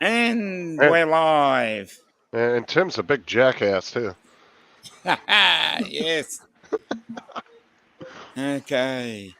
And And, we're live. and Tim's a big jackass too. Yes. Okay.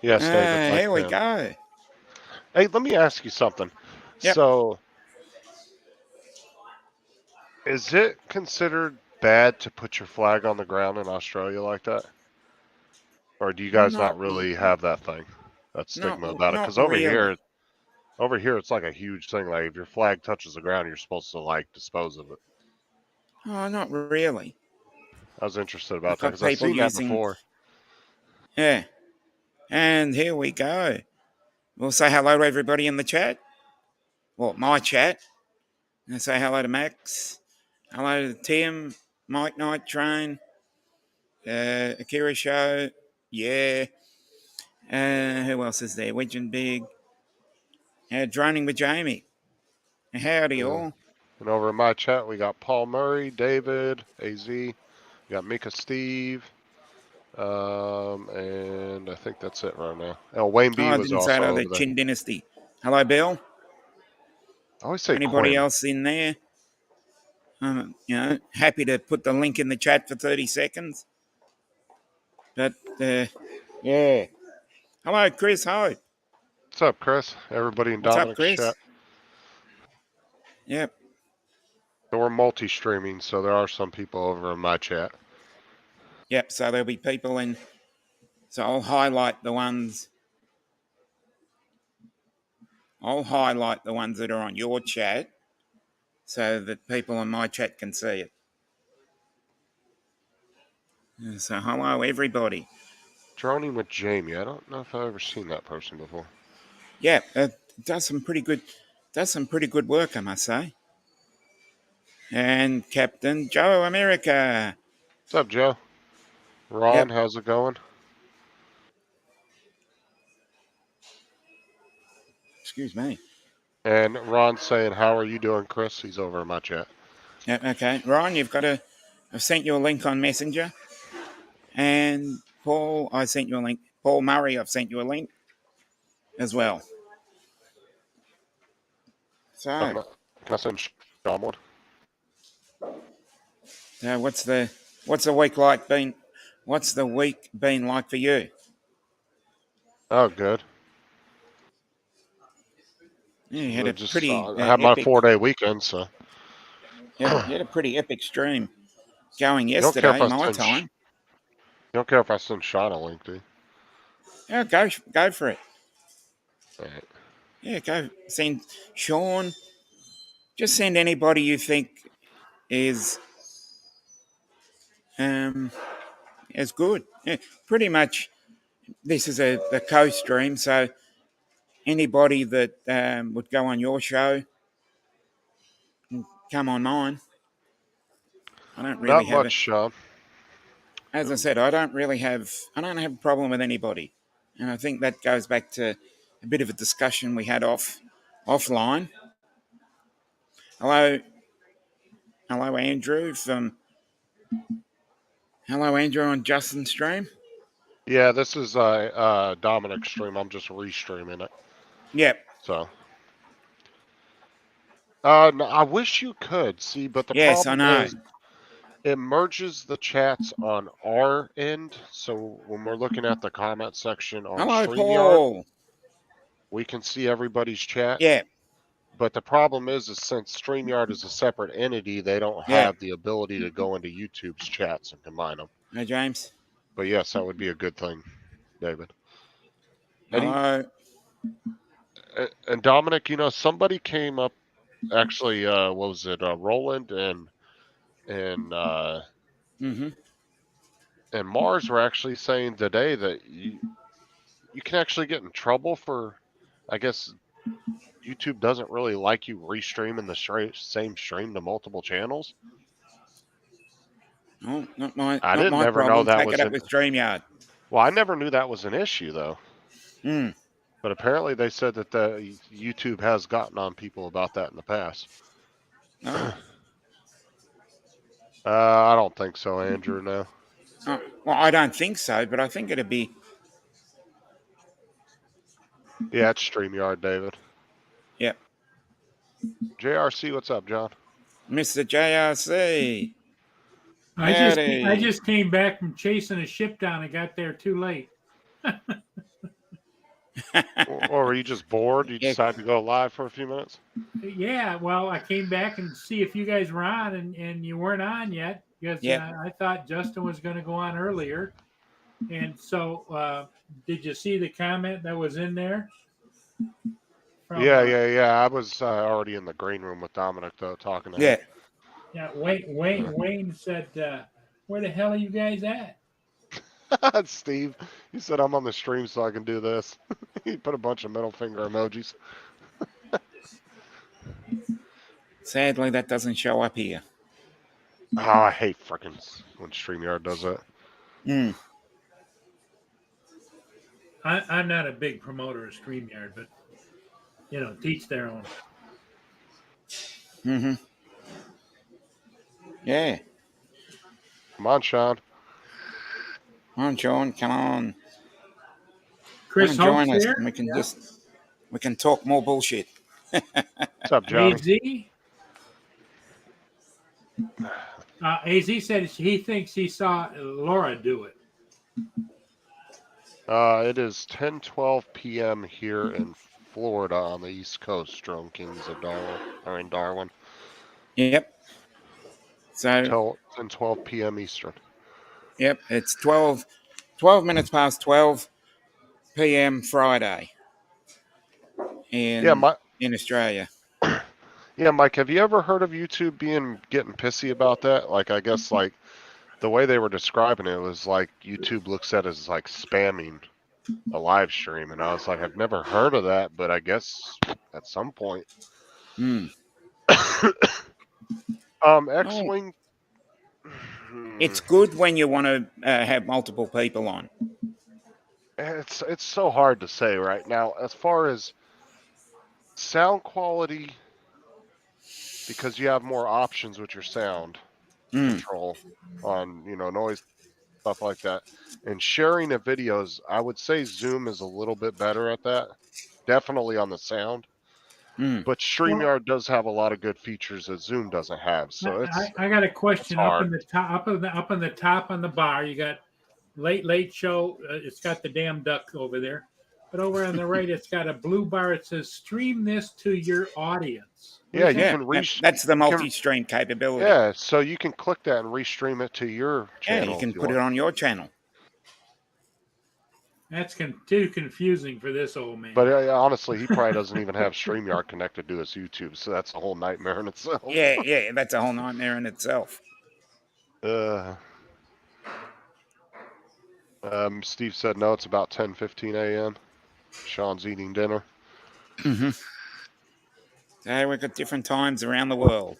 Yes, David. Like Here we him. go. Hey, let me ask you something. Yep. So, is it considered bad to put your flag on the ground in Australia like that, or do you guys Not, not really have that thing, that not, stigma about it? not Because really. over here, it's like a huge thing. Like if your flag touches the ground, you're supposed to like dispose of it. Oh, not really. I was interested I've about that got because I've people seen that using. before. Yeah. And here we go. We'll say hello to everybody in the chat. Well, my chat. And say hello to Max. Hello to Tim, Mike Night Train, Akira Show. Yeah. Who else is there? Wedge and Big. Droning with Jamie. Howdy Uh, all. and over in my chat, we got Paul Murray, David, AZ. We got Mika Steve. And I think that's it right now. Oh, Wayne Oh, B I was didn't say also hello to over there. Chin Dynasty. Hello, Bill. I always say Anybody Quinn. else in there? Happy to put the link in the chat for 30 seconds. But, yeah. Hello, Chris Hope. What's up, Chris? Everybody in What's up, Dominic's Chris? chat. Yep. So we're multi-streaming, so there are some people over in my chat. Yep, so there'll be people in. So I'll highlight the ones that are on your chat so that people in my chat can see it. So hello, everybody. Droning with Jamie. I don't know if I've ever seen that person before. Yeah, does some pretty good work, I must say. And Captain Joe America. What's up, Joe? Ron, Yep. how's it going? Excuse me. And Ron's saying, how are you doing, Chris? He's over in my chat. Yep, okay. Ryan, I've sent you a link on Messenger. And Paul, I sent you a link. Paul Murray, I've sent you a link as well. So, Can I send Sean one? what's the week like been? What's the week been like for you? Oh, good. Yeah, you had a Just pretty I had my epic. 4-day weekend, so. Yeah, you had a pretty epic stream going You don't care if yesterday, I my send. time. You don't care if I send Sean a link, do you? Yeah, go for it. All right. Yeah, go send Sean. Just send anybody you think is is good. Yeah, pretty much. This is the co-stream, so anybody that would go on your show, come on mine. I don't really Not have much, it. Sean. As I said, I don't have a problem with anybody, and I think that goes back to a bit of a discussion we had offline. Hello, Andrew from Hello, Andrew, on Justin's stream. Yeah, this is Dominic's stream. I'm just restreaming it. Yep. So, no, I wish you could see, but the Yes, I problem know. is it merges the chats on our end. So when we're looking at the comment section on Hello, StreamYard, Paul. we can see everybody's chat. Yeah. But the problem is since StreamYard is a separate entity, they don't Yeah. have the ability to go into YouTube's chats and combine them. Hey, James. But yes, that would be a good thing, David. Hello. And Dominic, somebody came up. Actually, what was it? Roland and Mm-hmm. and Mars were actually saying today that you can actually get in trouble for, I guess YouTube doesn't really like you restreaming the same stream to multiple channels. Oh, not I my never know problem. that Take it was up with StreamYard. Well, I never knew that was an issue though. Hmm. But apparently they said that the YouTube has gotten on people about that in the past. Oh. I don't think so, Andrew. No. Oh. Well, I don't think so, but I think it'd be. Yeah, it's StreamYard, David. Yep. JRC, what's up, John? Mr. JRC. I just came back from chasing a ship down and got there too late. Or were you just bored? You decided to go live for a few minutes? Yeah, well, I came back and see if you guys were on, and you weren't on yet because I thought Justin was going to go on earlier. And so, did you see the comment that was in there? Yeah. I was already in the green room with Dominic, though, talking to him. Yeah, Wayne said, where the hell are you guys at? Steve, he said, I'm on the stream so I can do this. He put a bunch of middle finger emojis. Sadly, that doesn't show up here. Oh, I hate frickin' when StreamYard does that. Hmm. I'm not a big promoter of StreamYard, but, teach their own. Mm-hmm. Yeah. Come on, Sean. Come on, Sean. Come on. Chris, join us. Here? And we can talk more bullshit. What's up, Johnny? AZ said he thinks he saw Laura do it. It is 10:12 p.m. here in Florida on the East Coast. Drone Kings of Darwin. Yep. So 10:12 p.m. Eastern. Yep, it's 12 minutes past 12 p.m. Friday in Australia. Yeah, Mike, have you ever heard of YouTube getting pissy about that? Like, I guess, like, the way they were describing it was like YouTube looks at it as like spamming a live stream. And I was like, I've never heard of that, but I guess at some point. X-Wing. It's good when you want to have multiple people on. It's so hard to say right now. As far as sound quality, because you have more options with your sound control on, noise, stuff like that. And sharing of videos, I would say Zoom is a little bit better at that. Definitely on the sound. But StreamYard does have a lot of good features that Zoom doesn't have. So I got a question up in the top, up in the top on the bar. You got late show. It's got the damn duck over there. But over on the right, it's got a blue bar. It says stream this to your audience. Yeah, you can that's the multi-stream capability. Yeah, so you can click that and restream it to your channel. Yeah, you can put it on your channel. That's too confusing for this old man. But honestly, he probably doesn't even have StreamYard connected to his YouTube, so that's a whole nightmare in itself. Yeah, that's a whole nightmare in itself. Steve said no, it's about 10:15 a.m. Sean's eating dinner. So we've got different times around the world.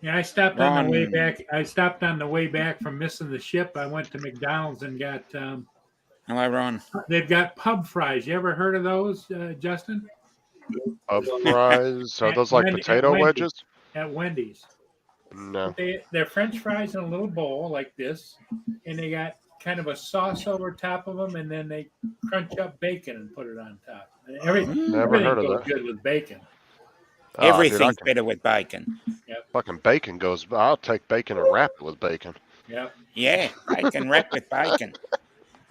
Yeah, I stopped on the way back. I stopped on the way back from missing the ship. I went to McDonald's and got. Hello, Ron. They've got pub fries. You ever heard of those, Justin? Pub fries? Are those like potato wedges? At Wendy's. No. They're French fries in a little bowl like this, and they got kind of a sauce over top of them, and then they crunch up bacon and put it on top. Never Everything heard of goes that. good with bacon. Oh, dude, I Everything's can better with bacon. Yep. fucking bacon goes. I'll take bacon and wrap it with bacon. Yep. Yeah, bacon wrapped with bacon. But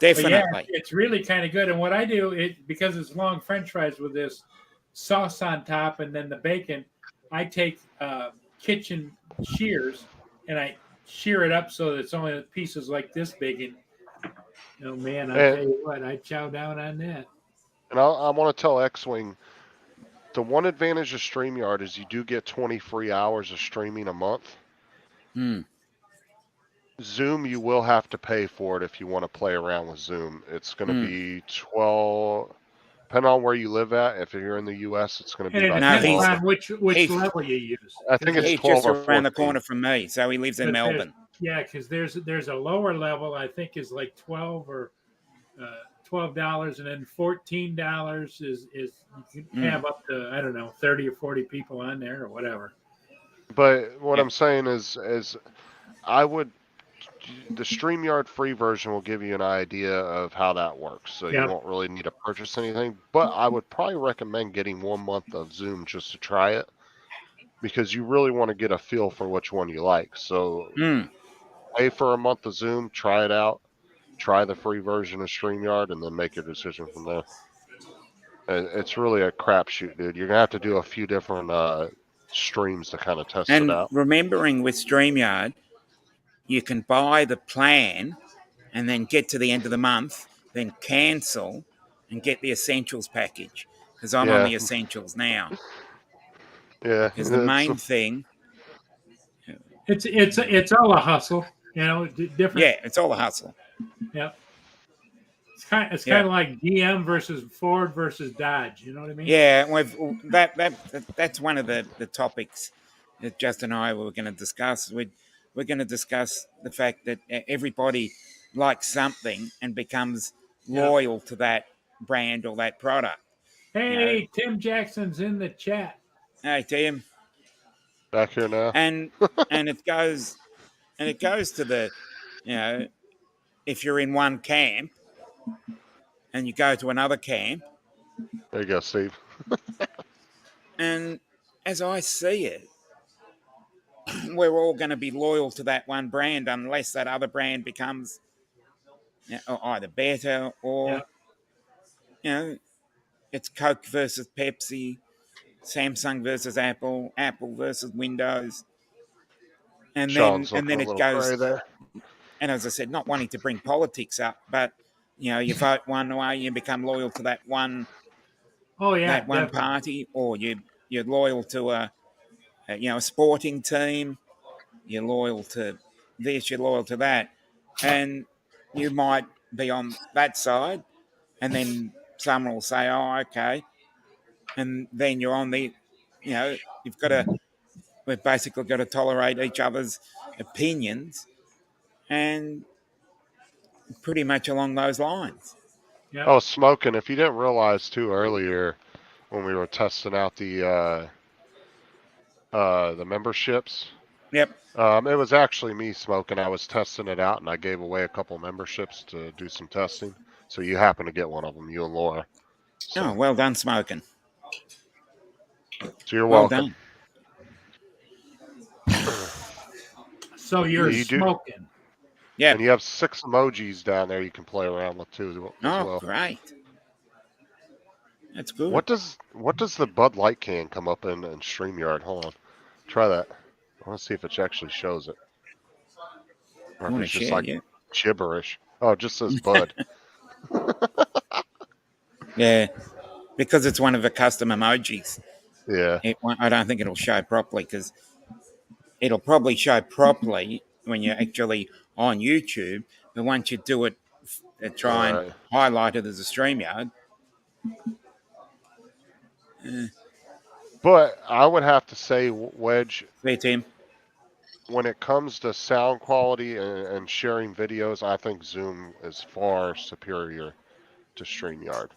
yeah, Definitely. it's really kind of good. And what I do, because it's long French fries with this sauce on top and then the bacon, I take kitchen shears and I shear it up so that it's only pieces like this big. And oh man, I'll tell you what, I chow down on that. And I want to tell X-Wing, the one advantage of StreamYard is you do get 20 free hours of streaming a month. Zoom, you will have to pay for it if you want to play around with Zoom. It's going to be 12, depending on where you live at. If you're in the U.S., it's going to be And it about depends 12. on which level you use. I think it's He's 12 just or around 14. the corner from me, so he lives in Melbourne. Yeah, because there's a lower level I think is like 12 or $12, and then $14 is you can have up to, I don't know, 30 or 40 people on there or whatever. But what I'm saying is I would, the StreamYard free version will give you an idea of how that works. So you won't really need to purchase anything. But I would probably recommend getting 1 month of Zoom just to try it, because you really want to get a feel for which one you like. So pay for a month of Zoom, try it out, try the free version of StreamYard, and then make your decision from there. It's really a crapshoot, dude. You're gonna have to do a few different streams to kind of test it out. And remembering with StreamYard, you can buy the plan and then get to the end of the month, then cancel and get the essentials package. Because I'm on the essentials now. Yeah. Because the main thing, it's all a hustle, different. Yeah, it's all a hustle. Yep. It's kind of like GM versus Ford versus Dodge. You know what I mean? Yeah, that's one of the topics that Justin and I were going to discuss. We're going to discuss the fact that everybody likes something and becomes loyal to that brand or that product. Hey, Tim Jackson's in the chat. Hey, Tim. Back here now. And it goes to the, if you're in one camp and you go to another camp. There you go, Steve. And as I see it, we're all going to be loyal to that one brand unless that other brand becomes either better or, it's Coke versus Pepsi, Samsung versus Apple, Apple versus Windows. And Sean's then it goes, there. And as I said, not wanting to bring politics up, but, you vote one way, you become loyal to that one. That one definitely. Party, or you're loyal to a sporting team. You're loyal to this, you're loyal to that, and you might be on that side, and then someone will say, "Oh, okay," and then you're on the, we've basically got to tolerate each other's opinions, and pretty much along those lines. Yep. Oh, smoking! If you didn't realize too earlier, when we were testing out the memberships. Yep. It was actually me smoking. I was testing it out, and I gave away a couple memberships to do some testing. So you happen to get one of them, you and Laura. So. Oh, well done, smoking. So you're welcome. So you're smoking. Yeah. And you have 6 emojis down there you can play around with too. As well. Great. That's good. What does the Bud Light can come up in StreamYard? Hold on. Try that. I want to see if it actually shows it. Or if it's just like gibberish. Oh, it just says Bud. Yeah, because it's one of the custom emojis. Yeah. I don't think it'll show properly, because it'll probably show properly when you're actually on YouTube, but once you do it, try and highlight it as a StreamYard. But I would have to say, Wedge, hey, Tim, when it comes to sound quality and sharing videos, I think Zoom is far superior to StreamYard,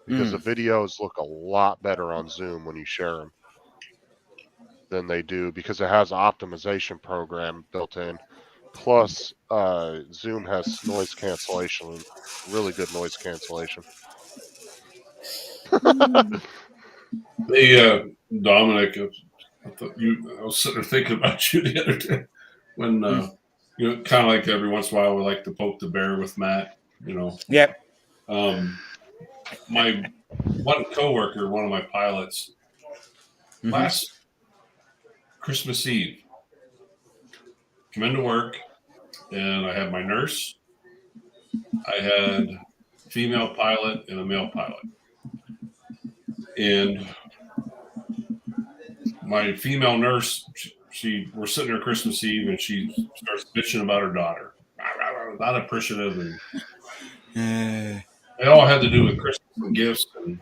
because the videos look a lot better on Zoom when you share them. than they do because it has an optimization program built in. Plus, Zoom has noise cancellation, really good noise cancellation. Hey, Dominic, I was sitting there thinking about you the other day when, kind of like every once in a while we like to poke the bear with Matt, Yep. My one coworker, one of my pilots, last Christmas Eve, come into work, and I had my nurse, I had a female pilot and a male pilot. And my female nurse, we're sitting there Christmas Eve, and she starts bitching about her daughter. Not appreciative, and it all had to do with Christmas and gifts and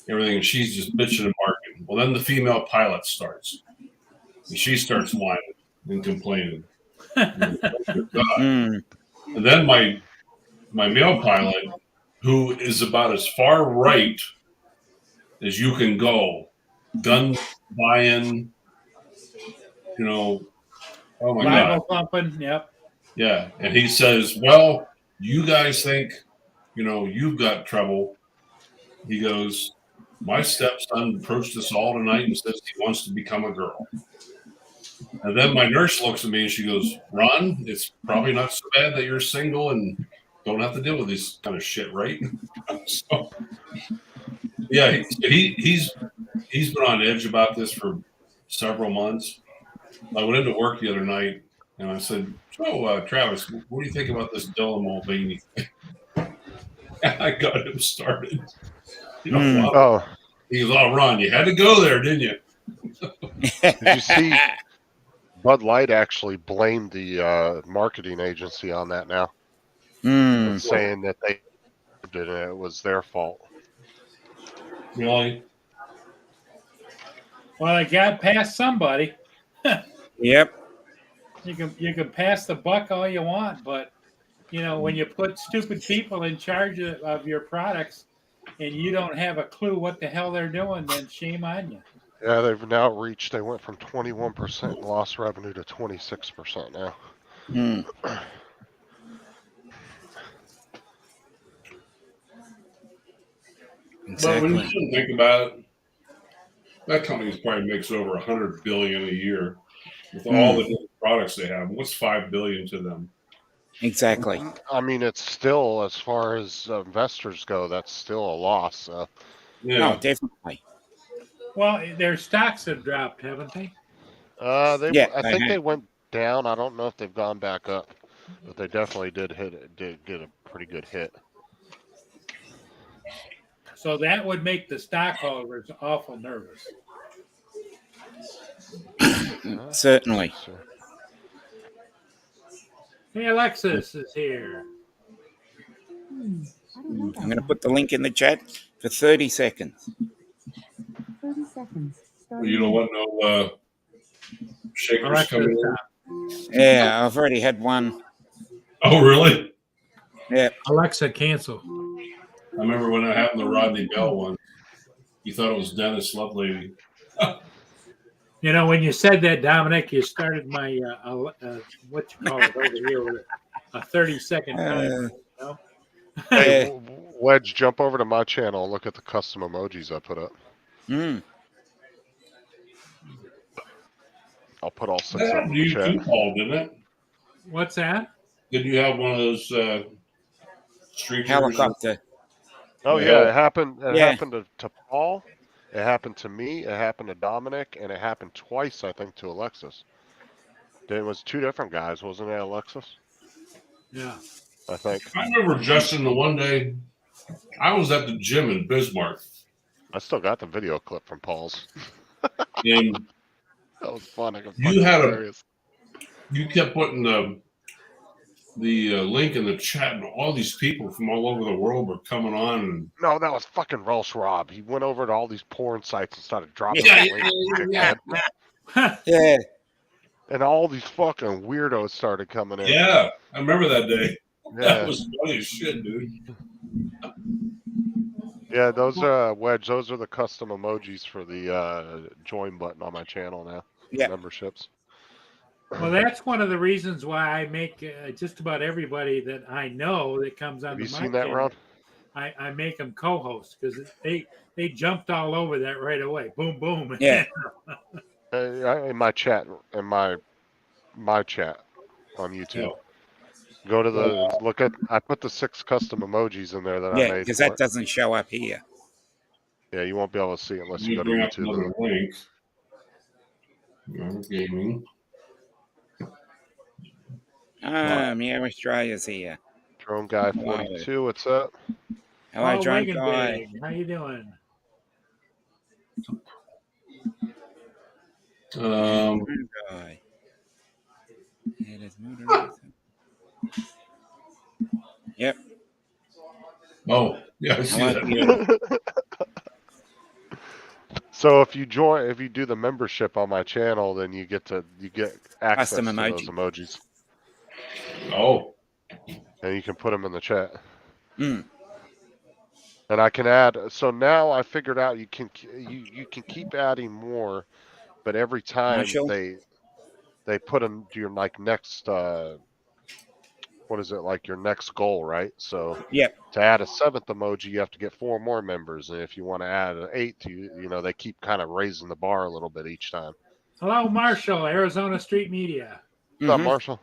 everything. And she's just bitching and barking. Well, then the female pilot starts, and she starts whining and complaining. And then my male pilot, who is about as far right as you can go, gun buying, oh my Bible God. thumping, yep. Yeah. And he says, well, you guys think, you've got trouble. He goes, my stepson approached us all tonight and says he wants to become a girl. And then my nurse looks at me and she goes, Ron, it's probably not so bad that you're single and don't have to deal with this kind of shit, right? So, yeah, he's been on edge about this for several months. I went into work the other night and I said, so, Travis, what do you think about this Dylan Mulvaney thing? And I got him started. He goes, oh, Ron, you had to go there, didn't you? Did you see Bud Light actually blamed the marketing agency on that now? And saying that they did it, it was their fault. Really? Well, it got past somebody. Yep. You can pass the buck all you want, but when you put stupid people in charge of your products and you don't have a clue what the hell they're doing, then shame on you. Yeah, they've now reached. They went from 21% lost revenue to 26% now. But when you shouldn't think about it, that company probably makes over $100 billion a year with all the different products they have. What's $5 billion to them? Exactly. I mean, it's still, as far as investors go, that's still a loss. Yeah. No, definitely. Well, their stocks have dropped, haven't they? I think they went down. I don't know if they've gone back up, but they definitely did get a pretty good hit. So that would make the stockholders awful nervous. Certainly. Hey, Alexis is here. I'm going to put the link in the chat for 30 seconds. 30 seconds. Well, you don't want no shakers coming in? Yeah, I've already had one. Oh, really? Yeah. Alexa, cancel. I remember when that happened to Rodney Bell one. You thought it was Dennis Lovelady. When you said that, Dominic, you started my what you call it over here with a 30-second time. Hey, Wedge, jump over to my channel and look at the custom emojis I put up. I'll put all 6 of them in the chat. You Paul, didn't it? What's that? Did you have one of those street helicopter? Oh yeah, it happened. It happened to Paul. It happened to me. It happened to Dominic, and it happened twice, I think, to Alexis. It was 2 different guys, wasn't it, Alexis? Yeah, I think. I remember Justin the one day I was at the gym in Bismarck. I still got the video clip from Paul's. And that was fun. You kept putting the link in the chat, and all these people from all over the world were coming on. And no, that was fucking Rolls Rob. He went over to all these porn sites and started dropping Yeah. And all these fucking weirdos started coming in. Yeah, I remember that day. Yeah. That was funny as shit, dude. Yeah, those are Wedge. Those are the custom emojis for the join button on my channel now. Yeah. memberships. Well, that's one of the reasons why I make just about everybody that I know that comes Have onto you my seen that, channel. Ron? I make them co-hosts because they jumped all over that right away. Boom, boom. Yeah. In my chat, in my chat on YouTube. Go to the look at. I put the 6 custom emojis in there that I Yeah, made because for that it. doesn't show up here. Yeah, you won't be able to see it unless Let you me go to bring up YouTube. another link. Gaming. Meow Australia's here. Drone Guy 42, what's up? Hello, Oh, Drone Wagon Guy. Bag. How you doing? Drone Guy. It is moderator. Yep. Oh, yeah, I see Hello, that. you. So if you do the membership on my channel, then you get access Custom to emoji. those emojis, Oh, and you can put them in the chat. Mm. And I can add. So now I figured out you can keep adding more, but every time Marshall? they put in your like next what is it, like your next goal, right? So Yep. to add a 7th emoji, you have to get 4 more members, and if you want to add an 8th, you know they keep kind of raising the bar a little bit each time. Hello, Marshall, Arizona Street Media. What's up, Marshall?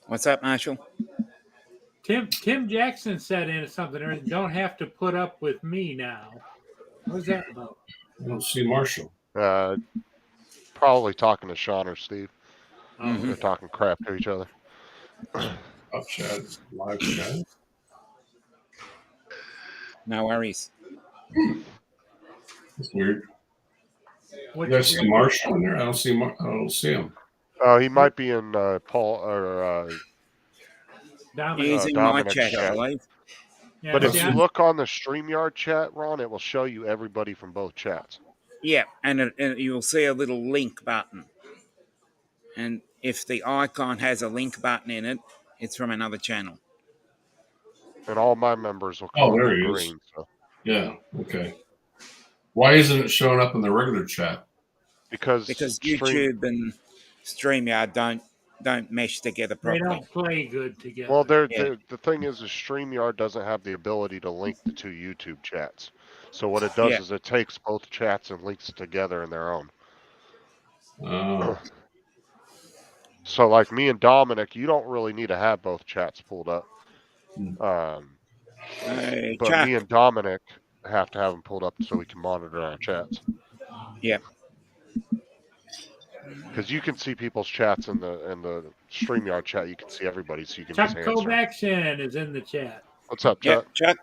What's up, Marshall? Tim Jackson said in something, or don't have to put up with me now. What's that about? I don't see Marshall. Probably talking to Sean or Steve. Oh, They're talking crap to each other. Up chat, live chat. No worries. That's weird. What You guys see Marshall in there? I don't see him. He might be in Paul or Dominic. He's in my Dominic's chat, I chat. believe. Yeah, But if see, you look on the StreamYard chat, Ron, it will show you everybody from both chats. Yeah, and you'll see a little link button. And if the icon has a link button in it, it's from another channel. And all my members will come Oh, up there in he green. is. So. Yeah, okay. Why isn't it showing up in the regular chat? Because YouTube and StreamYard don't mesh together they properly. don't play good together. Well, the thing is StreamYard doesn't have the ability to link the 2 YouTube chats. So what it does is it takes both chats and links together in their own. Oh. So like me and Dominic, you don't really need to have both chats pulled up. But Chuck. me and Dominic have to have them pulled up so we can monitor our chats. Yep. Because you can see people's chats in the StreamYard chat. You can see everybody, so you can Chuck just answer. Kovacshin is in the chat. What's up, Chuck? Yep, Chuck.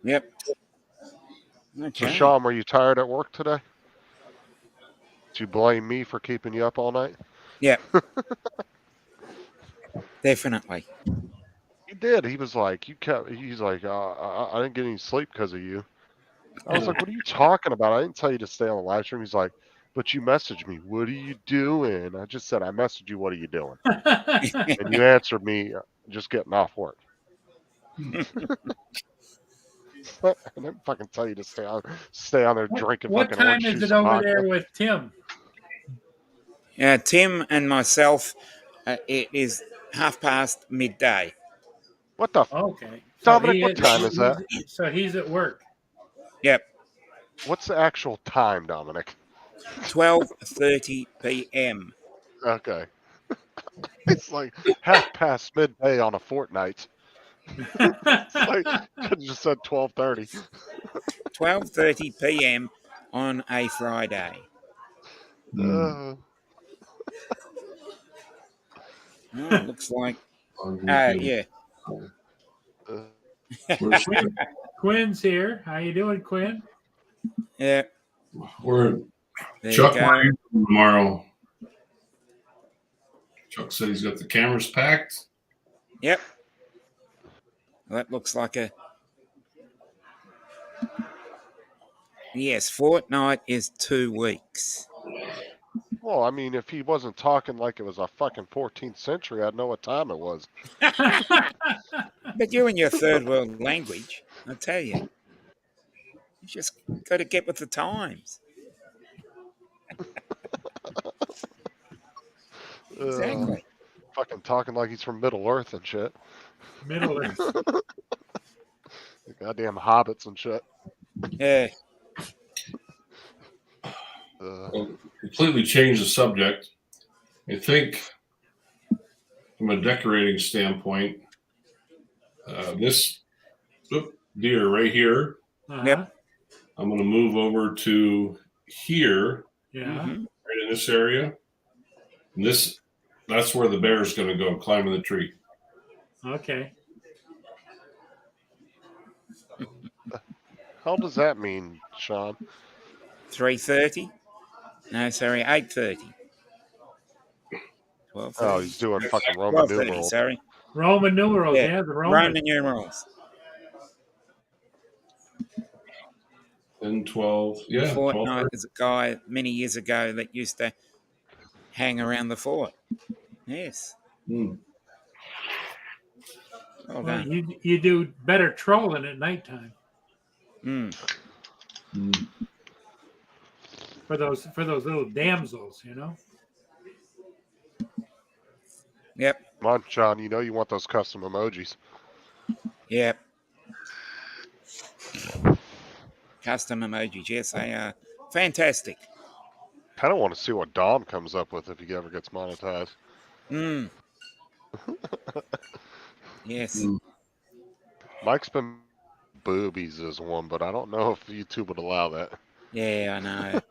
Yep. Okay. So, Sean, were you tired at work today? Did you blame me for keeping you up all night? Yep. Definitely. He did. He was like, he's like, I didn't get any sleep because of you. I was like, what are you talking about? I didn't tell you to stay on the live stream. He's like, but you messaged me. What are you doing? I just said, I messaged you. What are you doing? And you answered me, just getting off work. I didn't fucking tell you to stay on there drinking What fucking orange time juice is it and over vodka. there with Tim? Tim and myself, it is midday. midday. What the? Okay. Dominic, what time is that? So he's at work. Yep. What's the actual time, Dominic? 12:30 p.m. Okay. It's like midday on a fortnight. It's like, I just said 12:30. 12:30 p.m. on a Friday. Looks like. Yeah. Quinn's here. How you doing, Quinn? Yeah. We're Chuck tomorrow. Chuck said he's got the cameras packed. Yep. Well, that looks like a. Yes, fortnight is 2 weeks. Well, I mean, if he wasn't talking like it was a fucking 14th century, I'd know what time it was. But you and your third world language, I tell you. Got to get with the times. Exactly. Fucking talking like he's from Middle Earth and shit. Middle Earth. The goddamn hobbits and shit. Yeah. Well, completely change the subject. I think from a decorating standpoint, this deer right here, Uh-huh. I'm going to move over to here, Yeah. right in this area. And that's where the bear is going to go, climbing the tree. Okay. How does that mean, Sean? 3:30. No, sorry, 8:30. 12:30. Oh, he's doing fucking Roman 12:30, numerals. sorry. Roman numerals, Yeah, the Roman. Roman numerals. 10, 12, yeah. Fortnite is a guy many years ago that used to hang around the fort. Yes. Mm. Well Well, done. you do better trolling at nighttime Mm. Mm. for those little damsels, you know. Yep. Come on, Sean. You know you want those custom emojis. Yep. Custom emojis. Yes, they are fantastic. Kind of want to see what Dom comes up with if he ever gets monetized. Mm. Yes. Mm. Mike's been boobies as one, but I don't know if YouTube would allow that. Yeah, I know.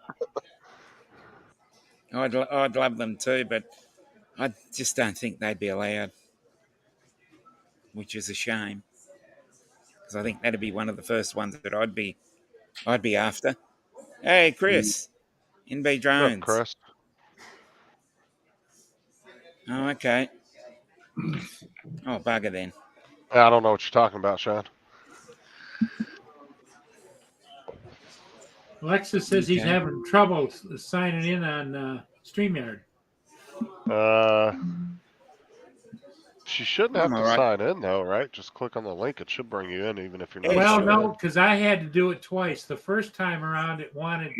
I'd love them too, but I just don't think they'd be allowed, which is a shame. Because I think that'd be one of the first ones that I'd be after. Hey, Chris, NB What's up, Drones. Chris? Oh, okay. Oh, bugger then. I don't know what you're talking about, Sean. Alexis says he's Okay. having trouble signing in on StreamYard. She shouldn't have I'm to all right. sign in though, right? Just click on the link; it should bring you in, even if you're not. Yeah, Well, sure. no, because I had to do it twice. The first time around, it wanted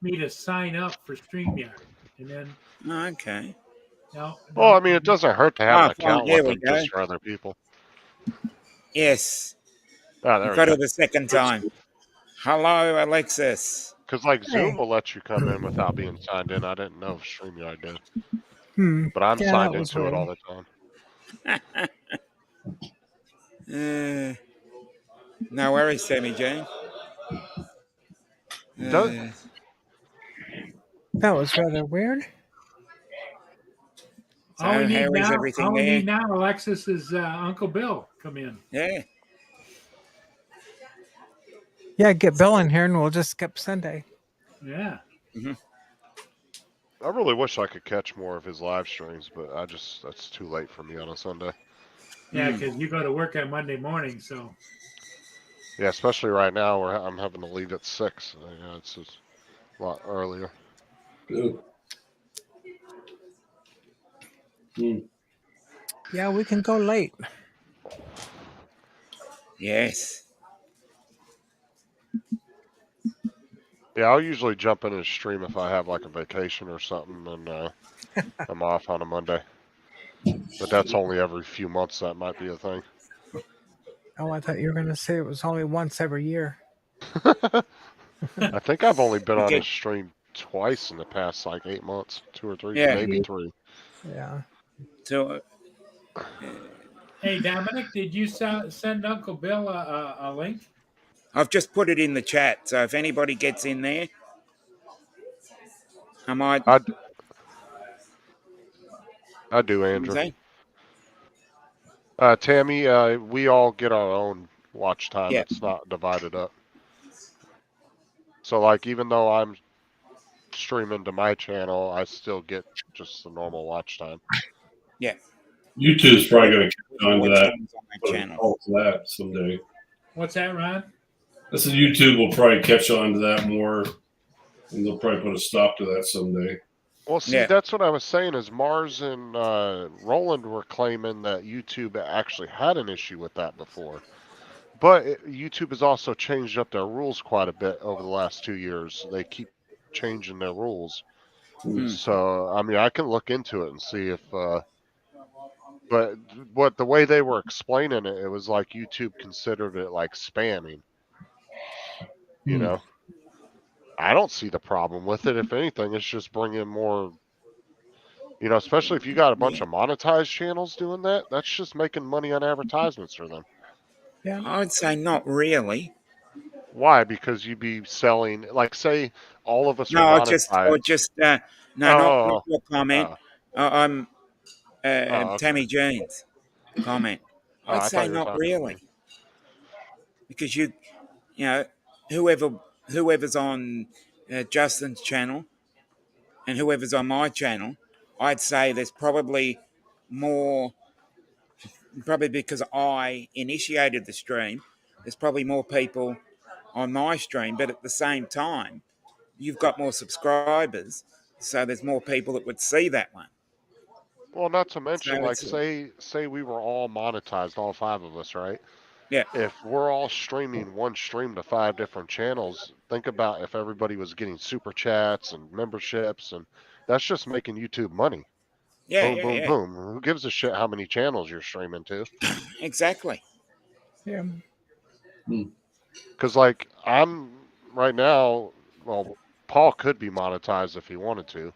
me to sign up for StreamYard, and then Oh, okay. Well, I mean, it doesn't hurt to have an account There with we them go. just for other people. Yes. Ah, there we Got go. it the second time. Hello, Alexis. Because like Zoom Hey. will let you come in without being signed in. I didn't know if StreamYard did, but I'm Yeah, signed that was into it weird. all the time. No worries, Sammy Jane. Does- That was rather weird. So all we need how is now, everything there? Alexis, is Uncle Bill come in. Yeah. Yeah, get Bill in here and we'll just skip Sunday. Yeah. I really wish I could catch more of his live streams, but that's too late for me on a Sunday. Yeah, because you go to work on Monday morning, so. Yeah, especially right now where I'm having to leave at 6. It's just a lot earlier. Good. Mm. Yeah, we can go late. Yes. Yeah, I'll usually jump in his stream if I have like a vacation or something, and I'm off on a Monday. But that's only every few months that might be a thing. Oh, I thought you were going to say it was only once every year. I think I've only been on Okay. his stream twice in the past like 8 months, 2 or 3, Yeah. maybe 3. Yeah. So, Hey, Dominic, did you send Uncle Bill a link? I've just put it in the chat. So if anybody gets in there, I might. I do, Andrew. Say? Tammy, we all get our own watch time. Yeah. It's not divided up. So, like, even though I'm streaming to my channel, I still get just the normal watch time. Yeah. YouTube's probably going to catch on to Watch that. times on my Put a channel. call to that someday. What's that, Ron? I said YouTube will probably catch on to that more, and they'll probably put a stop to that someday. Well, see, Yeah. that's what I was saying is Mars and Roland were claiming that YouTube actually had an issue with that before. But YouTube has also changed up their rules quite a bit over the last 2 years. They keep changing their rules. So, I mean, I can look into it and see if. But the way they were explaining it, it was like YouTube considered it like spamming. You know, I don't see the problem with it. If anything, it's just bringing more. You know, especially if you got a bunch of monetized channels doing that, that's just making money on advertisements for them. Yeah. I would say not really. Why? Because you'd be selling, like, say, all of us are No, monetized. no, not Oh, your comment. oh, I'm oh, okay. Tammy Jean's comment. Oh, I'd I thought say you were not talking to me. really, because you know, whoever whoever's on Justin's channel and whoever's on my channel, I'd say there's probably more. Probably because I initiated the stream, there's probably more people on my stream, but at the same time, you've got more subscribers, so there's more people that would see that one. Well, not to So mention, like, it's say we were all monetized, all 5 of us, right? yeah, If we're all streaming one stream to 5 different channels, think about if everybody was getting super chats and memberships, and that's just making YouTube money. yeah, Boom, yeah, boom, yeah, boom. Who gives a shit how many channels you're streaming to? exactly. Yeah. Because, like, I'm right now, well, Paul could be monetized if he wanted to.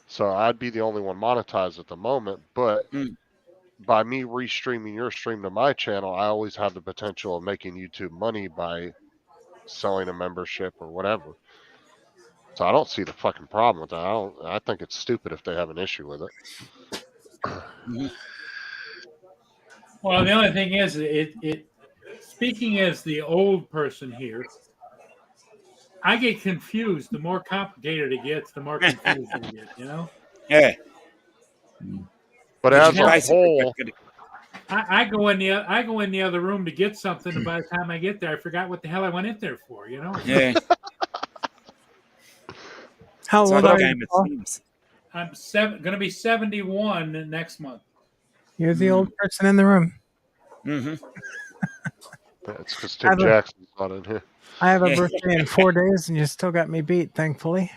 So I'd be the only one monetized at the moment. But Mm. by me restreaming your stream to my channel, I always have the potential of making YouTube money by selling a membership or whatever. So I don't see the fucking problem with that. I think it's stupid if they have an issue with it. Well, the only thing is, it speaking as the old person here, I get confused. The more complicated it gets, the more confused I get. You know, Yeah, But because as you've a basically whole, I go in the other room to get something, and by the time I get there, I forgot what the hell I went in there for. You know, yeah, How it's old like a are you, game of Paul? Sims. I'm going to be 71 next month. You're the old person in the room. Mm-hmm. it's because I Tim have a, Jackson's not in here. I have a Yeah, birthday in 4 days, and you still got me beat, thankfully.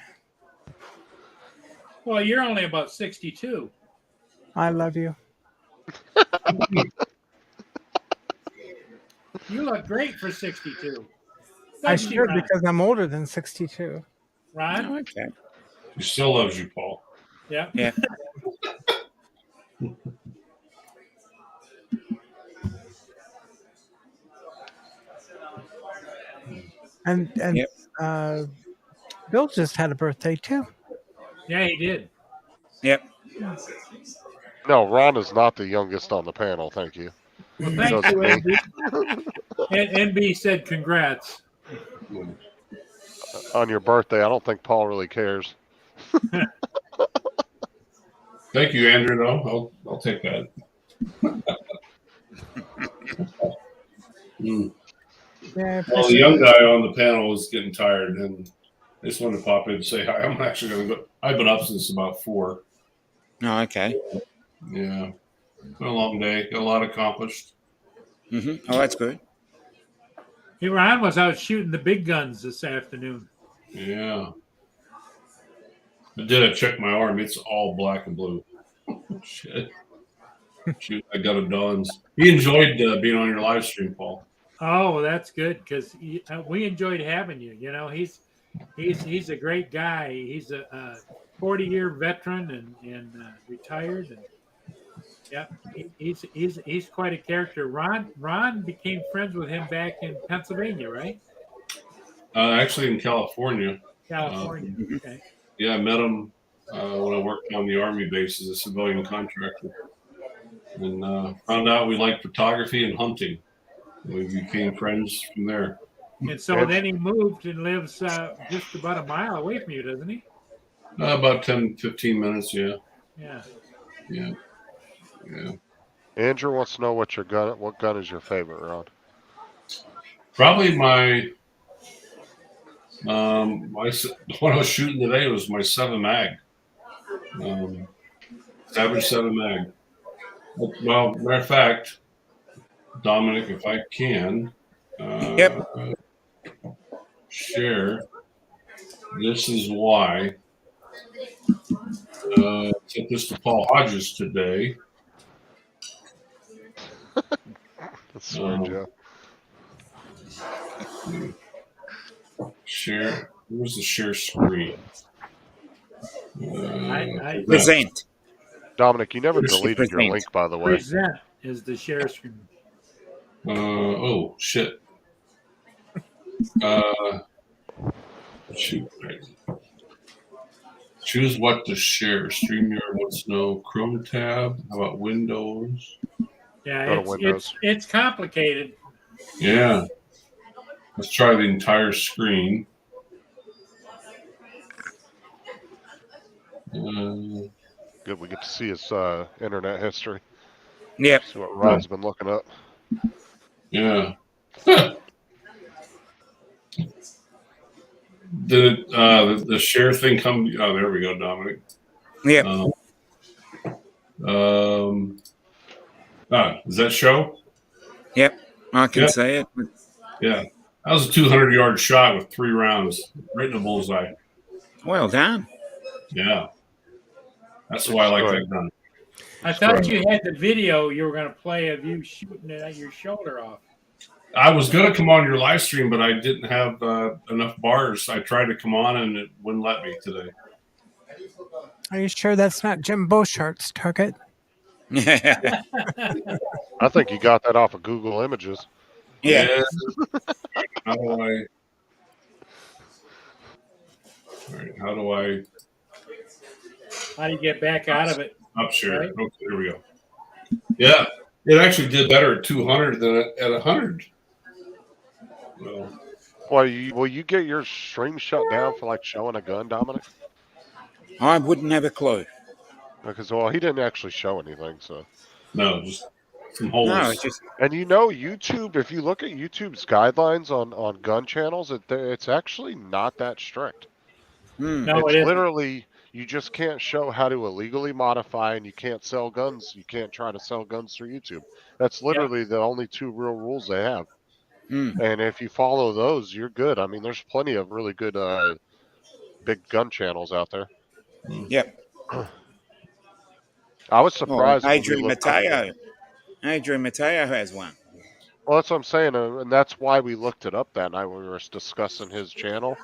Well, you're only about 62. I love you. You look great for 62. I Doesn't he, should Ron? because I'm older than 62. Ron? okay. He still loves you, Paul. Yeah. Yeah, And yep, uh, Bill just had a birthday too. Yeah, he did. yep. No, Ron is not the youngest on the panel. Thank you. Well, He thank goes you, with me. NB. And NB said congrats. On your birthday, I don't think Paul really cares. Thank you, Andrew. Though I'll take that. Yeah, I Well, the appreciate young it. guy on the panel was getting tired, and I just wanted to pop in and say hi. I'm actually going to go. I've been up since about 4. Oh, okay. Yeah, been a long day. Got a lot accomplished. Mm-hmm. Oh, that's good. Hey, Ron was out shooting the big guns this afternoon. Yeah, I did. I checked my arm. It's all black and blue. Shit. Shoot, I got a Don's. He enjoyed being on your live stream, Paul. Oh, that's good because we enjoyed having you. You know, he's a great guy. He's a 40-year veteran and retired. And yeah, he's quite a character. Ron became friends with him back in Pennsylvania, right? Actually, in California. California. Mm-hmm. Okay. Yeah, I met him when I worked on the Army base as a civilian contractor. And found out we liked photography and hunting. We became friends from there. And so then he moved and lives just about a mile away from you, doesn't he? About 10, 15 minutes, yeah. Yeah. Yeah. Yeah. Andrew wants to know what gun is your favorite, Ron? Probably my what I was shooting today was my 7 mag. Savage 7 mag. Well, matter of fact, Dominic, if I can, Yep. Share. This is why. Sent this to Paul Hodges today. That's swear, Joe. Share. Where's the share screen? Present. Dominic, you never It should deleted your present. link, by the way. Present is the share screen. Oh shit. Shoot. Choose what to share. StreamYard wants to know. Chrome tab. How about Windows? Yeah, Go to Windows. it's complicated. Yeah. Let's try the entire screen. Good, we get to see his internet history. Yep. See what Ryan's been looking up. Yeah. Did it, the share thing come? Oh, there we go, Dominic. Yep. Does that show? Yep. I can Yep. see it. Yeah. That was a 200-yard shot with 3 rounds, right in the bullseye. Well done. Yeah. That's why I like that gun. I thought you had the video you were going to play of you shooting it at your shoulder off. I was going to come on your live stream, but I didn't have enough bars. I tried to come on, and it wouldn't let me today. Are you sure that's not Jim Beauchart's target? Yeah. I think you got that off of Google Images. Yeah. How do I? All right. How do I? How do you get back out of it? Up share. Right. Okay, there we go. Yeah, it actually did better at 200 than at 100. Well, will you get your stream shut down for like showing a gun, Dominic? I wouldn't have a clue. Because he didn't actually show anything, so. No, just some holes. No, it's just. And YouTube. If you look at YouTube's guidelines on gun channels, it's actually not that strict. No, it's it isn't. literally you just can't show how to illegally modify, and you can't sell guns. You can't try to sell guns through YouTube. That's literally the only 2 real rules they have. And if you follow those, you're good. I mean, there's plenty of really good big gun channels out there. Yep. I was surprised. Adrian Mateo. Adrian Mateo has one. Well, that's what I'm saying, and that's why we looked it up that night when we were discussing his channel.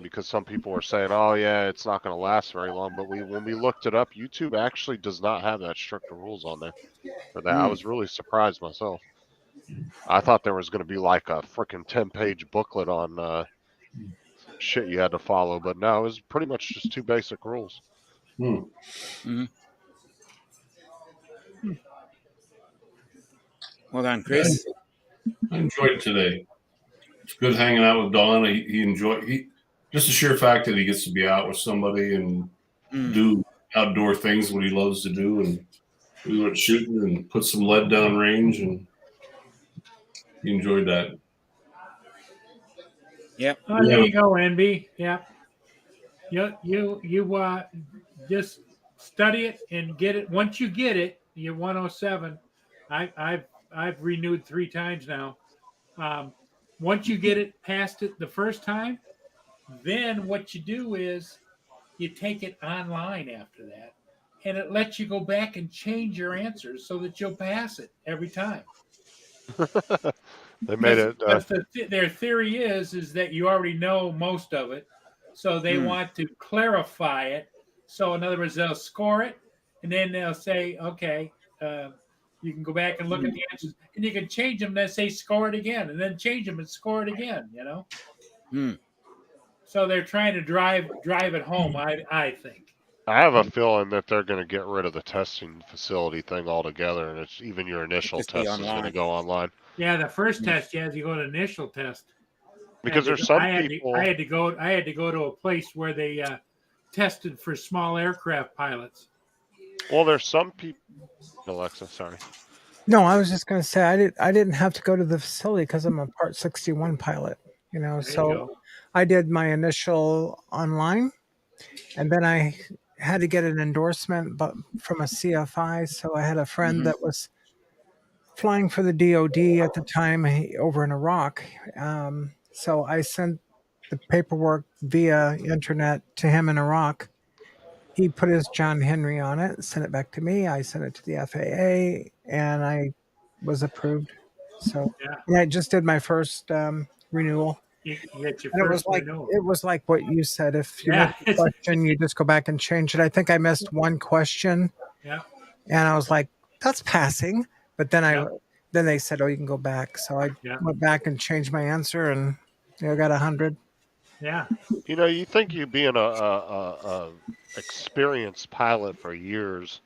Because some people were saying, "Oh yeah, it's not going to last very long." But when we looked it up, YouTube actually does not have that strict rules on there for that. I was really surprised myself. I thought there was going to be like a freaking 10-page booklet on shit you had to follow, but no, it was pretty much just 2 basic rules. Well done, Chris. I enjoyed it today. It's good hanging out with Don. He just the sheer fact that he gets to be out with somebody and do outdoor things, what he loves to do, and we went shooting and put some lead down range, and he enjoyed that. Yep. Oh, there you go, NB. Yep. You just study it and get it. Once you get it, you're 107. I've renewed 3 times now. Once you get it past it the first time, then what you do is you take it online after that, and it lets you go back and change your answers so that you'll pass it every time. They made it. Their theory is that you already know most of it, so they want to clarify it. So in other words, they'll score it, and then they'll say, okay, you can go back and look at the answers, and you can change them. Then say score it again, and then change them and score it again. So they're trying to drive it home. I think. I have a feeling that they're going to get rid of the testing facility thing altogether, and it's even your initial test is going to go online. Yeah, the first test you have to go to initial test. Because there's some people. I had to go to a place where they tested for small aircraft pilots. Well, there's some people. Alexa, sorry. No, I was just going to say I didn't have to go to the facility because I'm a Part 61 pilot. So I did my initial online, and then I had to get an endorsement, but from a CFI. So I had a friend that was flying for the DoD at the time over in Iraq. So I sent the paperwork via internet to him in Iraq. He put his John Henry on it, sent it back to me. I sent it to the FAA, and I was approved. So Yeah. and I just did my first renewal. You get your And first renewal. it was like what you said. If you Yeah. miss a question, you just go back and change it. I think I missed one question, Yeah. and I was like, "That's passing." But then Yeah. then they said, "Oh, you can go back." So I Yeah. went back and changed my answer, and I got 100. Yeah. You know, you think you being a experienced pilot for years,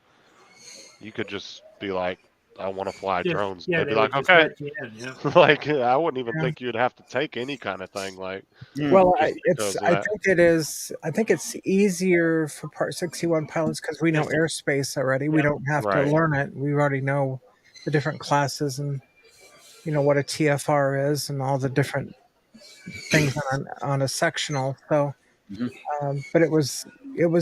you could just be like, I want to fly drones. Yeah, They'd be they would like, just okay. let you in. Yeah. Like, I wouldn't even Yeah. think you'd have to take any kind of thing, like, Well, just because of I that. think it is. I think it's easier for Part 61 pilots because we know Yes. airspace already. We Yeah. don't have to Right. learn it. We already know the different classes and what a TFR is and all the different things on a sectional. So, but it was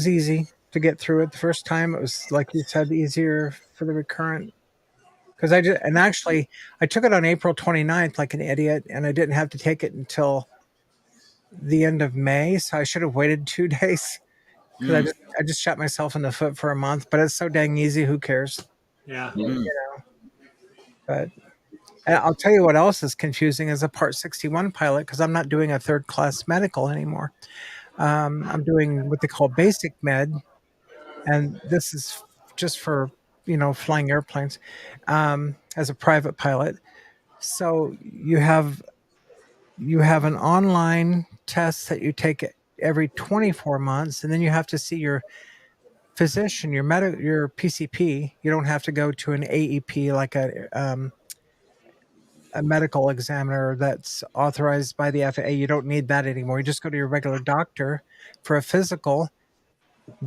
easy to get through it the first time. It was like you said, easier for the recurrent. Because actually I took it on April 29th like an idiot, and I didn't have to take it until the end of May, so I should have waited 2 days because I just shot myself in the foot for a month. But it's so dang easy. Who cares? Yeah. But and I'll tell you what else is confusing as a Part 61 pilot because I'm not doing a third class medical anymore. I'm doing what they call basic med, and this is just for flying airplanes as a private pilot. So you have an online test that you take every 24 months, and then you have to see your physician, your PCP. You don't have to go to an AEP like a medical examiner that's authorized by the FAA. You don't need that anymore. You just go to your regular doctor for a physical.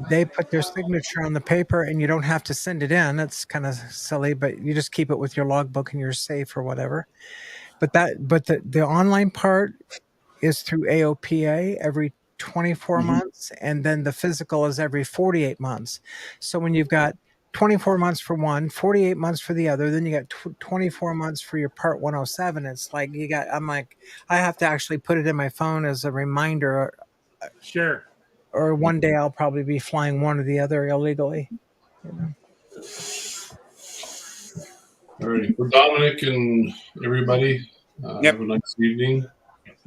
They put their signature on the paper, and you don't have to send it in. It's kind of silly, but you just keep it with your logbook and you're safe or whatever. But the online part is through AOPA every 24 months, and then the physical is every 48 months. So when you've got 24 months for one, 48 months for the other, then you got 24 months for your Part 107. It's like I'm like, I have to actually put it in my phone as a reminder, Sure. or one day I'll probably be flying one or the other illegally. All right. For Dominic and everybody, have a nice evening.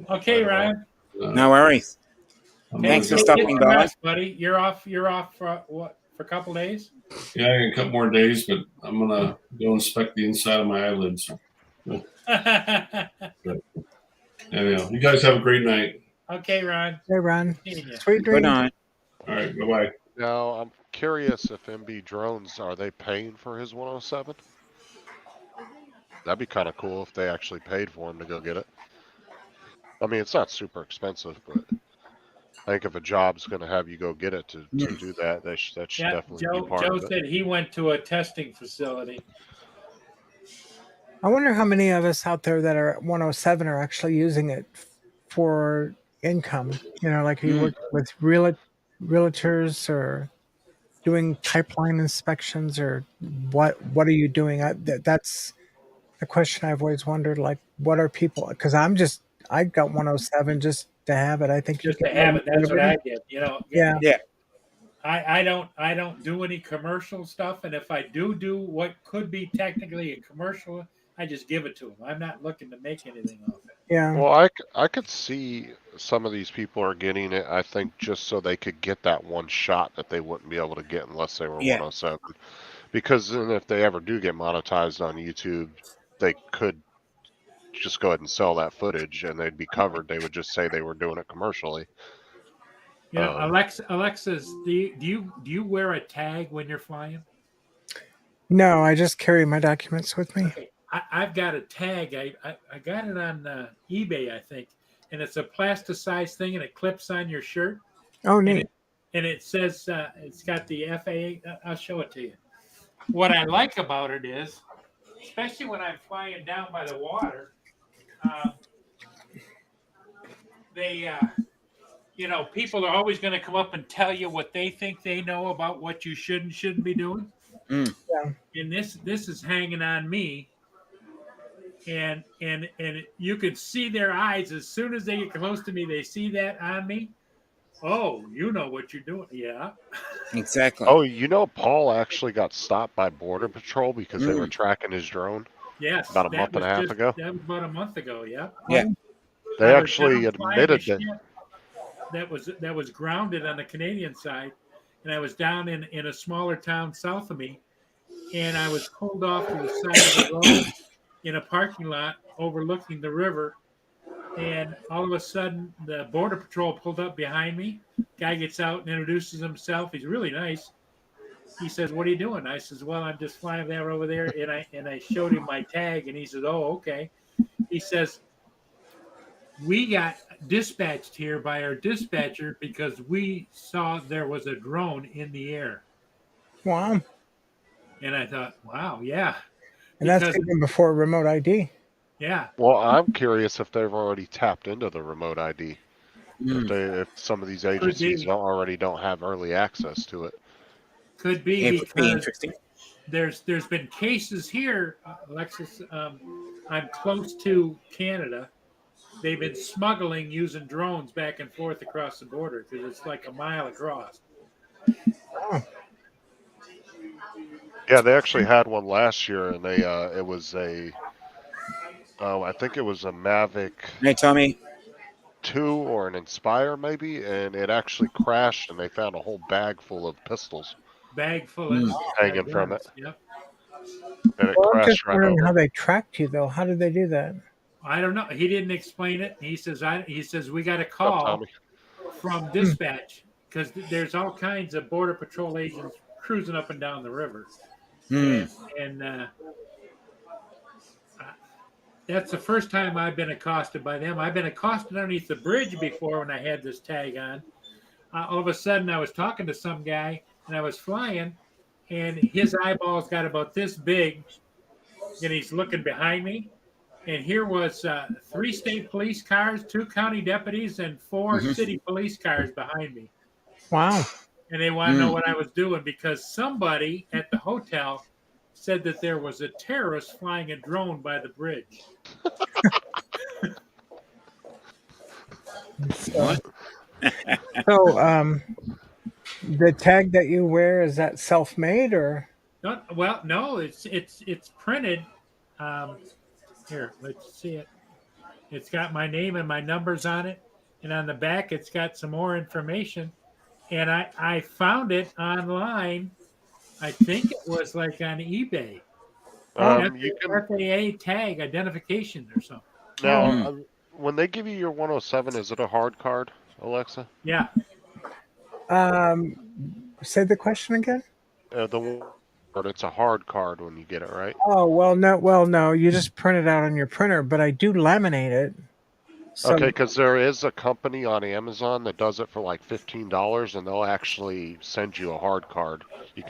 Okay, Ryan. No worries. Thanks for Get stopping some by. rest, buddy. You're off for what? For a couple days? Yeah, I got a couple more days, but I'm gonna go inspect the inside of my eyelids. Anyhow, you guys have a great night. Okay, Ron. Hey, Ron. Yeah. Sweet Good dreams. night. All right, bye bye. Now, I'm curious if MB Drones, are they paying for his 107? That'd be kind of cool if they actually paid for him to go get it. I mean, it's not super expensive, but I think if a job's going to have you go get it to do that, that should definitely be part Joe of it. said he went to a testing facility. I wonder how many of us out there that are at 107 are actually using it for income. Like you work with realtors or doing pipeline inspections, or what are you doing? That's a question I've always wondered. Like, what are people? Because I got 107 just to have it. I think Just to have it. That's what I did. Yeah. I don't do any commercial stuff, and if I do what could be technically a commercial, I just give it to them. I'm not looking to make anything off it. Yeah. Well, I could see some of these people are getting it, I think, just so they could get that one shot that they wouldn't be able to get unless they were 107. Because then if they ever do get monetized on YouTube, they could just go ahead and sell that footage and they'd be covered. They would just say they were doing it commercially. Alexis, do you wear a tag when you're flying? No, I just carry my documents with me. Okay. I've got a tag. I got it on eBay, I think, and it's a plasticized thing, and it clips on your shirt. Oh, neat. And it says it's got the FAA. I'll show it to you. What I like about it is, especially when I'm flying down by the water, they people are always going to come up and tell you what they think they know about what you should and shouldn't be doing. Yeah. And this is hanging on me and you could see their eyes as soon as they get close to me. They see that on me. Oh, you know what you're doing? Yeah. Exactly. Oh, Paul actually got stopped by Border Patrol because they were tracking his drone Yes, about a month and a half ago. that was about a month ago. Yeah. Yeah. They I was actually down flying a admitted that. ship that was grounded on the Canadian side, and I was down in a smaller town south of me, and I was pulled off to the side of the road in a parking lot overlooking the river. And all of a sudden, the border patrol pulled up behind me. Guy gets out and introduces himself. He's really nice. He says, "What are you doing?" I says, "Well, I'm just flying there over there." And I showed him my tag, and he says, "Oh, okay." He says, "We got dispatched here by our dispatcher because we saw there was a drone in the air." Wow. And I thought, "Wow, yeah." And that's Because even before remote ID. yeah, Well, I'm curious if they've already tapped into the remote ID. Mm. If some of these agencies don't have early access to it. Could be It would be because interesting. there's been cases here, Alexis. I'm close to Canada. They've been smuggling using drones back and forth across the border because it's like a mile across. Oh, Yeah, they actually had one last year, and it was I think it was a Mavic Hey, Tommy. 2 or an Inspire maybe, and it actually crashed, and they found a whole bag full of pistols Bag full of hanging from it, guns. Yep. and it well, I'm just crashed right wondering over. how they tracked you, though. How did they do that? I don't know. He didn't explain it. He says we got a What's up, call Tommy? from dispatch because there's all kinds of border patrol agents cruising up and down the river, Mm. and that's the first time I've been accosted by them. I've been accosted underneath the bridge before when I had this tag on. All of a sudden, I was talking to some guy and I was flying, and his eyeballs got about this big, and he's looking behind me. And here was 3 state police cars, 2 county deputies, and 4 Mhm. city police cars behind me. Wow. And they want to know what I was doing because somebody at the hotel said that there was a terrorist flying a drone by the bridge. So, so the tag that you wear, is that self-made or? Well, no, it's printed. Here, let's see it. It's got my name and my numbers on it, and on the back, it's got some more information. And I found it online. I think it was like on eBay. You can FAA tag identification or something. now Oh, Mm. when they give you your 107, is it a hard card, Alexa? Yeah, say the question again. The one card, it's a hard card when you get it, right? Oh, no. You just print it out on your printer, but I do laminate it. So, Okay, because there is a company on Amazon that does it for like $15, and they'll actually send you a hard card. You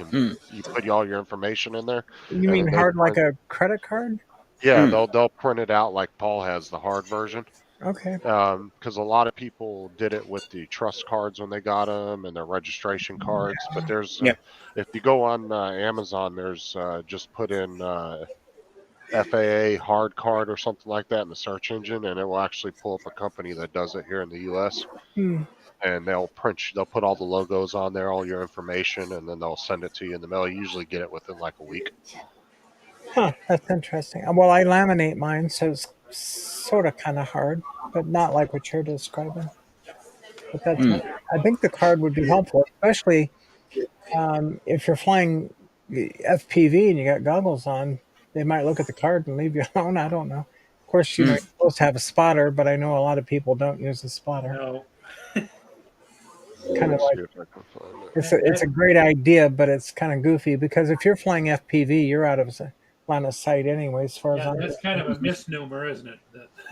put all your information in there. you and mean then they hard like print, a credit card? yeah, Mm. they'll print it out like Paul has the hard version. Okay. Because a lot of people did it with the trust cards when they got them and their registration cards. But there's Yep. if you go on Amazon, there's just put in FAA hard card or something like that in the search engine, and it will actually pull up a company that does it here in the U.S. Hmm. And they'll put all the logos on there, all your information, and then they'll send it to you in the mail. You usually get it within like a week. Huh, that's interesting. Well, I laminate mine, so it's sort of kind of hard, but not like what you're describing. But that's, Mm. I think the card would be helpful, especially if you're flying FPV and you got goggles on. They might look at the card and leave you alone. I don't know. Of course, you're supposed to have a spotter, but I know a lot of people don't use a spotter. no. Kind of See like if I can find it. it's a great idea, but it's kind of goofy because if you're flying FPV, you're out of line of sight anyway. As far as Yeah, I'm that's kind of a misnomer, isn't it?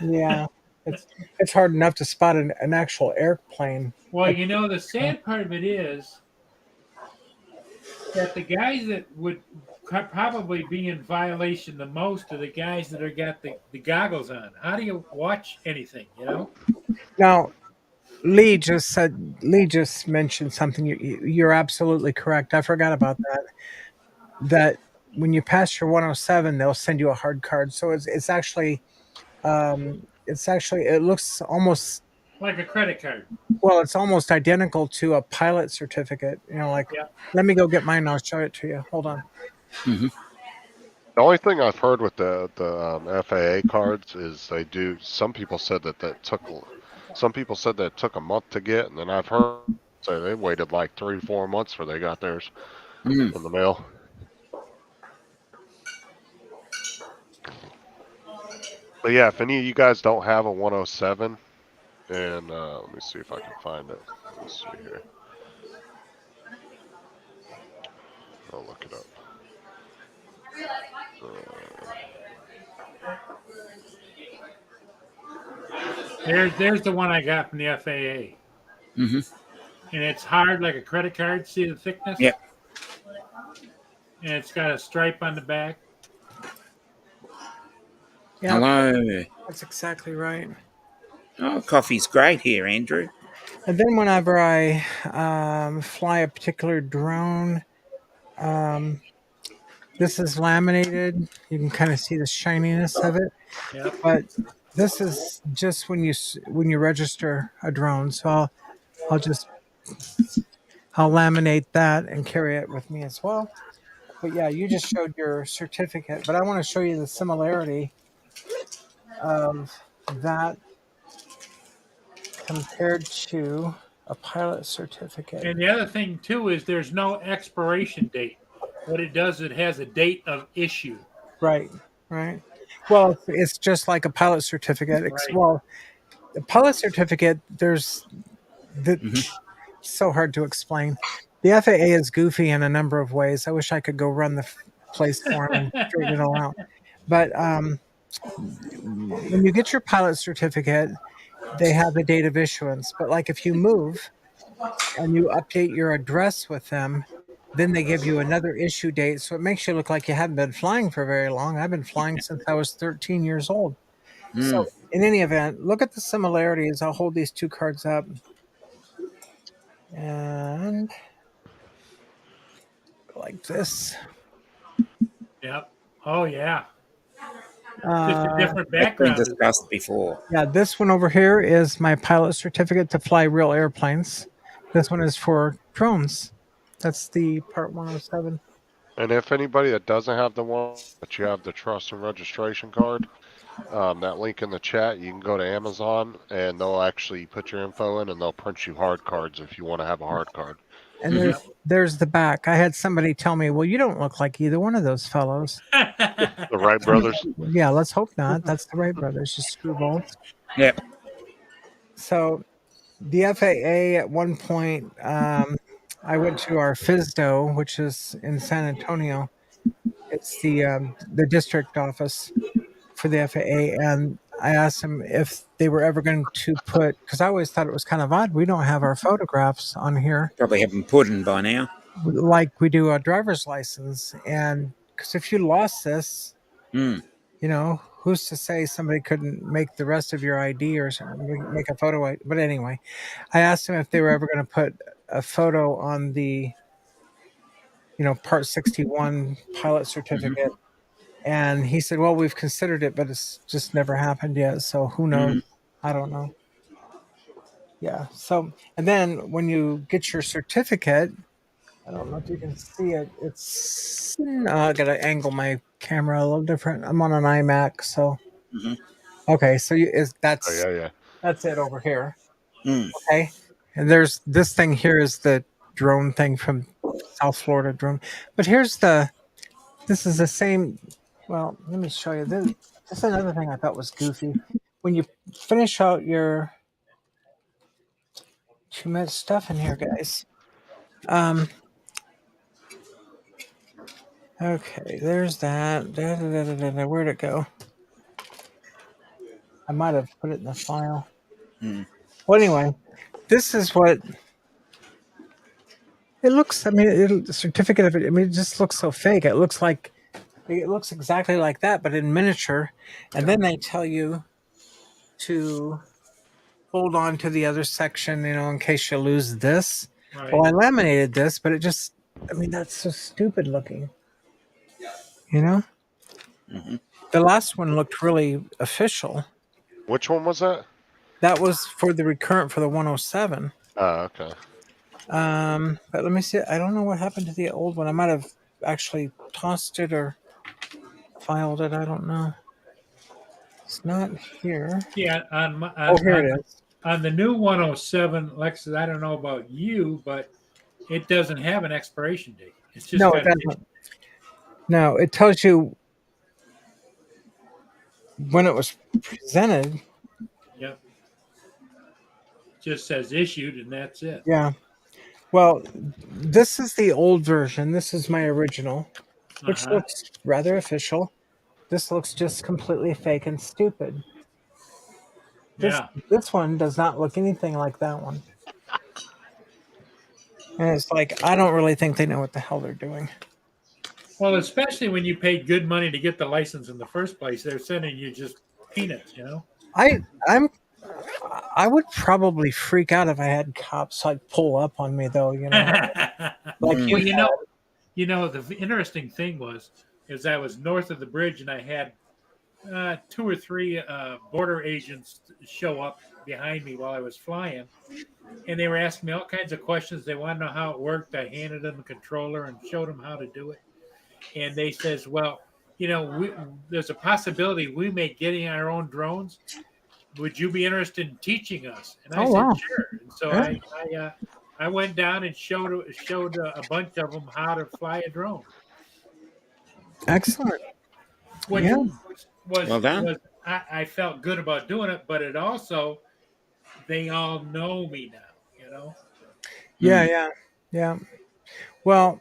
yeah, it's hard enough to spot an actual airplane. Well, the sad part of it is that the guys that would probably be in violation the most are the guys that are got the goggles on. How do you watch anything, Now, Lee just mentioned something. You're absolutely correct. I forgot about that. That when you pass your 107, they'll send you a hard card. So it's actually it looks almost like a credit card. Well, it's almost identical to a pilot certificate. Like, Yeah. let me go get mine. I'll show it to you. Hold on. Mm-hmm. The only thing I've heard with the FAA cards is they do. Some people said that took a month to get, and then I've heard say they waited like 3-4 months before they got theirs in the mail. But yeah, if any of you guys don't have a 107, and let me see if I can find it. Let me see here. I'll look it up. There's the one I got from the FAA. Mm-hmm. And it's hard like a credit card. See the thickness? Yep. And it's got a stripe on the back. Yeah, Hello. that's exactly right. Oh, coffee's great here, Andrew. And then whenever I fly a particular drone, this is laminated. You can kind of see the shininess of it. Yep. But this is just when you register a drone. So I'll laminate that and carry it with me as well. But yeah, you just showed your certificate, but I want to show you the similarity of that compared to a pilot certificate. And the other thing too is there's no expiration date. What it does, it has a date of issue. Right. Well, it's just like a pilot certificate. Right. Well, the pilot certificate, there's so hard to explain. The FAA is goofy in a number of ways. I wish I could go run the place for them and straighten it all out. But when you get your pilot certificate, they have a date of issuance. But like if you move and you update your address with them, then they give you another issue date. So it makes you look like you haven't been flying for very long. I've been flying since I was 13 years old. So in any event, look at the similarities. I'll hold these two cards up. And like this. Yep. Oh, yeah. Just a different That's been background. discussed before. Yeah, this one over here is my pilot certificate to fly real airplanes. This one is for drones. That's the Part 107. And if anybody that doesn't have the one, but you have the trust and registration card, that link in the chat, you can go to Amazon and they'll actually put your info in and they'll print you hard cards if you want to have a hard card. And there's the back. I had somebody tell me, well, you don't look like either one of those fellows. The Wright brothers? Yeah, let's hope not. That's the Wright brothers, just screwballs. Yep. So the FAA at one point, I went to our FISDO, which is in San Antonio. It's the district office for the FAA, and I asked them if they were ever going to put, because I always thought it was kind of odd, we don't have our photographs on here Probably have them put in by now. like we do a driver's license. And because if you lost this, who's to say somebody couldn't make the rest of your ID or something, make a photo ID? But anyway, I asked them if they were ever going to put a photo on the Part 61 pilot certificate. And he said, well, we've considered it, but it's just never happened yet. So who knows? I don't know. Yeah. So, and then when you get your certificate, I don't know if you can see it. It's, I got to angle my camera a little different. I'm on an iMac. So, okay. So that's it over here. Okay. And there's this thing here is the drone thing from South Florida drone. But this is the same. Well, let me show you this. This is another thing I thought was goofy. When you finish out your too much stuff in here, guys. Okay, there's that. Where'd it go? I might have put it in the file. Well, anyway, this is what it looks. I mean, the certificate of it. I mean, it just looks so fake. It looks exactly like that, but in miniature. And then they tell you to hold on to the other section, in case you lose this. Right. Well, I laminated this, but that's so stupid looking. You know, Mhm. the last one looked really official. Which one was that? That was for the recurrent for the 107. Oh, okay. But let me see. I don't know what happened to the old one. I might have actually tossed it or filed it. I don't know. It's not here. Yeah, Oh, here it is. on the new 107 Lexus, I don't know about you, but it doesn't have an expiration date. It's just No, it got an doesn't. No, it tells you when it was presented. Yep. Just says issued, and that's it. Yeah. Well, this is the old version. This is my original, which Uh-huh. looks rather official. This looks just completely fake and stupid. This Yeah. this one does not look anything like that one. And it's like I don't really think they know what the hell they're doing. Well, especially when you paid good money to get the license in the first place, they're sending you just peanuts, you know. I'm I would probably freak out if I had cops like pull up on me though, you know. Like Well, you the interesting thing is I was north of the bridge and I had two or three border agents show up behind me while I was flying, and they were asking me all kinds of questions. They wanted to know how it worked. I handed them the controller and showed them how to do it, and they says, "Well, there's a possibility we may getting our own drones. Would you be interested in teaching us?" And I Oh said, wow. "Sure." And so Yeah. I went down and showed a bunch of them how to fly a drone, Excellent. which Yeah. was Well done. was I felt good about doing it, but it also they all know me now, you know. Yeah, Mm. yeah. Yeah. Well,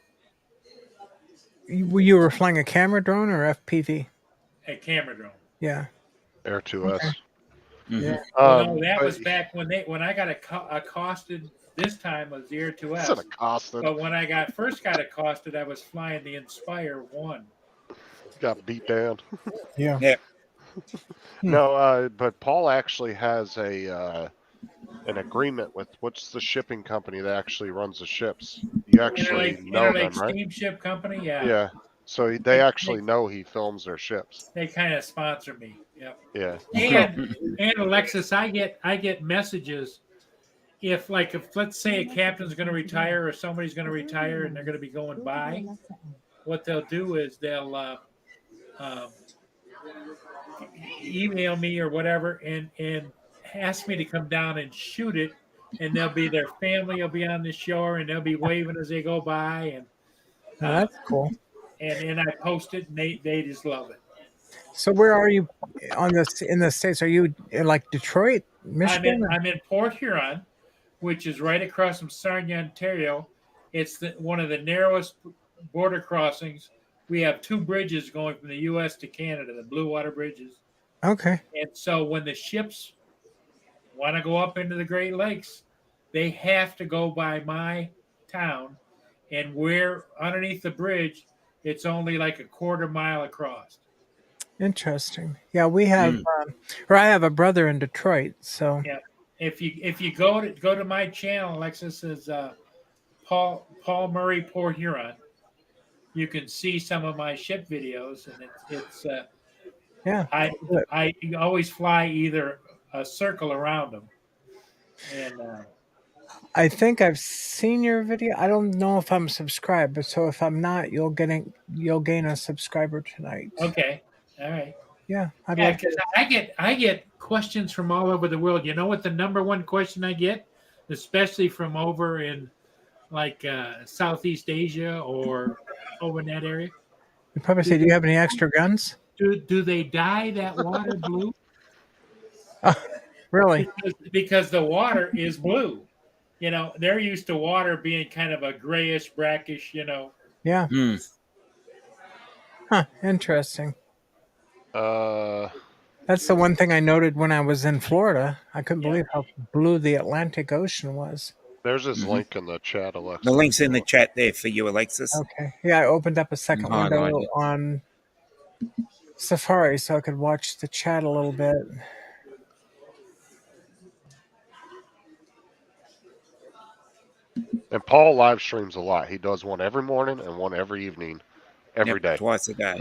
you were flying a camera drone or FPV? A camera drone. Yeah. Air Okay. 2S. Yeah. Mhm. Well, no, that But was back when I got accosted. This time was the Air it's an 2S, accosted. but when I first got accosted, I was flying the Inspire One. Got beat down. Yeah. Yeah. Hmm. No, but Paul actually has an agreement with what's the shipping company that actually runs the ships. You actually know Interlake them, right? Steamship Company, yeah. Yeah. So they They actually they, know he films their ships. they kind of sponsor me. Yep. Yeah. So And Alexis, I get messages if let's say a captain's going to retire or somebody's going to retire and they're going to be going by, what they'll do is they'll um, email me or whatever and ask me to come down and shoot it, and they'll be their family will be on the shore and they'll be waving as they go by Now uh, that's cool. and I post it and they just love it. So where are you on this in the States? Are you in like Detroit, Michigan? I'm in Port Huron, which is right across from Sarnia, Ontario. It's one of the narrowest border crossings. We have two bridges going from the U.S. to Canada, the Blue Water bridges. Okay. And so when the ships want to go up into the Great Lakes, they have to go by my town. And we're underneath the bridge, it's only like a quarter mile across. Interesting. Yeah, we have Mm. or I have a brother in Detroit, so Yeah. If you go to my channel, Alexis is Paul Murray Port Huron. You can see some of my ship videos, and it's yeah. I Good. I always fly either a circle around them, and I think I've seen your video. I don't know if I'm subscribed, but so if I'm not, you'll gain a subscriber tonight. okay, all right, Yeah, I'd yeah, love because to. I get questions from all over the world. You know what the number one question I get, especially from over in like Southeast Asia or over in that area, You probably do say, "Do you have any extra guns?" do they dye that water blue? Really? Because the water is blue. They're used to water being kind of a grayish, brackish. Yeah. Mm. Huh. Interesting. uh That's the one thing I noted when I was in Florida. I couldn't Yeah. believe how blue the Atlantic Ocean was. there's his Mhm. link in the chat, The Alexis. link's in the chat there for you, Alexis. Okay. Yeah, I opened up a You second window highlighted it. on Safari so I could watch the chat a little bit. And Paul live streams a lot. He does one every morning and one every evening every day. Twice a day.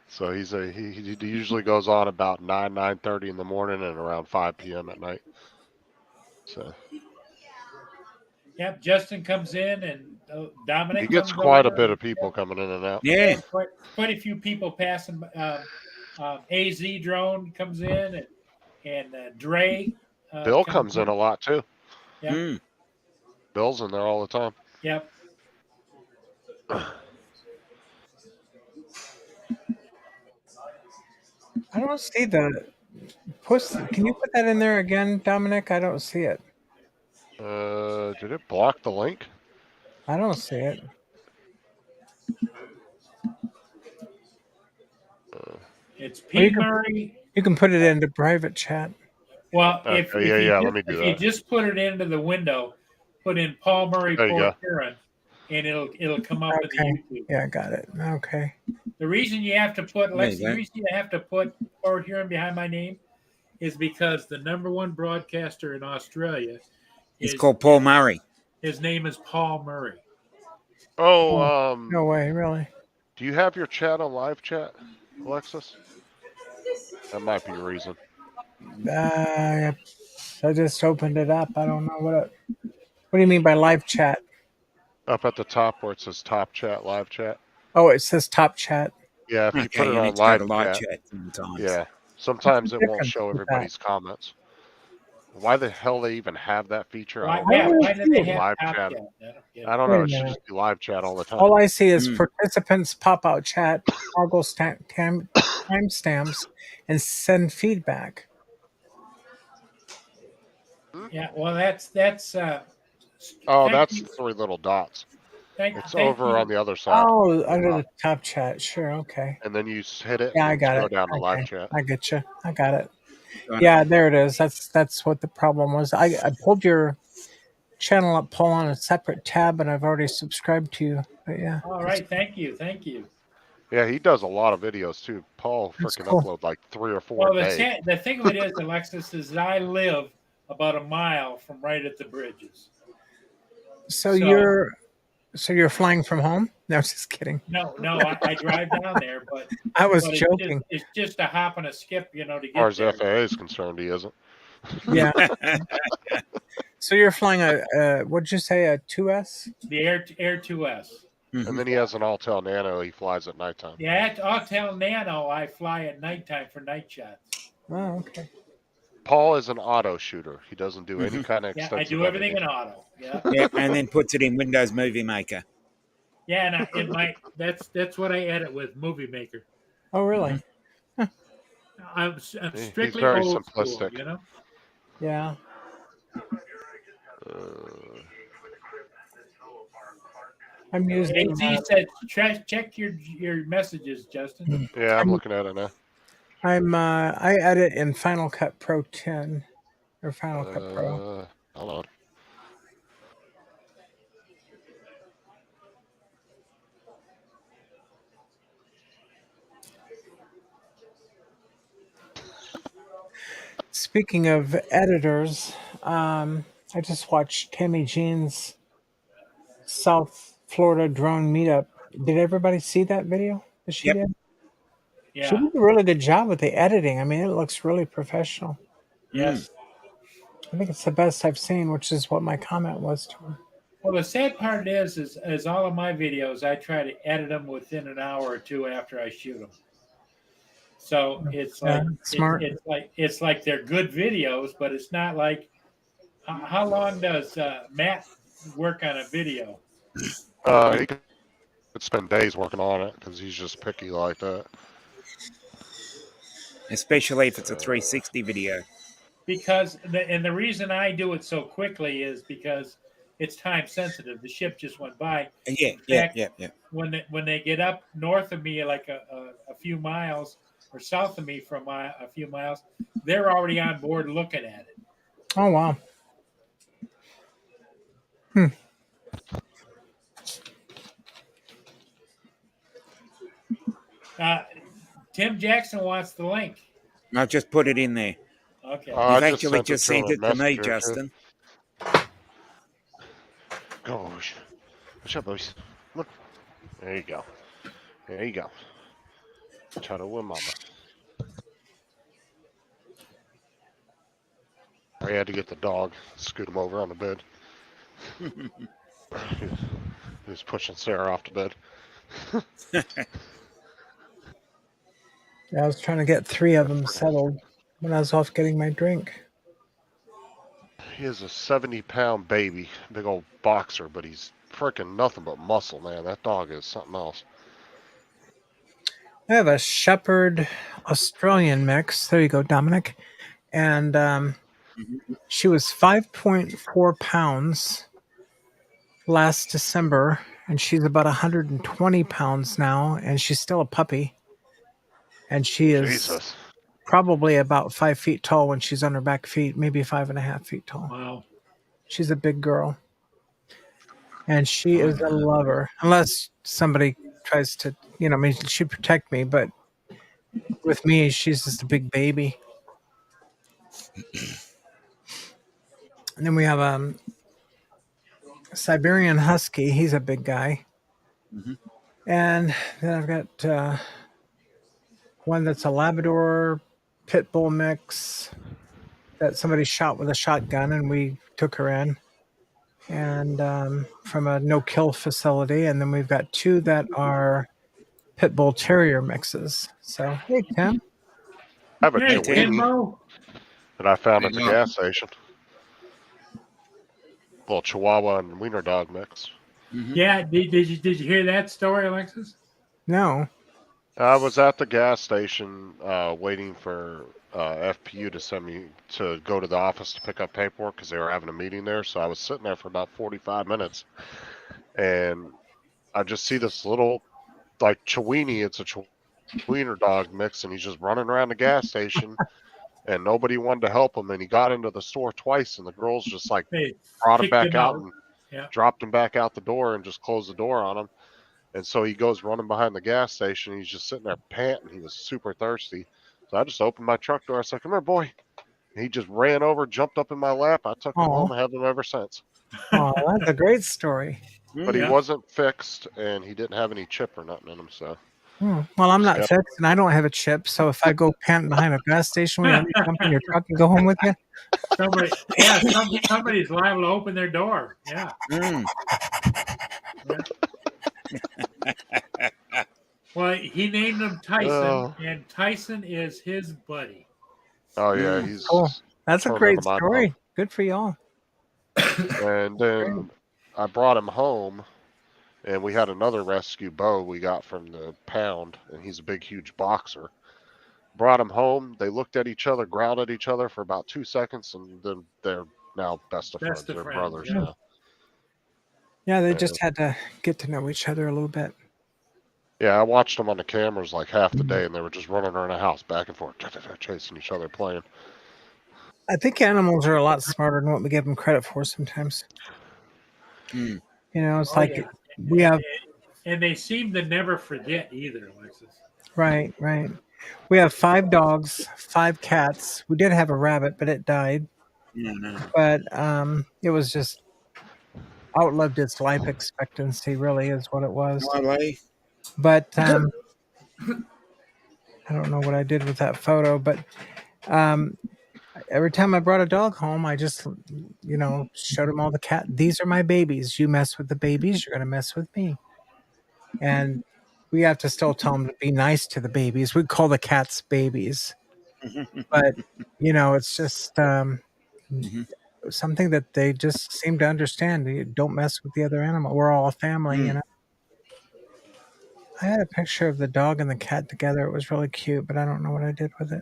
So he usually goes on about 9:30 in the morning and around 5 p.m. at night. So Yep, Justin comes in and Dominic he gets comes quite a over. bit of people coming in and out. Yeah. Quite a few people passing. AZ drone comes in and Dre. Bill comes in a lot too. Yep. Mm. Bill's in there all the time. Yep. I don't see the post. Can you put that in there again, Dominic? I don't see it. Did it block the link? I don't see it. It's Pete Murray. You can put it into private chat. Well, if you just put it into the window, put in Paul Murray Port Huron, and it'll come up in the YouTube. Yeah, I got it. Okay. The reason you have to put Port Huron behind my name is because the #1 broadcaster in Australia is called Paul Murray. His name is Paul Murray. Oh, no way, really? Do you have your chat on live chat, Alexis? That might be a reason. I just opened it up. I don't know what do you mean by live chat? Up at the top where it says top chat, live chat. Oh, it says top chat. Yeah, if you put it on live chat sometimes. Yeah, sometimes it won't show everybody's comments. Why the hell they even have that feature? Why do they have live chat? I don't know. It should just be live chat all the time. All I see is participants pop out chat, toggle timestamps, and send feedback. Yeah, well, that's. that's 3 little dots. It's over on the other side. Oh, under the top chat. Sure, okay. And then you hit it. Yeah, I got it. Go down to live chat. I get you. I got it. Yeah, there it is. That's what the problem was. I pulled your channel up, Paul, on a separate tab, and I've already subscribed to you. But yeah. All right. Thank you. Yeah, he does a lot of videos too. Paul freaking upload like 3 or 4 a day. The thing of it is, Alexis, is that I live about a mile from right at the bridges. So you're flying from home? No, just kidding. No, I drive down there, but I was joking. It's just a hop and a skip, to get as far as there. FAA is concerned, he isn't. Yeah. So you're flying what'd you say, a 2S? The Air 2S. And then he has an Altel Nano he flies at nighttime. Yeah, Altel Nano I fly at nighttime for night shots. Oh, okay. Paul is an auto shooter. He doesn't do any kind of extensive I do everything in auto. Yeah. Yeah, and then puts it in Windows Movie Maker. Yeah, and that's what I edit with Movie Maker. Oh, really? I'm strictly He's very old simplistic. School, Yeah. I'm using. AZ said, check your messages, Justin. Yeah, I'm looking at it now. I edit in Final Cut Pro 10 or Final Cut Pro. Hold on. Speaking of editors, I just watched Tammy Jean's South Florida drone meetup. Did everybody see that video that she did? Yeah. She did a really good job with the editing. I mean, it looks really professional. Yes. I think it's the best I've seen, which is what my comment was to her. Well, the sad part is all of my videos, I try to edit them within an hour or two after I shoot them. So it's like smart. It's like they're good videos, but it's not like. How long does Matt work on a video? He could spend days working on it because he's just picky like that. Especially if it's a 360 video. Because the reason I do it so quickly is because it's time sensitive. The ship just went by. Yeah. When they get up north of me, like a few miles, or south of me from a few miles, they're already on board looking at it. Oh, wow. Tim Jackson wants the link. I'll just put it in there. Okay. You've actually just sent it to me, Justin. Gosh. What's up, boys? Look. There you go. There you go. Try to win, mama. I had to get the dog, scoot him over on the bed. He was pushing Sarah off the bed. I was trying to get 3 of them settled when I was off getting my drink. He is a 70-pound baby, big old boxer, but he's freaking nothing but muscle, man. That dog is something else. I have a Shepherd Australian mix. There you go, Dominic. And she was 5.4 pounds last December, and she's about 120 pounds now, and she's still a puppy. And she is Jesus. probably about 5 feet tall when she's on her back feet, maybe 5.5 feet tall. Wow. She's a big girl. And she is a lover. Unless somebody tries to, I mean, she'd protect me, but with me, she's just a big baby. And then we have a Siberian Husky. He's a big guy. Mm-hmm. And then I've got one that's a Labrador Pit Bull mix that somebody shot with a shotgun, and we took her in. And from a no-kill facility. And then we've got 2 that are Pit Bull Terrier mixes. So, hey, Tim. I have a Hey, Chiweenie Timbo. that I found at the Yeah. gas station. Little Chihuahua and Wiener dog mix. Mm-hmm. Yeah, did you hear that story, Alexis? No. I was at the gas station waiting for FPU to send me to go to the office to pick up paperwork because they were having a meeting there. So I was sitting there for about 45 minutes, and I just see this little, like, Chiweenie. It's a Wiener dog mix, and he's just running around the gas station, and nobody wanted to help him. And he got into the store twice, and the girls just like Hey, brought him kicked back him out out. and Yeah. dropped him back out the door and just closed the door on him. And so he goes running behind the gas station. He's just sitting there panting. He was super thirsty. So I just opened my truck door. I said, "Come here, boy." And he just ran over, jumped up in my lap. I took him home and have him ever since. Oh, that's a great story. But he wasn't fixed, and he didn't have any chip or nothing in him. So, well, I'm not fixed, and I don't have a chip. So if I go panting behind a gas station, will you let me jump in your truck and go home with you? Somebody's liable to open their door. Yeah. Mm. Well, he named him Tyson, and Tyson is his buddy. Oh yeah, he's cool. That's a great my story. mom. Good for y'all. And then I brought him home, and we had another rescue Bo we got from the pound, and he's a big, huge boxer. Brought him home. They looked at each other, growled at each other for about 2 seconds, and then they're now best of friends. They're brothers now. Yeah, they just had to get to know each other a little bit. Yeah, I watched them on the cameras like half the day, and they were just running around the house back and forth, chasing each other, playing. I think animals are a lot smarter than what we give them credit for sometimes. Mm. It's like we have... And they seem to never forget either, Alexis. Right. We have 5 dogs, 5 cats. We did have a rabbit, but it died. No. But it was just outlived its life expectancy, really, is what it was. Lovely. But I don't know what I did with that photo, but every time I brought a dog home, I just, showed them all the cat. These are my babies. You mess with the babies, you're going to mess with me. And we have to still tell them to be nice to the babies. We call the cats babies. But, it's just something that they just seem to understand. You don't mess with the other animal. We're all a family, I had a picture of the dog and the cat together. It was really cute, but I don't know what I did with it.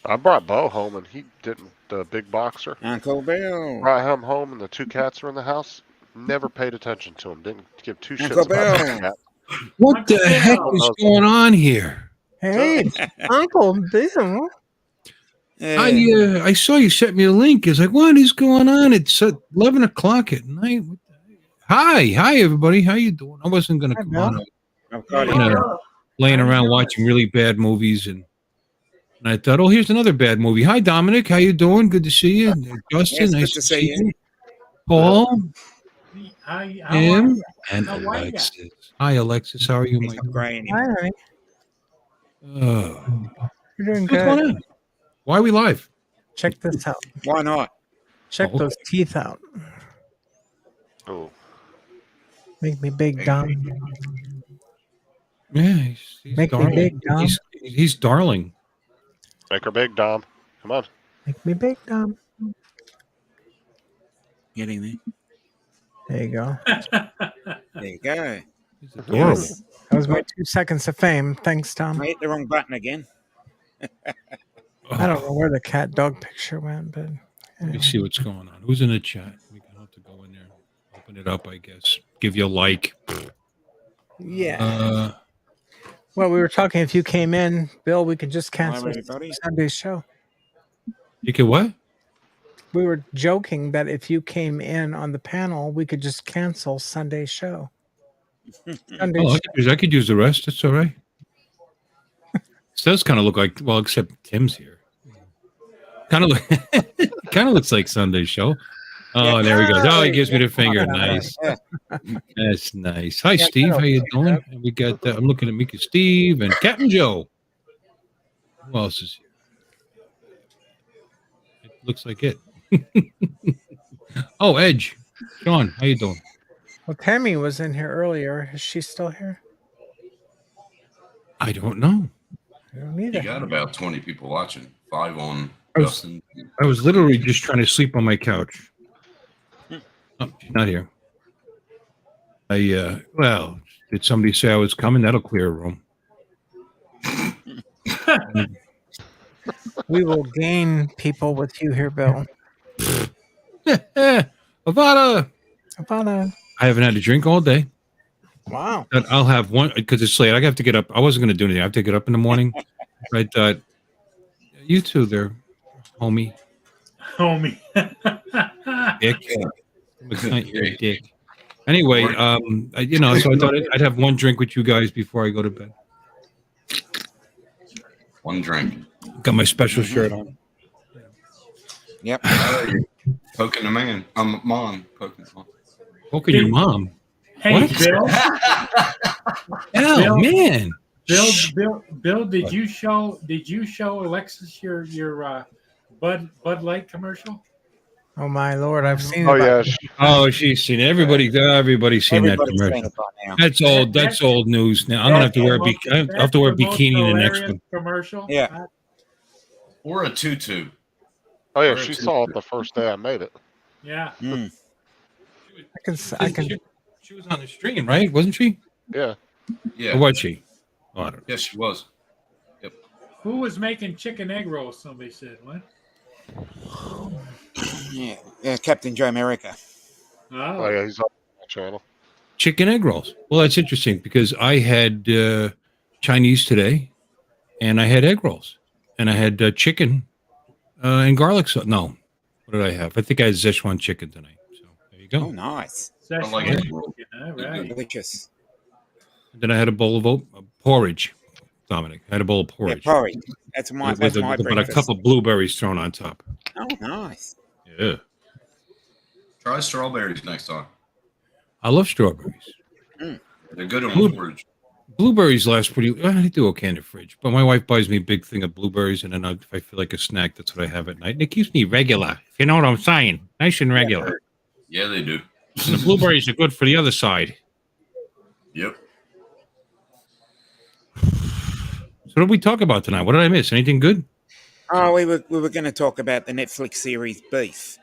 I brought Bo home, and he didn't. The big boxer. Uncle Bill. Brought him home, and the 2 cats were in the house. Never paid attention to him. Didn't give 2 shits Uncle about the Bill. cat. What the heck is going on here? Hey, Uncle Bill. I saw you sent me a link. It's like, what is going on? It's 11 o'clock at night. Hi, everybody. How you doing? I wasn't going to come on. Laying around watching really bad movies, and I thought, oh, here's another bad movie. Hi, Dominic. How you doing? Good to see you. Justin, Yes, nice good to see you. Paul. Him and Alexis. Hi, Alexis. How are you, He's my not grey Hi, anymore. honey. Oh. You're doing What's going good. on? Why are we live? Check this out. Why not? Check Oh, those teeth out. Oh, Make me big, Dom. Yeah, he's Make me darling. big, Dom. He's darling. make her big, Dom. Come on. Make me big, Dom. Getting there. There you go. There you go. He's adorable. Yes. That was my 2 seconds of fame. Thanks, Tom. I hit the wrong button again. I don't know where the cat dog picture went, but Let me see what's going on. Who's in the chat? We can have to go in there, open it up, I guess. Give you a like. yeah. Well, we were talking. If you came in, Bill, we could just cancel everybody. Sunday's show. You can what? We were joking that if you came in on the panel, we could just cancel Sunday's show. Sunday's show. I could use the rest. It's all right. It does kind of look like, well, except Tim's here. Kind of looks like Sunday's show. Oh, there he goes. Oh, he gives me the finger. Nice. That's nice. Hi, Steve. How you doing? And we got. I'm looking at Mika, Steve, and Captain Joe. Who else is here? It looks like it. Oh, Edge. Sean, how you doing? Well, Tammy was in here earlier. Is she still here? I don't know. I don't You either. got about 20 people watching. 5 on I was- Justin. I was literally just trying to sleep on my couch. Oh, she's not here. Well, did somebody say I was coming? That'll clear a room. We will gain people with you here, Bill. Avada. Havana. I haven't had a drink all day. Wow. But I'll have one because it's late. I have to get up. I wasn't going to do anything. I have to get up in the morning. I thought, you two there, homie. Homie. Dick. You're a dick. Anyway, so I thought I'd have one drink with you guys before I go to bed. One drink. Got my special shirt on. Yep. Poking the man. I'm mom. Poking the mom. Poking your mom. Hey, What? Bill. Oh Bill. man. Bill, did you show Alexis your Bud Light commercial? Oh my Lord, I've seen. Oh it. yeah. Oh, she's seen it. Everybody's seen Everybody's that seen commercial. it by now. That's old news now. I'm gonna have to wear I have to wear a bikini in the next one. Commercial. Yeah. Or a tutu. Oh yeah. She saw it the first day I made it. Yeah. Mm. I can. She was on the stream, right? Wasn't she? Yeah. Or Yeah. was she? Oh, I don't know. Yes, she was. Who was making chicken egg rolls? Somebody said what? Yeah, Captain Joe America. Oh yeah. He's on the channel. Chicken egg rolls. Well, that's interesting because I had Chinese today, and I had egg rolls, and I had chicken and garlic sauce. No, what did I have? I think I had Szechuan chicken tonight. So there you Oh, go. nice. I like Szechuan egg roll. chicken, all right. Delicious. And then I had a bowl of porridge. Dominic, I had a bowl of Yeah, porridge porridge. That's my with about a breakfast. cup of blueberries thrown on top. Oh, nice. Yeah, Try strawberries next time. I love strawberries. They're good on Blue- porridge. Blueberries last pretty. I do okay in the fridge, but my wife buys me a big thing of blueberries, and then if I feel like a snack, that's what I have at night. And it keeps me regular. If you know what I'm saying, nice and regular. Yeah, they do. And the blueberries are good for the other side. Yep. So what did we talk about tonight? What did I miss? Anything good? Oh, we were going to talk about the Netflix series Beef.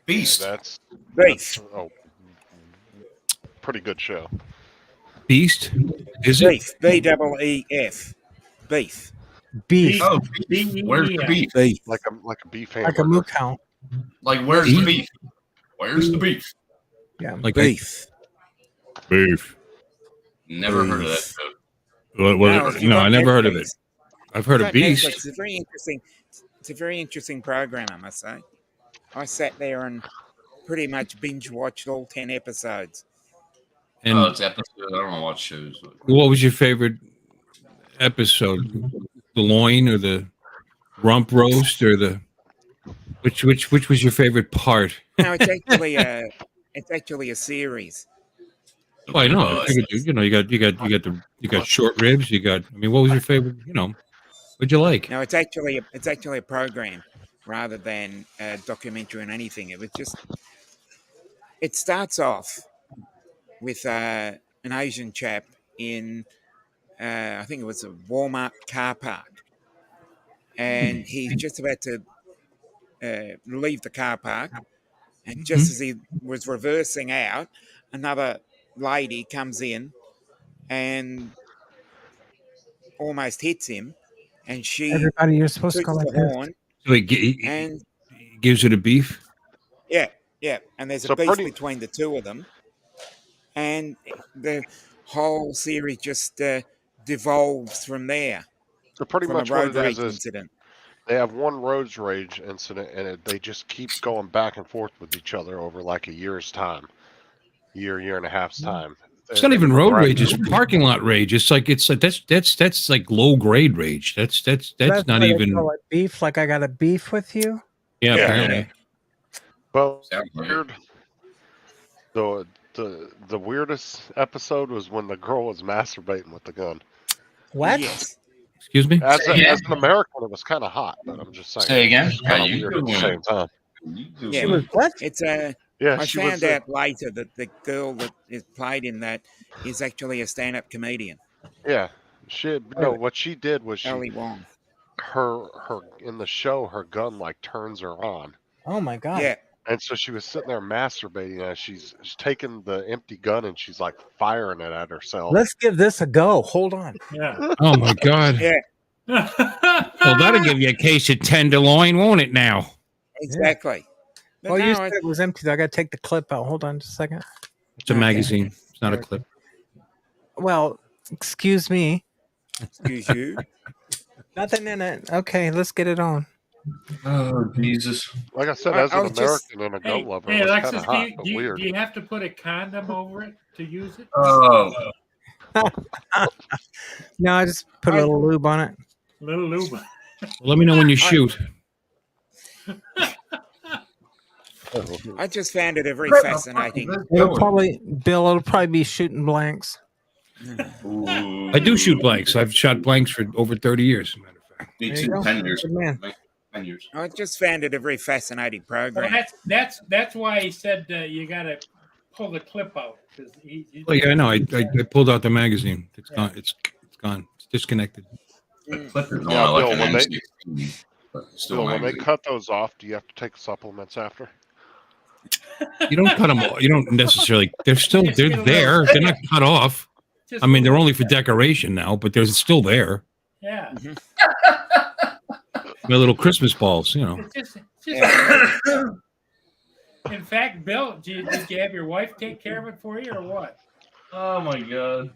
Beast. That's Beef. pretty good show. Beast? Is it? Beef. B-E-E-F. Beef. Beef. Oh, beef. Where's the beef? Beef. Like a beef Like a hamburger. moo cow. Like, where's the beef? Where's the beef? Yeah. Like Beef. beef. Never heard of that show. No, I never heard of it. I've heard of Netflix, Beast. It's a very interesting. It's a very interesting program, I must say. I sat there and pretty much binge watched all 10 episodes. And It's episode. I don't watch shows. But what was your favorite episode? The loin or the rump roast or the which was your favorite part? No, it's actually It's actually a series. Oh, I know. I figured, you got short ribs. You got. I mean, what was your favorite? What'd you like? No, it's actually a program rather than a documentary on anything. It starts off with an Asian chap in I think it was a Walmart car park, and he's just about to leave the car park, and just as he was reversing out, another lady comes in and almost hits him, and she Everybody, you're supposed to go toots like the this. horn, So he and gives it a beef. yeah, and there's a So beef between the two of them, and the whole series just devolves from there, So pretty from a much what road it rage is incident. they have one road rage incident, and they just keep going back and forth with each other over like a year's time, year and a half's time. It's not And even road rage; progress. it's parking lot rage. It's like that's like low grade rage. That's not why they even. call it beef. Like I got a beef with you. Yeah, Yeah. apparently. But Sounds like it. weird. The weirdest episode was when the girl was masturbating with the gun. What? Yes. Excuse me. As Say again? an American, it was kind of hot, but I'm just saying. Say again? It's kind How of you weird at the doing? same time. Yeah. She was what? It's Yeah, I she was. found out later that the girl that is played in that is actually a stand-up comedian, Yeah, what she did was Ali Wong. her in the show her gun like turns her on, Oh my god. Yeah, and so she was sitting there masturbating as she's taking the empty gun and she's like firing it at herself. Let's give this a go. Hold on. Yeah. Oh my god. yeah, Well, that'll give you a case of tenderloin, won't it? Now. exactly. But Well, you no, said it was empty. I got to take the clip out. Hold on just a second. It's a Okay. magazine. It's not a clip. Well, excuse me. excuse you. Nothing in it. Okay, let's get it on. Oh, Jesus. Like I said, I as an was just- American and a gun lover, Hey, it was kind Alexis, of hot, but do weird. you have to put a condom over it to use it? Oh, No, I just put a little lube on it. Little lube. Well, let me know when you shoot. I just found it very fascinating. It'll probably be shooting blanks. I do shoot blanks. I've shot blanks for over 30 years. As a matter of fact. Me There you too. go. 10 years. Good man. 10 years. I just found it a very fascinating Well, program. that's why he said you got to pull the clip out because he Well, yeah, I know. I pulled out the magazine. It's gone. It's gone. It's disconnected. The clip is on Yeah, like Bill, an when they- M16, but still So when they magazine. cut those off, do you have to take supplements after? You don't cut them off. You don't necessarily. They're still. Just They're get a there. little- They're not cut off. just I mean, they're only for decoration now, but they're still there. yeah. My little Christmas balls. It's just in fact, Bill, did you have your wife take care of it for you or what? Oh, my God.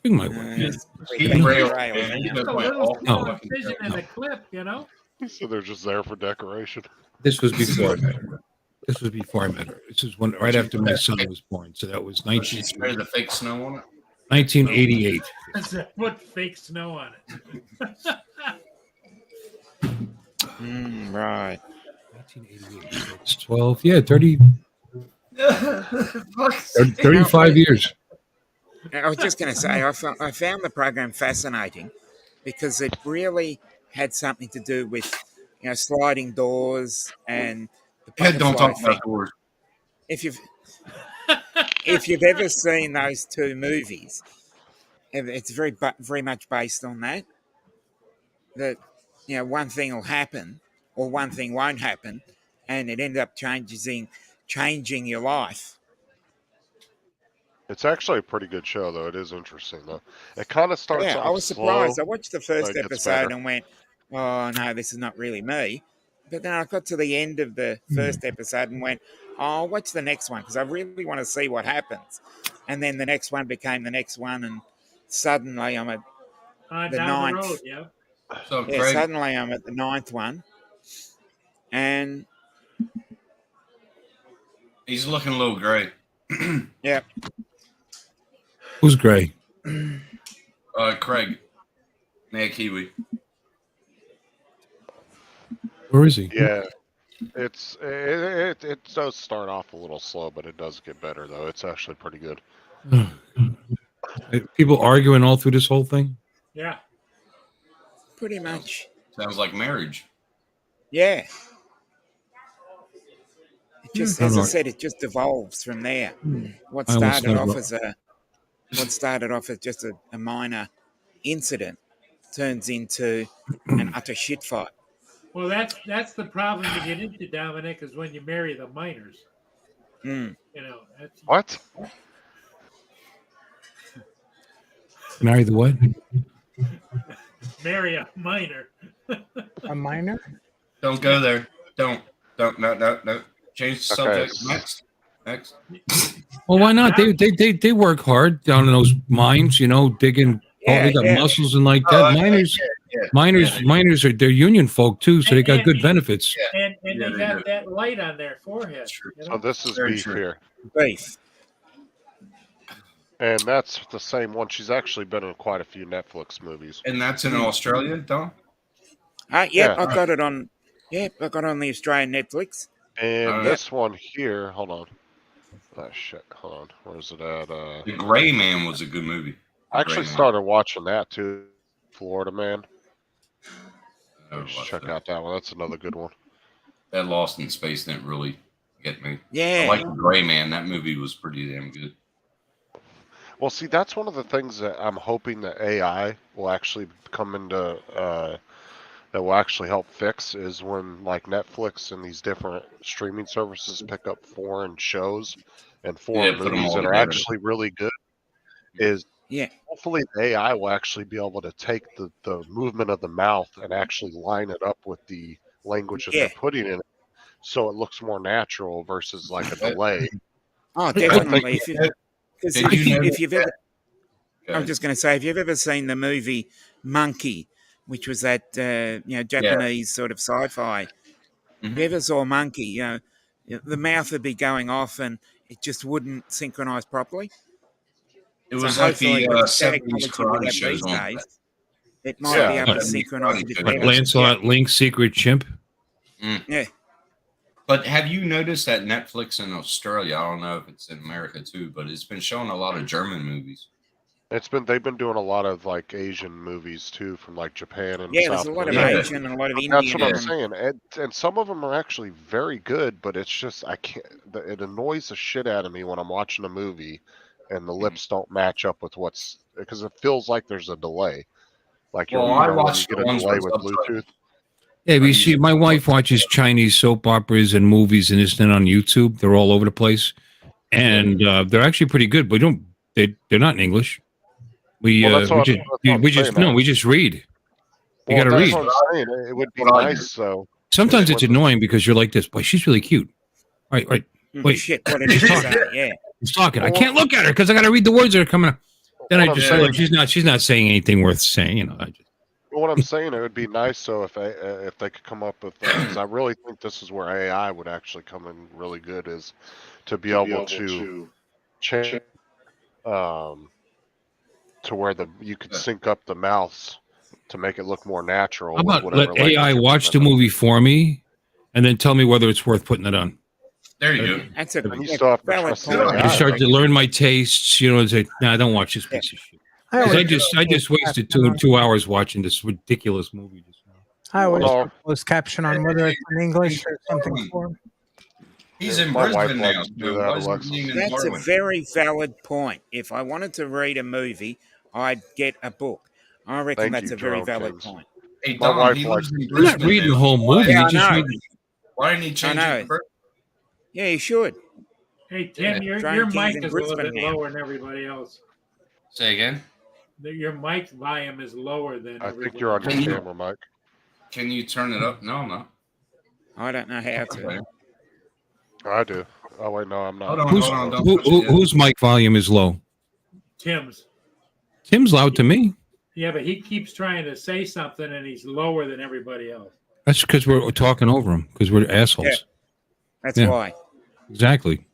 Bring my wife. Just we keep thank you, rail- Riley. man. You Just know, a my little awful small fucking incision in job. the clip, you know. So they're just there for decoration. This was before I met her. This was before I met her. This was right after my son was born. So that was Did she spray the fake snow on it? 1988. Put fake snow on it. Right. 1988. So it's 12. Yeah, 30. 35 years. I was just going to say, I found the program fascinating because it really had something to do with, sliding doors and the Ed, don't butterfly talk about effect. doors. If you've ever seen those two movies, it's very much based on that. That one thing will happen or one thing won't happen, and it ended up changing your life. It's actually a pretty good show, though. It is interesting, though. It kind of starts Yeah, off I was surprised. slow. I watched the first it gets episode better. and went, "Oh no, this is not really me." But then I got to the end of the first episode and went, "Oh, I'll watch the next one because I really want to see what happens." And then the next one became the next one, and suddenly I'm at the Down ninth. the road, yeah. So, Yeah, Craig, suddenly I'm at the ninth one, and he's looking a little gray. yeah, Who's gray? Craig. Nag Kiwi. Where is he? Yeah. It does start off a little slow, but it does get better though. It's actually pretty good. People arguing all through this whole thing. Yeah. Pretty much. Sounds like marriage. Yeah. It just, as I Alright. said, it just evolves from there. What I almost started never- off as just a minor incident turns into an utter shit fight. Well, that's the problem you get into, Dominic, is when you marry the minors. Mm. You know, that's What? Marry the what? marry a minor. A minor? Don't go there. Don't. No. Change the Okay. subject. Next. Well, why not? They work hard down in those mines, digging. They got muscles and like that. Miners are they're union folk too, so they got good benefits. And they got that light on their forehead. So this is Very beef true. here, Beef. and that's the same one. She's actually been in quite a few Netflix movies. And that's in Australia, Don? Yep, Yeah. I got it on. Yep, I got it on the Australian Netflix. And this one here, hold on. Oh shit, hold on. Where's it at? The Gray Man was a good movie. I actually started watching that too. Florida Man. Check out that one. That's another good one. That Lost in Space didn't really get me. Yeah. I like The Gray Man. That movie was pretty damn good. Well, see, that's one of the things that I'm hoping that AI will actually come into that will actually help fix is when like Netflix and these different streaming services pick up foreign shows and foreign put them movies all that are together. actually really good. Is hopefully the AI will actually be able to take the movement of the mouth and actually line it up with the language that they're putting in it, so it looks more natural versus like a delay. Oh, definitely. If you've ever, I was just going to say, if you've ever seen the movie Monkey, which was that Japanese sort of sci-fi, if you ever saw Monkey, the mouth would be going off and it just wouldn't synchronize properly. It was like the 70s karate shows on that. It might be able to synchronize it Like Lancelot Link's Secret Chimp. Yeah. But have you noticed that Netflix in Australia, I don't know if it's in America too, but it's been showing a lot of German movies. They've been doing a lot of like Asian movies too, from like Japan and there's South a lot Korea. of Asian and a lot of Indian. That's what I'm saying, and some of them are actually very good, but it's just I can't. It annoys the shit out of me when I'm watching a movie, and the lips don't match up with what's because it feels like there's a delay. Like Well, I when watch you get a delay with Bluetooth. Yeah, but you see, my wife watches Chinese soap operas and movies and this and on YouTube. They're all over the place, and they're actually pretty good. But they're not in English. We just read. You got to read. What I'm saying. It would be nice, so. Sometimes it's annoying because you're like this. Boy, she's really cute. Right. Wait. Shit, what it is, She's talking. I can't look at her because I got to read the words that are coming up. Then I just say, she's not saying anything worth saying. What I'm saying, it would be nice so if they could come up with because I really think this is where AI would actually come in really good is to be able to change to where you could sync up the mouths to make it look more natural. How about let AI watch the movie for me and then tell me whether it's worth putting it on? There you go. That's a valid point. I start to learn my tastes, and say, "No, I don't watch this piece of shit." I just wasted 2 hours watching this ridiculous movie just now. I always put closed caption on whether it's in English or something for him. He's in Brisbane now. That's a very valid point. If I wanted to read a movie, I'd get a book. I reckon that's a very valid point. Hey, Don, he lives in You're not reading the whole movie. Yeah, you just read. Why didn't he change it? Yeah, you should. Hey, Tim, your mic is a little bit lower than everybody else. Say again? Your mic volume is lower than I think you're on your camera, Mike. Can you turn it up? No. I don't know how to. I do. Oh, wait, no, I'm not. Hold on, whose mic volume is low? Tim's. Tim's loud to me. Yeah, but he keeps trying to say something, and he's lower than everybody else. That's because we're talking over him, because we're assholes. Yeah. That's why. Exactly.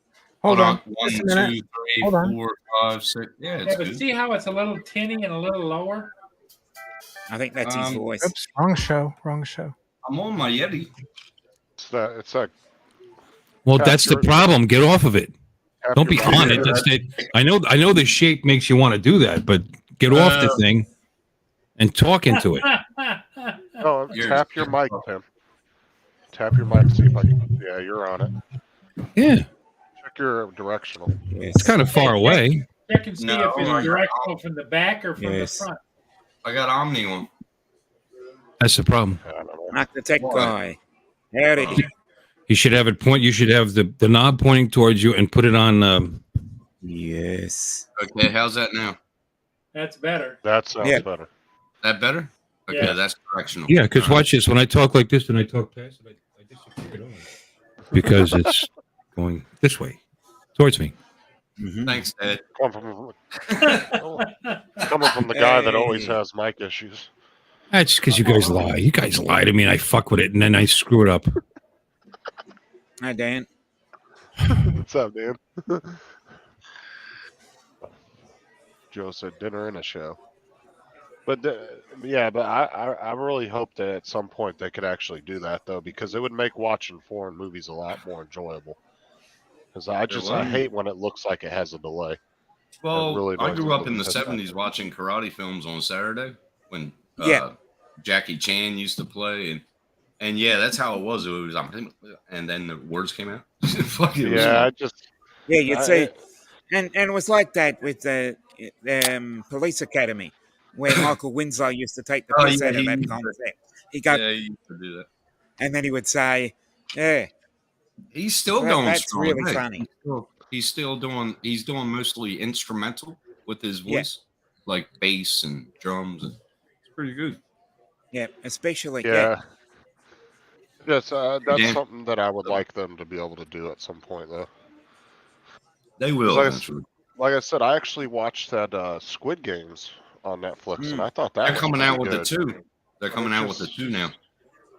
Hold on. 1, 2, 3, 4, 5, 6. Yeah, but see how it's a little tinny and a little lower? I think that's his voice. Oops, wrong show. I'm on my Yeti. It's that. Well, Tap that's the your- problem. Get off of it. tap Don't be your on mic. it. That's it. I know the shape makes you want to do that, but get off the thing and talk into it. No, tap your mic, Tim. Tap your mic. See if I can. Yeah, you're on it. Yeah, Check your directional. it's kind of far away. Check and see No, if it's I got directional from the back or from Yes. the front. I got Omni on. That's the problem. I don't know. Mark the tech What? guy. Howdy. You should have it point. You should have the knob pointing towards you and put it on. Yes. Okay, how's that now? That's better. That sounds Yeah. better. That better? Okay, Yeah. that's directional. Yeah, because All right. watch this. When I talk like this and I talk past it, I disappear it over. Because it's going this way towards me. Mhm. Thanks, Ed. Coming from the guy that always Hey. has mic issues. That's because you guys lie. You guys lie to me, and I fuck with it, and then I screw it up. Hi, Dan. What's up, Dan? Joe said dinner and a show. But I really hope that at some point they could actually do that though, because it would make watching foreign movies a lot more enjoyable. Because I would. hate when it looks like it has a delay. Well, really I knows grew what up in the it says. 70s watching karate films on Saturday when Yeah. Jackie Chan used to play. And yeah, that's how it was. It was, and then the words came out. Fuck it. Yeah, I just Yeah, you'd I- see, and it was like that with the Police Academy, where Michael Winslow used to take the Oh, piss yeah, out of he that used to- concept. He go, Yeah, he used to do that. and then he would say, "Yeah, He's still That- going that's strong. really Hey, funny. He's still doing. He's doing mostly instrumental with his Yeah. voice, like bass and drums. And it's pretty good. yeah," especially yeah. Yes, that's Dan? something that I would like them to be able to do at some point though. They will Like I eventually. Like I said, I actually watched that Squid Games on Netflix, and I thought that They're was coming pretty out with good. the two. They're coming out with the two now.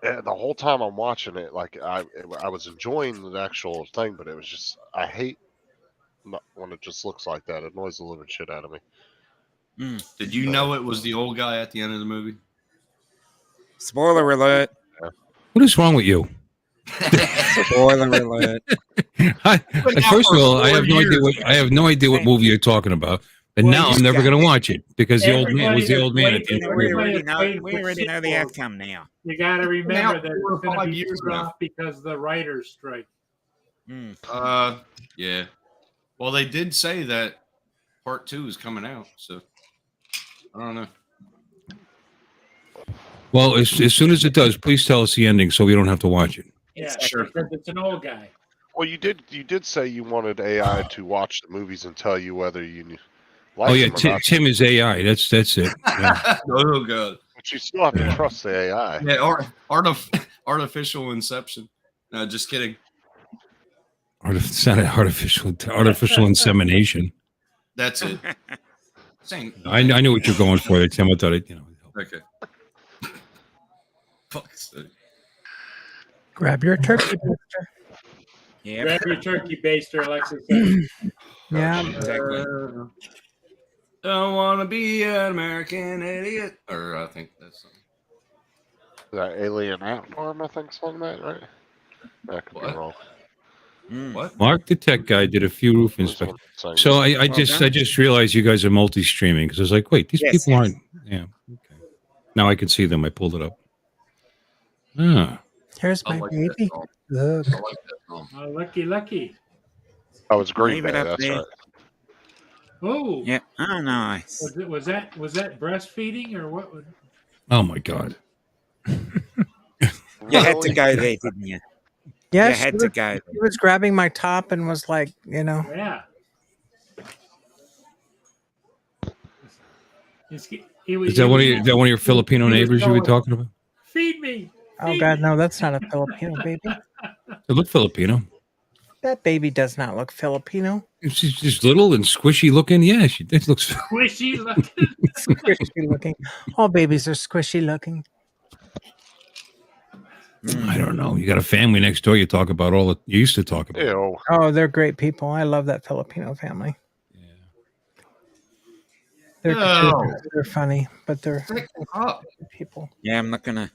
Yeah, the whole time I'm watching it, like I was enjoying the actual thing, but it was just I hate when it just looks like that. It annoys the living shit out of me. Did you know it was the old guy at the end of the movie? Spoiler alert! What is wrong with you? Spoiler alert! First of all, I have no idea what movie you're talking about, and Well, now you I'm never got- going to watch it because the old man was the Everybody old man at that's the end of the We waiting- movie. we already know the sequel. outcome now. You got to remember Now, that 4 or it's going 5 to be years put now. off because of the writers' strike. Yeah. Well, they did say that part 2 is coming out, so I don't know. Well, as soon as it does, please tell us the ending so we don't have to watch it. Yeah, Sure. because it's an old guy. Well, you did say you wanted AI to watch the movies and tell you whether you like Oh yeah, them or not, Tim is AI. That's it. Yeah. Oh god. but you still have to trust the AI. Yeah, artificial inception. No, just kidding. It's not artificial insemination. That's it. Same. I knew what you're going for there, Tim. I thought it. Okay. Fuck's sake. Grab your turkey baster. Yeah, Grab your turkey baster, Alexis said. Yeah. exactly. Don't want to be an American idiot. Or I think that's That Alien Outnorm, I think, sung that, right? That could What? be wrong. what? Mark, the tech guy, did a few roof inspections. Sang So that. I just realized you guys are multi-streaming because I was like, wait, these Yes, people yes. aren't. Yeah. Okay. Now I can see them. I pulled it up. Ah. Here's I my like that baby. song. Look. I like that song. Oh, lucky. Oh, it's Green Leave it Day. up That's there. right. Oh, Yeah. Oh, nice. was that breastfeeding or what? Oh my God. You had to go there, didn't you? Yeah, You she had to was, go. she was grabbing my top and was like, Yeah. He was. Is that one of your Filipino he was neighbors you were going, talking about? Feed me. oh God, no, that's not a Filipino baby. They look Filipino. That baby does not look Filipino. She's just little and squishy looking. Yeah, it looks. Squishy looking. Squishy looking. All babies are squishy looking. I don't know. You got a family next door. You talk about all that you used to talk about. Ew. Oh, they're great people. I love that Filipino family. They're No. they're funny, but they're Pick up. good people. Yeah, I'm not gonna.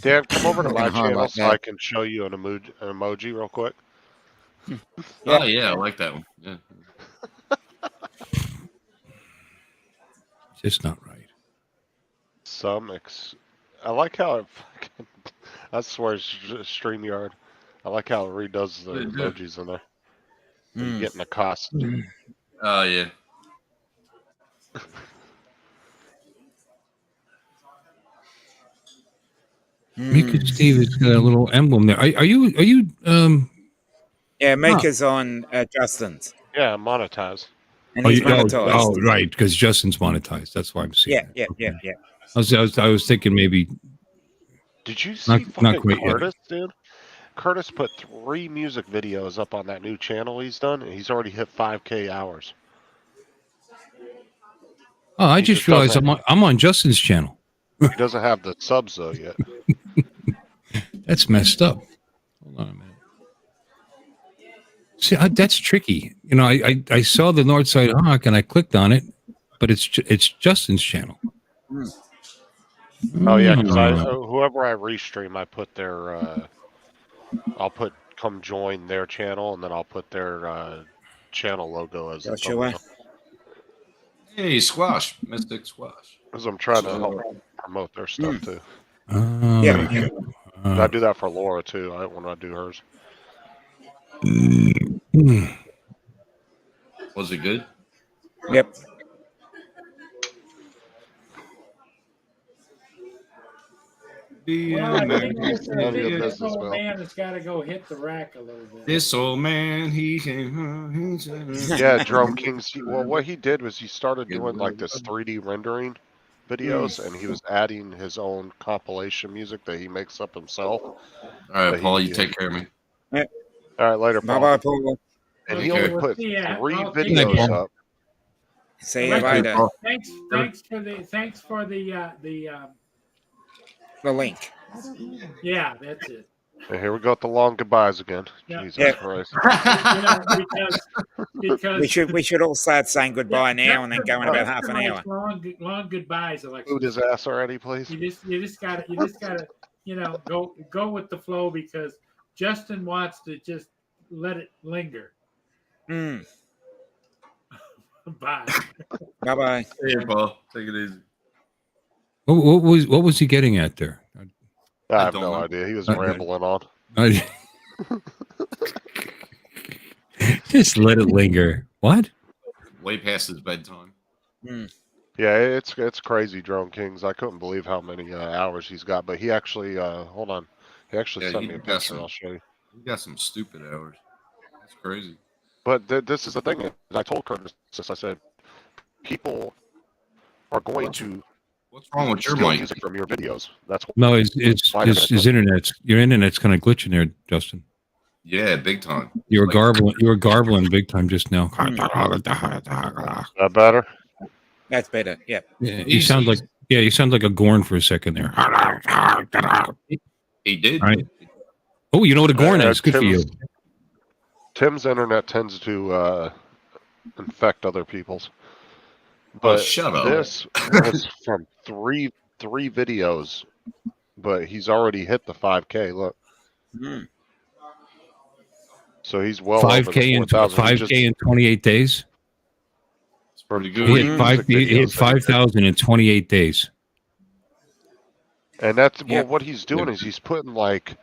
Dan, come over to We're my gonna channel highlight so I that. can show you an emoji real quick. Yeah. Oh yeah, I like that one. Yeah. Just not right. I like how it fucking. I swear, it's StreamYard. I like how it redoes the emojis in there. You get in a costume. Oh yeah. Mika Steve has got a little emblem there. Are you Yeah, Mika's on Justin's. Yeah, monetize. And he's monetized. Oh, right, because Justin's monetized. That's why I'm seeing Yeah, that. yeah, Okay. yeah. I was thinking maybe. Did you see Not fucking quite yet. Curtis, dude? Curtis put 3 music videos up on that new channel he's done, and he's already hit 5K hours. Oh, I just realized I'm on Justin's channel. He doesn't have the subs though yet. That's messed up. Hold on a minute. See, that's tricky. You know, I saw the Northside Hawk and I clicked on it, but it's Justin's channel. Oh yeah, because whoever I restream, I put their I'll put come join their channel, and then I'll put their channel logo as a thumbnail. Hey, Squash, Mystic Squash. Because I'm trying to help promote their stuff too. Yeah. I do that for Laura too. When I do hers. Was it good? Yep. Well, I think this old man has got to go hit the rack a little bit. This old man, he can. Yeah, Drum Kings. Well, what he did was he started doing like this 3D rendering videos, and he was adding his own compilation music that he makes up himself. All right, Paul, you take care of me. Yeah. All right, later, Paul. Bye-bye, Paul. And he only put 3 videos up. See you later. Thanks for The link. Yeah, that's it. And here we go with the long goodbyes again. Yeah. Jesus Christ. Because we should all start saying goodbye now and then go in about half an hour. Long goodbyes, Alexa. Food his ass already, please. You just gotta go with the flow, because Justin wants to just let it linger. Bye. Bye. Hey, Paul, take it easy. What was he getting at there? I have no idea. He was rambling on. Just let it linger. What? Way past his bedtime. Yeah, it's crazy, Drone Kings. I couldn't believe how many hours he's got. But he actually, hold on. He actually sent me a picture. I'll show you. He got some stupid hours. That's crazy. But this is the thing. I told Curtis this. I said, people are going to. What's wrong with your steal mic? music from your videos. That's what No, his internet's your internet's kind of glitching there, Justin. Yeah, big time. You were garbling big time just now. That better? That's better. Yep. Yeah, you sound like a Gorn for a second there. He did. Right. Oh, you know what a Gorn is? Good for you. Tim's internet tends to infect other people's. But shut up. This was from three videos, but he's already hit the 5K. Look. So he's well 5K over the 5K in 28 days. It's pretty good. He hit 5,000 in 28 days. And that's what he's doing is he's putting like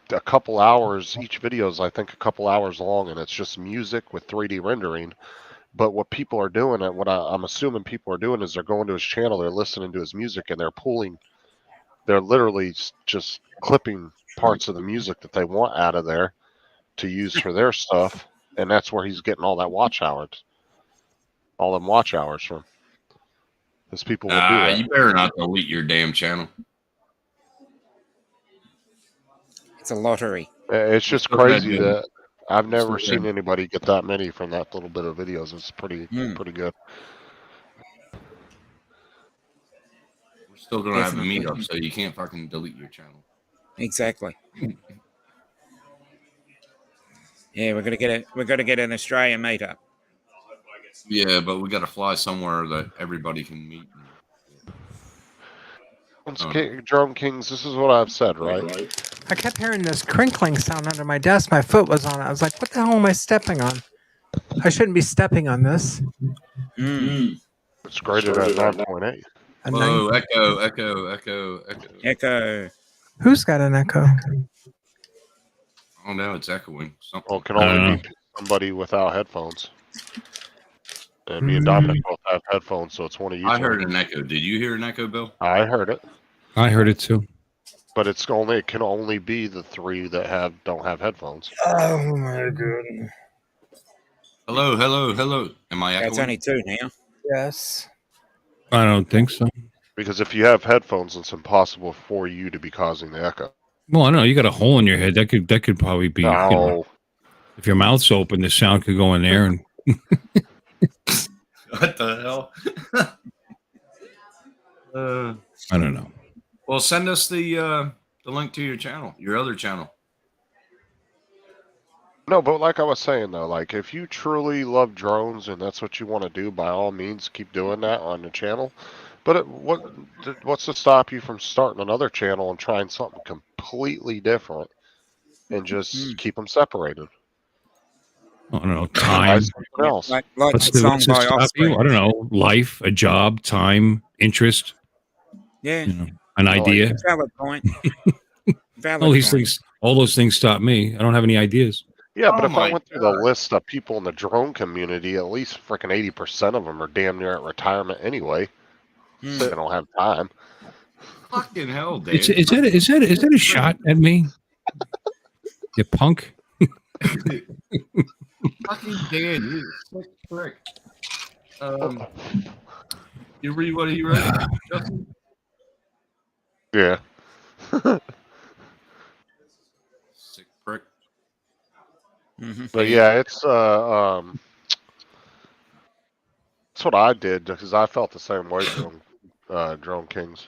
a couple hours. Each video is I think a couple hours long, and it's just music with 3D rendering. But what people are doing, and what I'm assuming people are doing, is they're going to his channel, they're listening to his music, and they're literally just clipping parts of the music that they want out of there to use for their stuff, and that's where he's getting all them watch hours from. Because people will do that. You better not delete your damn channel. It's a lottery. It's just crazy that I've never seen anybody get that many from that little bit of videos. It's pretty good. We're still gonna have a meetup, so you can't fucking delete your channel. Exactly. Yeah, we're gonna get an Australian meetup. Yeah, but we gotta fly somewhere that everybody can meet. Drone Kings, this is what I've said, right? I kept hearing this crinkling sound under my desk. My foot was on it. I was like, what the hell am I stepping on? I shouldn't be stepping on this. It's graded at 9.8. Whoa, echo. Echo. Who's got an echo? Oh no, it's echoing. Well, it can only be somebody without headphones. And me and Dominic both have headphones, so it's one of you. I heard an echo. Did you hear an echo, Bill? I heard it. I heard it too. But it can only be the three that don't have headphones. Oh my goodness. Hello. Am I echoing? That's only two now. Yes. I don't think so. Because if you have headphones, it's impossible for you to be causing the echo. Well, I don't know. You got a hole in your head. That could probably be. No. You know, if your mouth's open, the sound could go in there. And what the hell? I don't know. Well, send us the link to your channel, your other channel. No, but like I was saying though, like if you truly love drones and that's what you want to do, by all means, keep doing that on the channel. But what's to stop you from starting another channel and trying something completely different and just keep them separated? I don't know. Time. Else. Like What's the song to by stop Offspring. you? I don't know. Life, a job, time, interest. Yeah. You know, an idea. Valid point. Valid All those things stop me. I don't have any ideas. Yeah, but if I went through the list of people in the drone community, at least freaking 80% of them are damn near at retirement anyway. So they don't have time. Fucking hell, Dave. Is that a shot at me? You punk. Fucking Dan, you sick prick. You read what he wrote, Justin? Yeah. Sick prick. But yeah, it's that's what I did because I felt the same way, Drone Kings.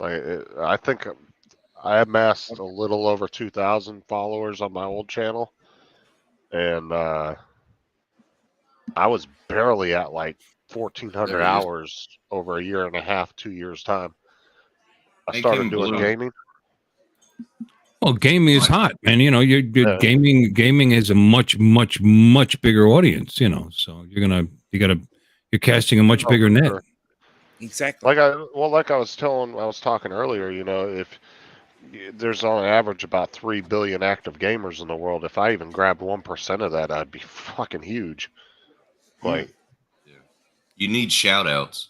I think I amassed a little over 2,000 followers on my old channel, and I was barely at like 1,400 hours over a year and a half, 2 years time. I started doing gaming. Well, gaming is hot, man. You know, you're gaming is a much bigger audience. You know, so you're casting a much bigger net. Sure. Exactly. Like I was talking earlier. You know, if there's on average about 3 billion active gamers in the world, if I even grabbed 1% of that, I'd be fucking huge. Like, you need shout outs.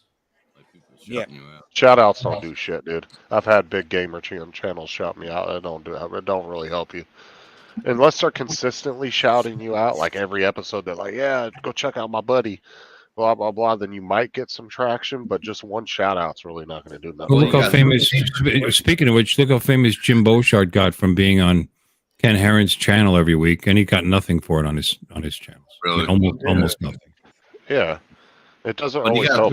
Like people shouting you out. Shout outs don't do shit, dude. I've had big gamer channels shout me out. It don't really help you. Unless they're consistently shouting you out, like every episode, they're like, yeah, go check out my buddy, blah, blah, blah. Then you might get some traction, but just one shout out's really not going to do nothing. Well, look how famous, speaking of which, look how famous Jim Beauchard got from being on Ken Herron's channel every week, and he got nothing for it on his channels. Really? Almost nothing. Yeah. It doesn't always help.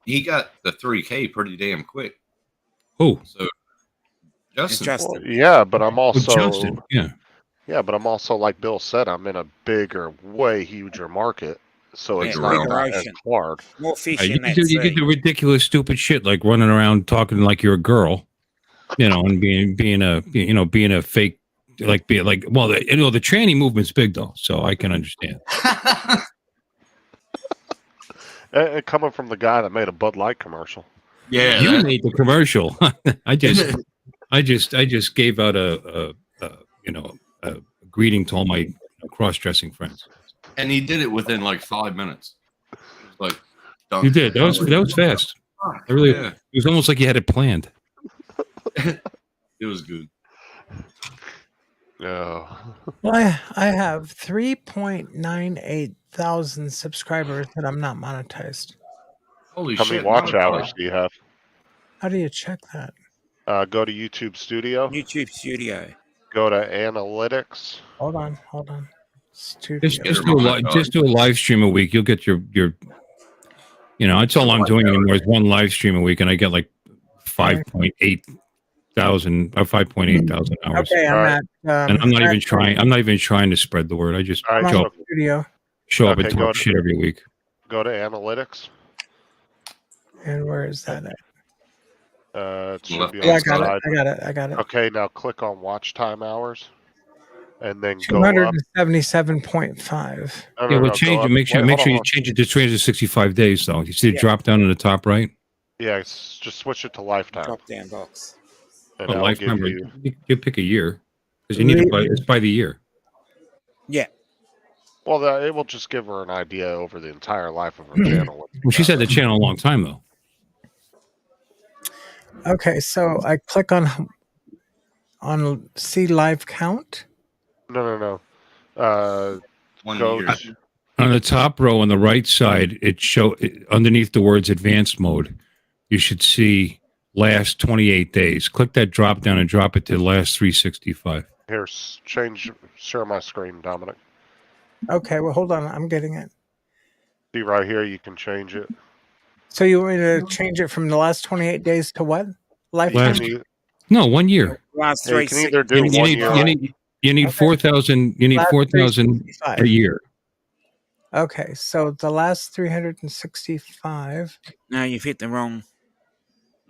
He got the 3K pretty damn quick. Who? So Justin. Well, yeah, but I'm also Justin. Yeah, but I'm also, like Bill said, I'm in a bigger, way huger market, so it's not as hard. More fish you get the ridiculous, stupid shit like running around talking like you're a girl, you know, and being a fake, the tranny movement's big though, so I can understand. Coming from the guy that made a Bud Light commercial. Yeah, you made the commercial. I just gave out a greeting to all my cross-dressing friends. And he did it within like 5 minutes. Like you did. That was fast. It was almost like you had it planned. It was good. Yeah. Well, I have 3.98 thousand subscribers, and I'm not monetized. Holy shit! How many watch hours do you have? How do you check that? Go to YouTube Studio. Go to Analytics. Hold on. Studio. Just do a live stream a week. You'll get your. That's all I'm doing anymore is one live stream a week, and I get like 5.8 thousand hours. Okay, and I'm not even trying. I'm not even trying to spread the word. I just show up and talk shit every week. Go to Analytics. And where is that at? It should Left be hand on Yeah, I the got it. side. I got it. I got it. Okay, now click on watch time hours, and then go up. 277.5. No, Yeah, no, well, no, change go it. up. Make Wait, sure hold you on. change it to 365 days, though. You see the Yeah. drop down in the top right? Yeah, just switch it to lifetime, Drop down box. and A that'll give lifetime. you. You pick a year because you need it by it's by the year. Yeah. Well, it will just give her an idea over the entire life of her channel. Well, she's had the channel a long time though. Okay, so I click on see live count. No. 1 Go year. to, On the top row on the right side, underneath the words advanced mode, you should see last 28 days. Click that drop down and drop it to last 365. here, share my screen, Dominic. Okay, well, hold on. I'm getting it. See right here, you can change it. So you want me to change it from the last 28 days to what? Lifetime? No, 1 year. Last Yeah, you three. can either do You 1 need, year. you need Okay. 4,000. You need Last 4,000 365. a year. Okay, so the last 365. No, you've hit the wrong.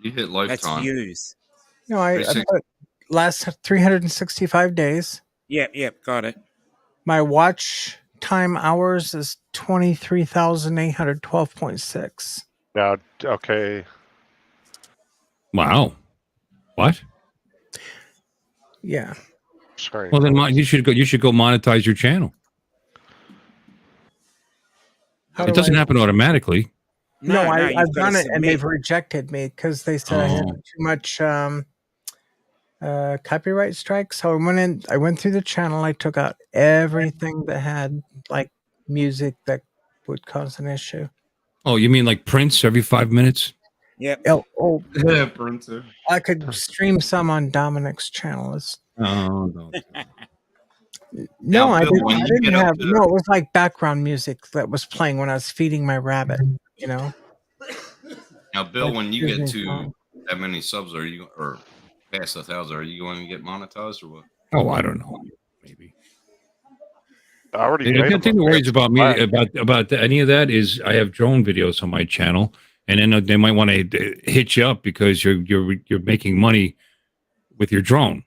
You hit That's lifetime. views. No, I put last 365 days. Yep, got it. My watch time hours is 23,812.6. Now, okay. Wow. What? Yeah. Screen. Well, then you should go monetize your channel. It doesn't happen automatically. No, I've you've got done to it and submit. they've rejected me because they said I had too much copyright strikes. So I went through the channel, I took out everything that had like music that would cause an issue. Oh, you mean like Prince every 5 minutes? Yep. Oh, Yeah, Prince. I could stream some on Dominic's channel. No. No, I Bill, didn't. when I you didn't get up have. to No, it was like background music that was playing when I was feeding my rabbit. You know. Now, Bill, when you get Disney to song. that many subs, or past 1,000, are you going to get monetized or what? Oh, I don't know. Maybe. I already The made thing that worries about me about any of that is I have drone videos on my channel, and then they might want to hit you up because you're making money with your drone,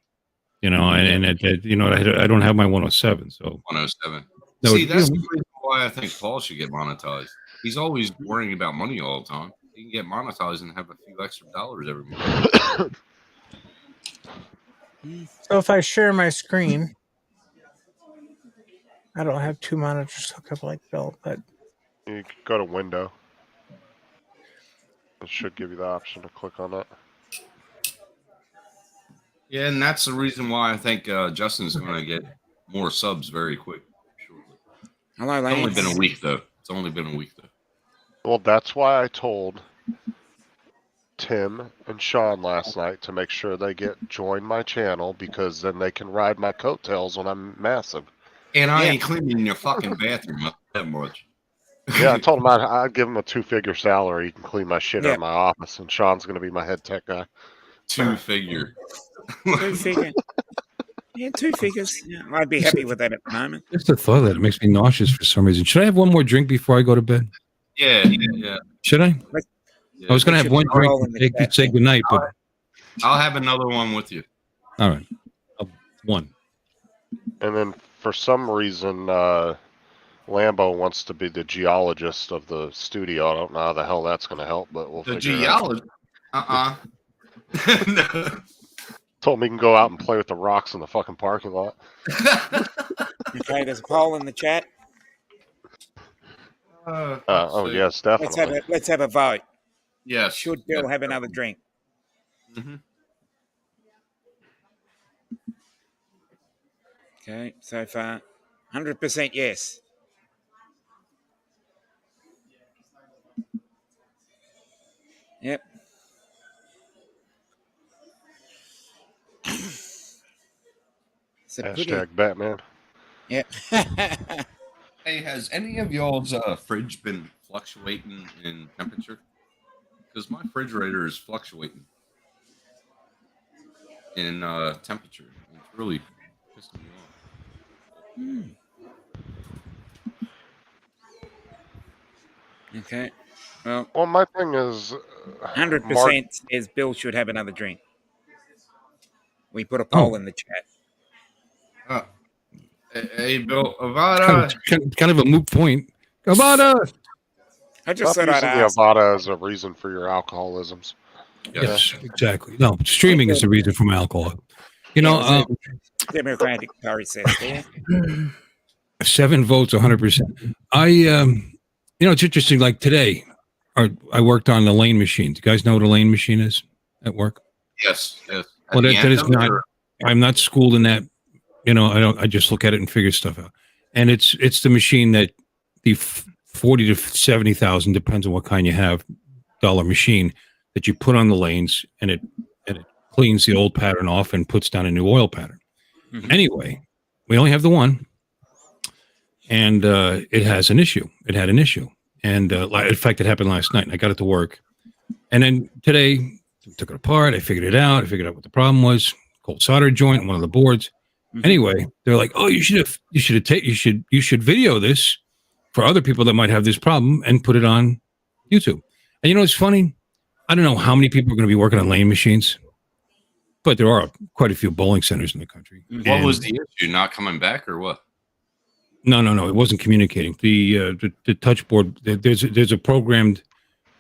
you know, and you know I don't have my 107, so 107. No, See, that's the reason why I think Paul should get monetized. He's always worrying about money all the time. He can get monetized and have a few extra dollars every month. So if I share my screen, I don't have two monitors hooked up like Bill, but You can go to window. It should give you the option to click on that. Yeah, and that's the reason why I think Justin's going to get more subs very quick. Shortly. Hello, It's Lance. only been a week though. Well, that's why I told Tim and Sean last night to make sure they join my channel because then they can ride my coattails when I'm massive. And I ain't cleaning your fucking bathroom up that much. Yeah, I told him I'd give him a 2-figure salary. He can clean my shit out of my office, and Sean's going to be my head tech guy. 2-figure. 2-figure. Yeah, 2 figures. Yeah, I'd be happy with that at the moment. just the thought of that, it makes me nauseous for some reason. Should I have one more drink before I go to bed? Yeah. Should I? Yeah. I was going to have one drink to say goodnight, but I'll have another one with you. all right, one. And then for some reason, Lambo wants to be the geologist of the studio. I don't know how the hell that's going to help, but we'll The figure it out. geologist? No. Told him he can go out and play with the rocks in the fucking parking lot. Okay, there's a poll in the chat. Yes, definitely. Let's have a vote. Yes. Should Bill have another drink? Mm-hmm. Okay, so far, 100% yes. Yep. Hashtag Batman. Yep. Hey, has any of y'all's fridge been fluctuating in temperature? Because my refrigerator is fluctuating in temperature. It's really pissing me off. Okay. Well, my thing is, 100% says Bill should have another drink. We put a poll in the chat. Hey, Bill, Avada. Kind of a moot point. Avada. I just Stop thought I'd using the ask. Avada as a reason for your alcoholisms. Yes, exactly. No, streaming is the reason for my alcohol. You know, democratic process there. 7 votes, 100%. It's interesting. Like today, I worked on the lane machine. Do you guys know what a lane machine is at work? Yes. Well, that is not. I'm not schooled in that. I just look at it and figure stuff out. And it's the machine that the 40 to 70,000, depends on what kind you have, dollar machine that you put on the lanes, and it cleans the old pattern off and puts down a new oil pattern. Mm-hmm. Anyway, we only have the one, and it has an issue. It had an issue, and in fact, it happened last night. And I got it to work, and then today I took it apart. I figured it out. I figured out what the problem was. Cold solder joint on one of the boards. Mm-hmm. Anyway, they're like, "Oh, you should video this for other people that might have this problem and put it on YouTube." And it's funny. I don't know how many people are going to be working on lane machines, but there are quite a few bowling centers in the country. What was the issue? Not coming back or what? No. It wasn't communicating. The touch board. There's a programmed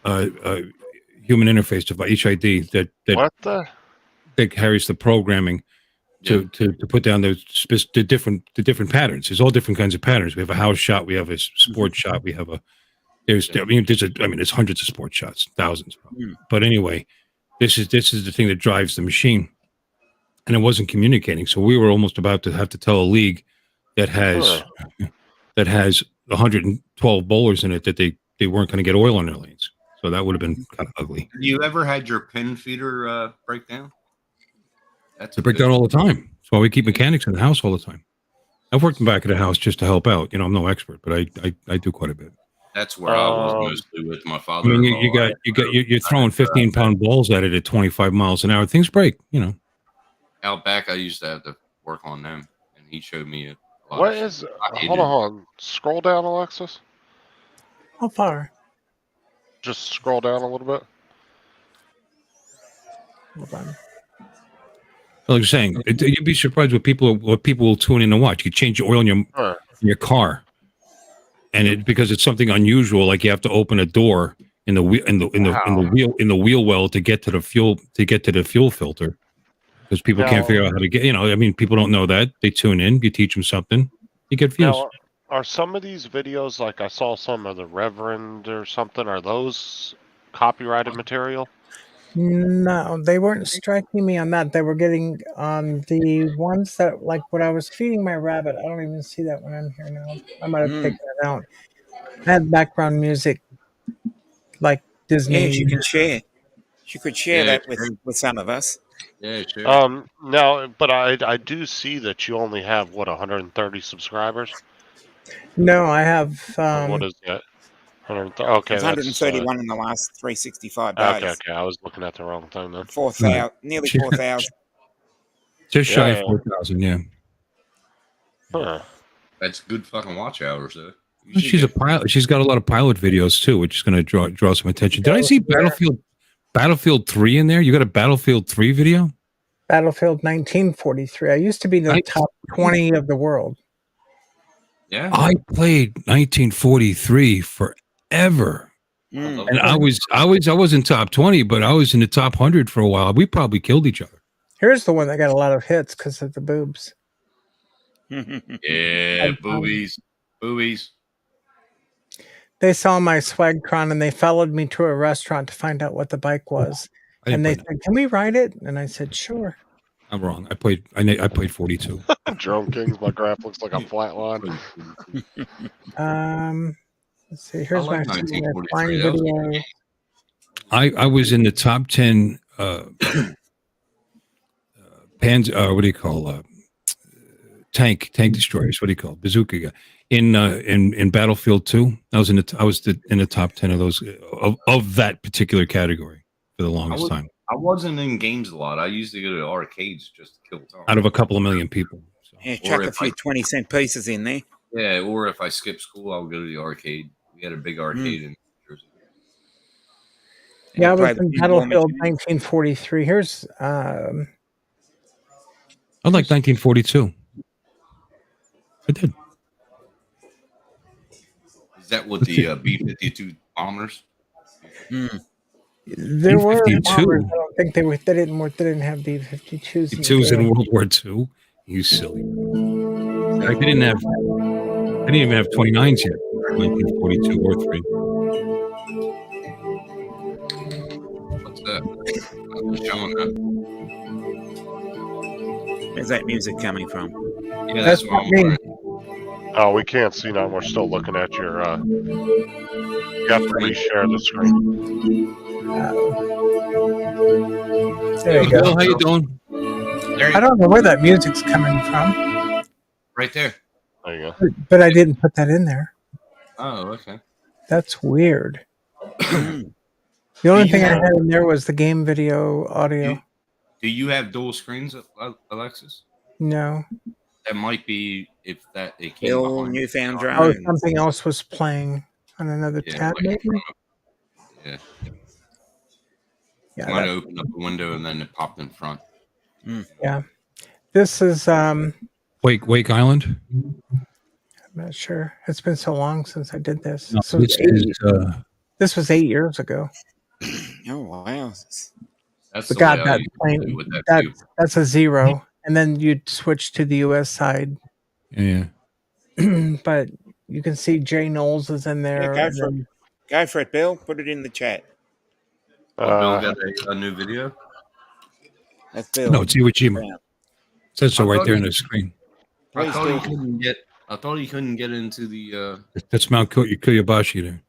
human interface device, HID, that carries the programming to put down the different patterns. There's all different kinds of patterns. We have a house shot. We have a sports shot. We have there's hundreds of sports shots, thousands. But anyway, this is the thing that drives the machine, and it wasn't communicating. So we were almost about to have to tell a league that has 112 bowlers in it that they weren't going to get oil on their lanes. So that would have been kind of ugly. Have you ever had your pin feeder break down? They break down all the time. That's why we keep mechanics in the house all the time. I've worked in the back of the house just to help out. I'm no expert, but I do quite a bit. That's where I was mostly with my father. I mean, you're throwing 15-pound balls at it at 25 miles an hour. Things break. Out back, I used to have to work on them, and he showed me a lot. What is? Hold on. Scroll down, Alexis. How far? Just scroll down a little bit. Hold on. Like you're saying, you'd be surprised what people will tune in and watch. You change the oil in your car, and because it's something unusual, like you have to open a door in the wheel well to get to the fuel filter, because people can't figure out how to get. People don't know that. They tune in. You teach them something, you get views. Now, are some of these videos, like I saw some of the Reverend or something, are those copyrighted material? No, they weren't striking me on that. They were getting on the ones that, like when I was feeding my rabbit. I don't even see that one on here now. I might have taken it out. I had background music, like Disney. Yeah, she can share. She could share that with some of us. Yeah, sure. Now, but I do see that you only have 130 subscribers. No, I have. What is that? Okay, 131 in the last 365 days. Okay. I was looking at the wrong thing then. 4,000, nearly 4,000. Just shy of 4,000, yeah. Huh. That's good fucking watch hours, though. She's a pilot. She's got a lot of pilot videos too, which is going to draw some attention. Did I see Battlefield 3 in there? You got a Battlefield 3 video? Battlefield 1943. I used to be in the top 20 of the world. Yeah, I played 1943 forever, and I wasn't top 20, but I was in the top 100 for a while. We probably killed each other. Here's the one that got a lot of hits because of the boobs. Yeah, boobies. They saw my Swagtron and they followed me to a restaurant to find out what the bike was. And they said, "Can we ride it?" And I said, "Sure." I'm wrong. I played 42. Drone Kings, my graph looks like a flat line. Let's see. Here's my flying video. I was in the top 10 what do you call tank destroyers? What do you call bazooka guy in Battlefield 2? I was in the top 10 of those of that particular category for the longest time. I wasn't in games a lot. I used to go to arcades just to kill time. Out of a couple of million people. So. Yeah, chuck a few 20-cent pieces in there. Yeah, or if I skip school, I'll go to the arcade. We had a big arcade in Jersey. Yeah, I was play the in pinball Battlefield machine. 1943. Here's I like 1942. I did. Is that with the B-52 bombers? there were B-52. bombers. I don't think they didn't have B-52s in the B-52s in game. World War II. You silly. I didn't even have 29s yet. 1942 or 3. What's that? I'm showing that. Where's that music coming from? Yeah, that's what I'm wondering. Oh, we can't see now. We're still looking at your. You have to reshare the screen. There you go. Bill, how you doing? I don't know where that music's coming from. Right there. There you go. But I didn't put that in there. Oh, okay. That's weird. The only thing I had in there was the game video audio. Do you have dual screens, Alexis? No. That might be if that it came Bill, behind. newfound Oh, drone. something else was playing on another tab, like maybe? yeah. Yeah, Might have opened up the window and then it popped in front. yeah. This is Wake Island. I'm not sure. It's been so long since I did this. No, This was this was 8 years ago. Oh wow! That's But the God, way I that usually plane, do with that too. that's a 0. And then you'd switch to the US side. Yeah. But you can see Jay Knowles is in there. Yeah, and then- go for it, Bill. Put it in the chat. Bill got a new video. That's Bill. No, it's Iwo Jima. Brown. Says so I right thought there he- on the screen. I Please thought do. he couldn't get into the. That's Mount Koyabashi there.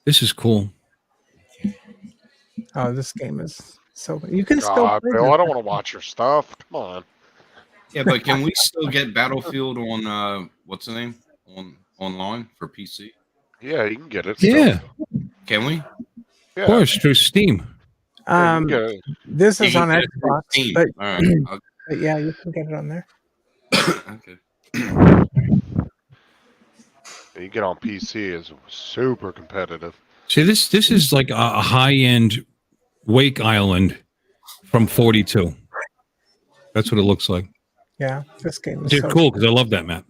This is cool. Oh, this game is so you can still God, play Bill, this. I don't want to watch your stuff. Come on. Yeah, but can we still get Battlefield on what's the name online for PC? Yeah, you can get it. Yeah, Can we? Yeah. of course, through Steam. Yeah, you can get it. This is You on can get it through Xbox, Steam. but, All right. but yeah, you can get it on there. Okay. You get on PC is super competitive. See, this is like a high-end Wake Island from 42. That's what it looks like. Yeah, this game is They're so cool because I love that map.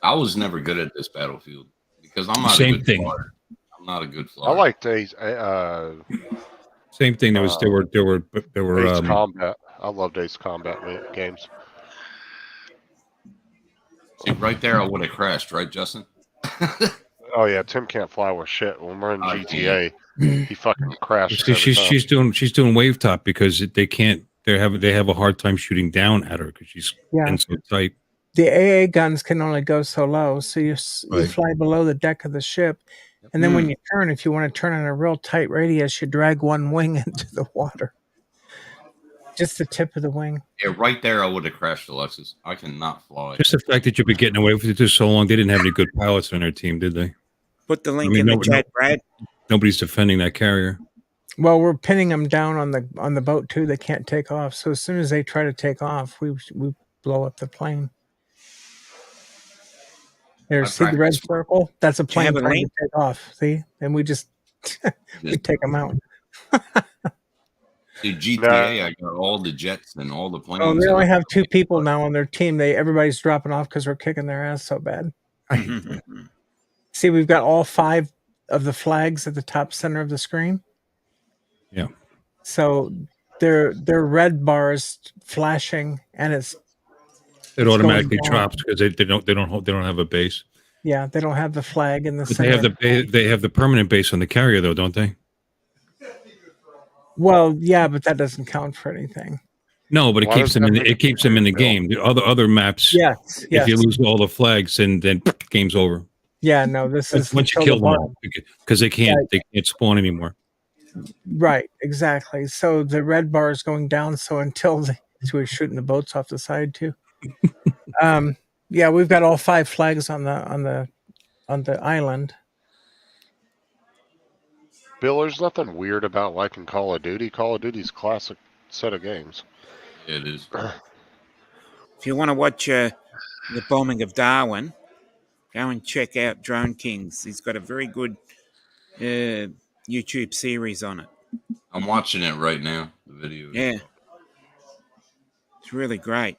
I was never good at this Battlefield because I'm not Same a good thing. flyer. I'm not a good flyer. I like Days Same thing. There were Combat. I love Days Combat games. See, right there, I would have crashed, right, Justin? Oh yeah, Tim can't fly with shit. When we're in I GTA, he fucking crashes. she's doing wave top because they can't. They have a hard time shooting down at her because she's in so tight. the AA guns can only go so low, so you Right. fly below the deck of the ship, and then when you turn, if you want to turn in a real tight radius, you drag one wing into the water, just the tip of the wing. Yeah, right there, I would have crashed, Alexis. I cannot fly. Just the fact that you've been getting away with it for so long, they didn't have any good pilots on their team, did they? Put the link in the chat, Brad. Nobody's defending that carrier. Well, we're pinning them down on the boat too. They can't take off. So as soon as they try to take off, we blow up the plane. There, see the red circle? That's a plane have a trying link? to take off. See, and we just we take them out. See, GTA, I got all the jets and all the planes. Oh, they only have 2 people now on their team. Everybody's dropping off because we're kicking their ass so bad. See, we've got all 5 of the flags at the top center of the screen. Yeah. So they're red bars flashing, and It going automatically down. drops because they don't have a base. Yeah, they don't have the flag in the But center. they have the permanent base on the carrier though, don't they? Well, yeah, but that doesn't count for anything. No, but it Why keeps does them that in make it keeps them in the game. The other maps, Yes, if yes. you lose all the flags, then game's over. Yeah, no, this is Once you until kill the them bar- all, because they can't spawn anymore. Right, exactly. So the red bar is going down. So until so we're shooting the boats off the side too. Yeah, we've got all 5 flags on the island. Bill, there's nothing weird about liking Call of Duty. Call of Duty's classic set of games. It is. If you want to watch the bombing of Darwin, go and check out Drone Kings. He's got a very good YouTube series on it. I'm watching it right now. The video. Yeah. It's really great.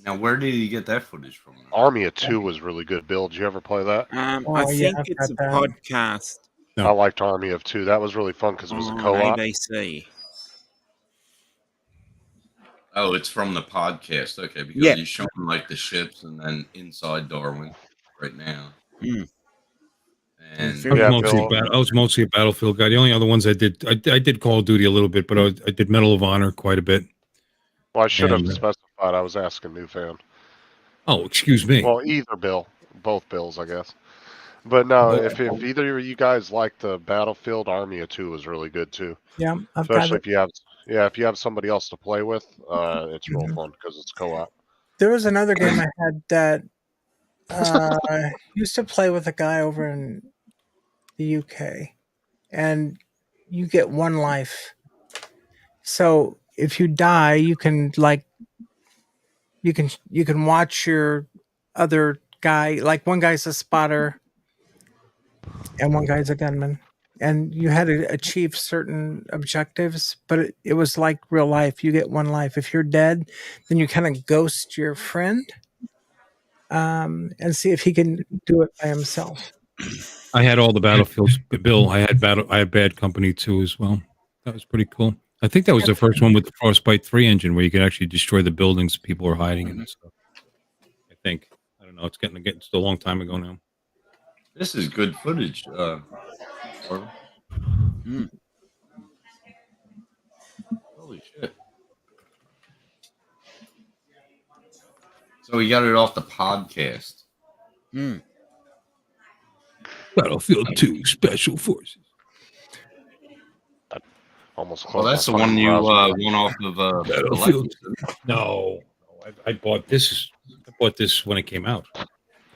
Now, where did he get that footage from? Army of Two was really good, Bill. Did you ever play that? I think it's a podcast. No. I liked Army of Two. That was really fun because it was a co-op. ABC. Oh, it's from the podcast. Okay, because he's showing like the ships and then inside Darwin right now. And I was mostly a Battlefield guy. The only other ones I did Call of Duty a little bit, but I did Medal of Honor quite a bit. Well, I should have specified. I was asking New Fan. Oh, excuse me. Well, either Bill, both Bills, I guess. But no, if either of you guys like the Battlefield, Army of Two is really good too. Yeah, especially if you have somebody else to play with, it's real fun because it's co-op. There was another game I had that I used to play with a guy over in the UK, and you get one life. So if you die, you can watch your other guy. Like one guy's a spotter, and one guy's a gunman, and you had to achieve certain objectives. But it was like real life. You get one life. If you're dead, then you kind of ghost your friend, and see if he can do it by himself. I had all the Battlefields, Bill. I had Bad Company 2 as well. That was pretty cool. I think that was the first one with the Frostbite 3 engine where you could actually destroy the buildings people are hiding in and stuff. I think. I don't know. It's a long time ago now. This is good footage. Holy shit. So we got it off the podcast. Battlefield 2 Special Forces. Almost close. Well, that's the one you won off of Battlefield. No, I bought this. I bought this when it came out.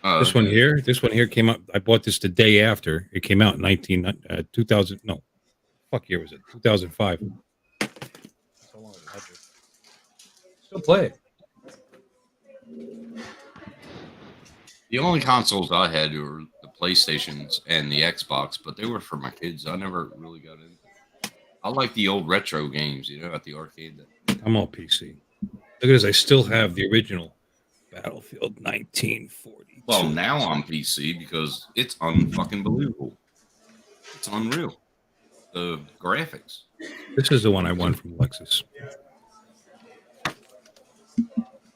This one here came out. I bought this the day after it came out in 2000. No, fuck year was it? 2005. Still play it. The only consoles I had were the PlayStations and the Xbox, but they were for my kids. I never really got into it. I like the old retro games, at the arcade. I'm all PC. Look at this. I still have the original Battlefield 1942. Well, now I'm PC because it's unfucking believable. It's unreal. The graphics. This is the one I won from Lexus.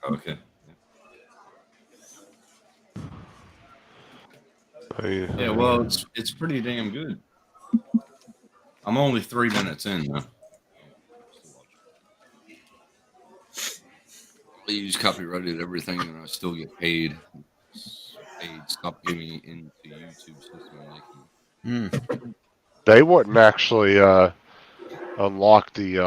Okay. Yeah, well, it's pretty damn good. I'm only 3 minutes in, though. I use copyrighted everything, and I still get paid. Stop giving it into YouTube system. They wouldn't actually unlock the.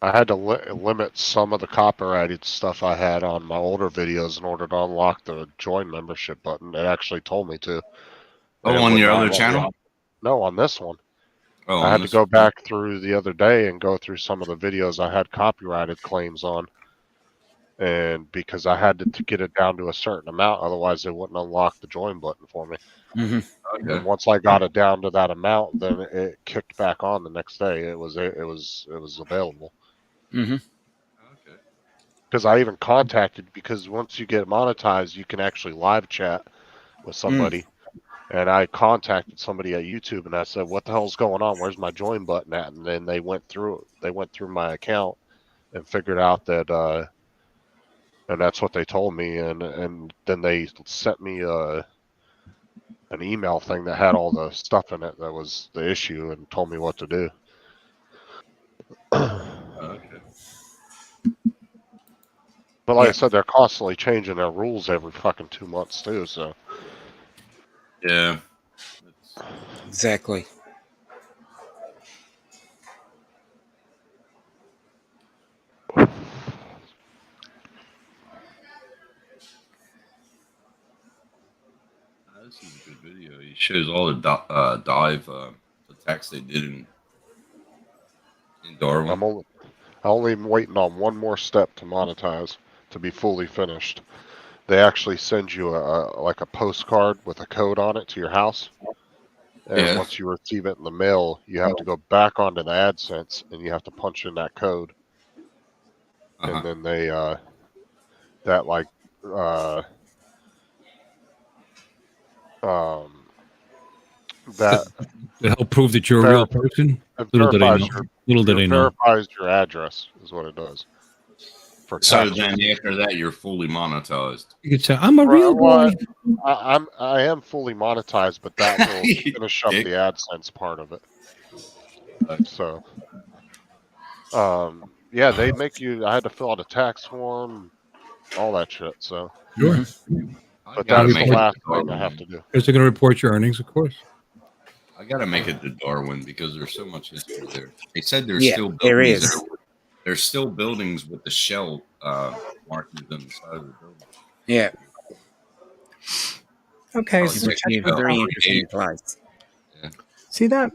I had to limit some of the copyrighted stuff I had on my older videos in order to unlock the join membership button. It actually told me to. Oh, on your other channel? No, on this one. Oh, I had to go back through the other day and go through some of the videos I had copyrighted claims on. And because I had to get it down to a certain amount, otherwise they wouldn't unlock the join button for me. Okay. And once I got it down to that amount, then it kicked back on the next day. It was available. Okay. Because I even contacted, because once you get monetized, you can actually live chat with somebody. And I contacted somebody at YouTube and I said, "What the hell's going on? Where's my join button at?" And then they went through my account and figured out that, and that's what they told me. And then they sent me an email thing that had all the stuff in it that was the issue and told me what to do. Okay. But like I said, they're constantly changing their rules every fucking 2 months too. So. Yeah. Exactly. This is a good video. He shows all the dive attacks they did in Darwin. I'm only waiting on one more step to monetize to be fully finished. They actually send you a postcard with a code on it to your house, And once you receive it in the mail, you have to go back onto the AdSense and you have to punch in that code. And then they, that to help prove that you're a real person. Little did I know. Little did I know. Verifies your address is what it does. So then after that, you're fully monetized. You could say, "I'm a real boy." I am fully monetized, but that will finish up the AdSense part of it. So, yeah, they make you. I had to fill out a tax form, all that shit. So, sure. But that's the last thing I have to do. Because they're going to report your earnings, of course. I got to make it to Darwin because there's so much history there. They said there's still buildings there is. There's still buildings with the shell markings on the side of the building. Yeah. Okay. It's a very interesting place. Yeah. See that?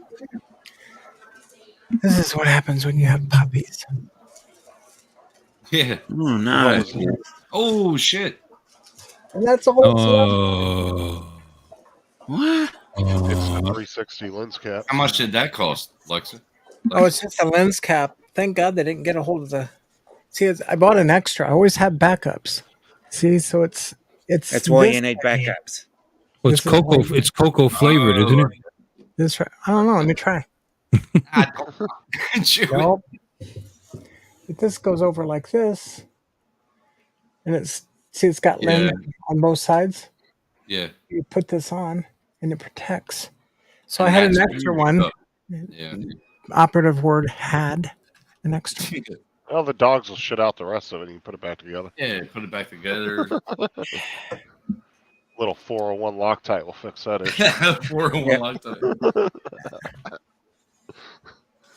This is what happens when you have puppies. Yeah. Oh, no. Oh, shit. And that's all. What? It's the 360 lens cap. How much did that cost, Lexa? Oh, it's just a lens cap. Thank God they didn't get a hold of the. See, I bought an extra. I always have backups. See, so it's. That's why you need backups. Well, it's cocoa. It's cocoa flavored, isn't it? This right. I don't know. Let me try. Nope. This goes over like this, and it's got lens on both sides. Yeah. You put this on, and it protects. So I had an extra one. Yeah. Operative word had an extra. Well, the dogs will shit out the rest of it, and you put it back together. Yeah, put it back together. Little 401 Loctite will fix that issue. 401 Loctite.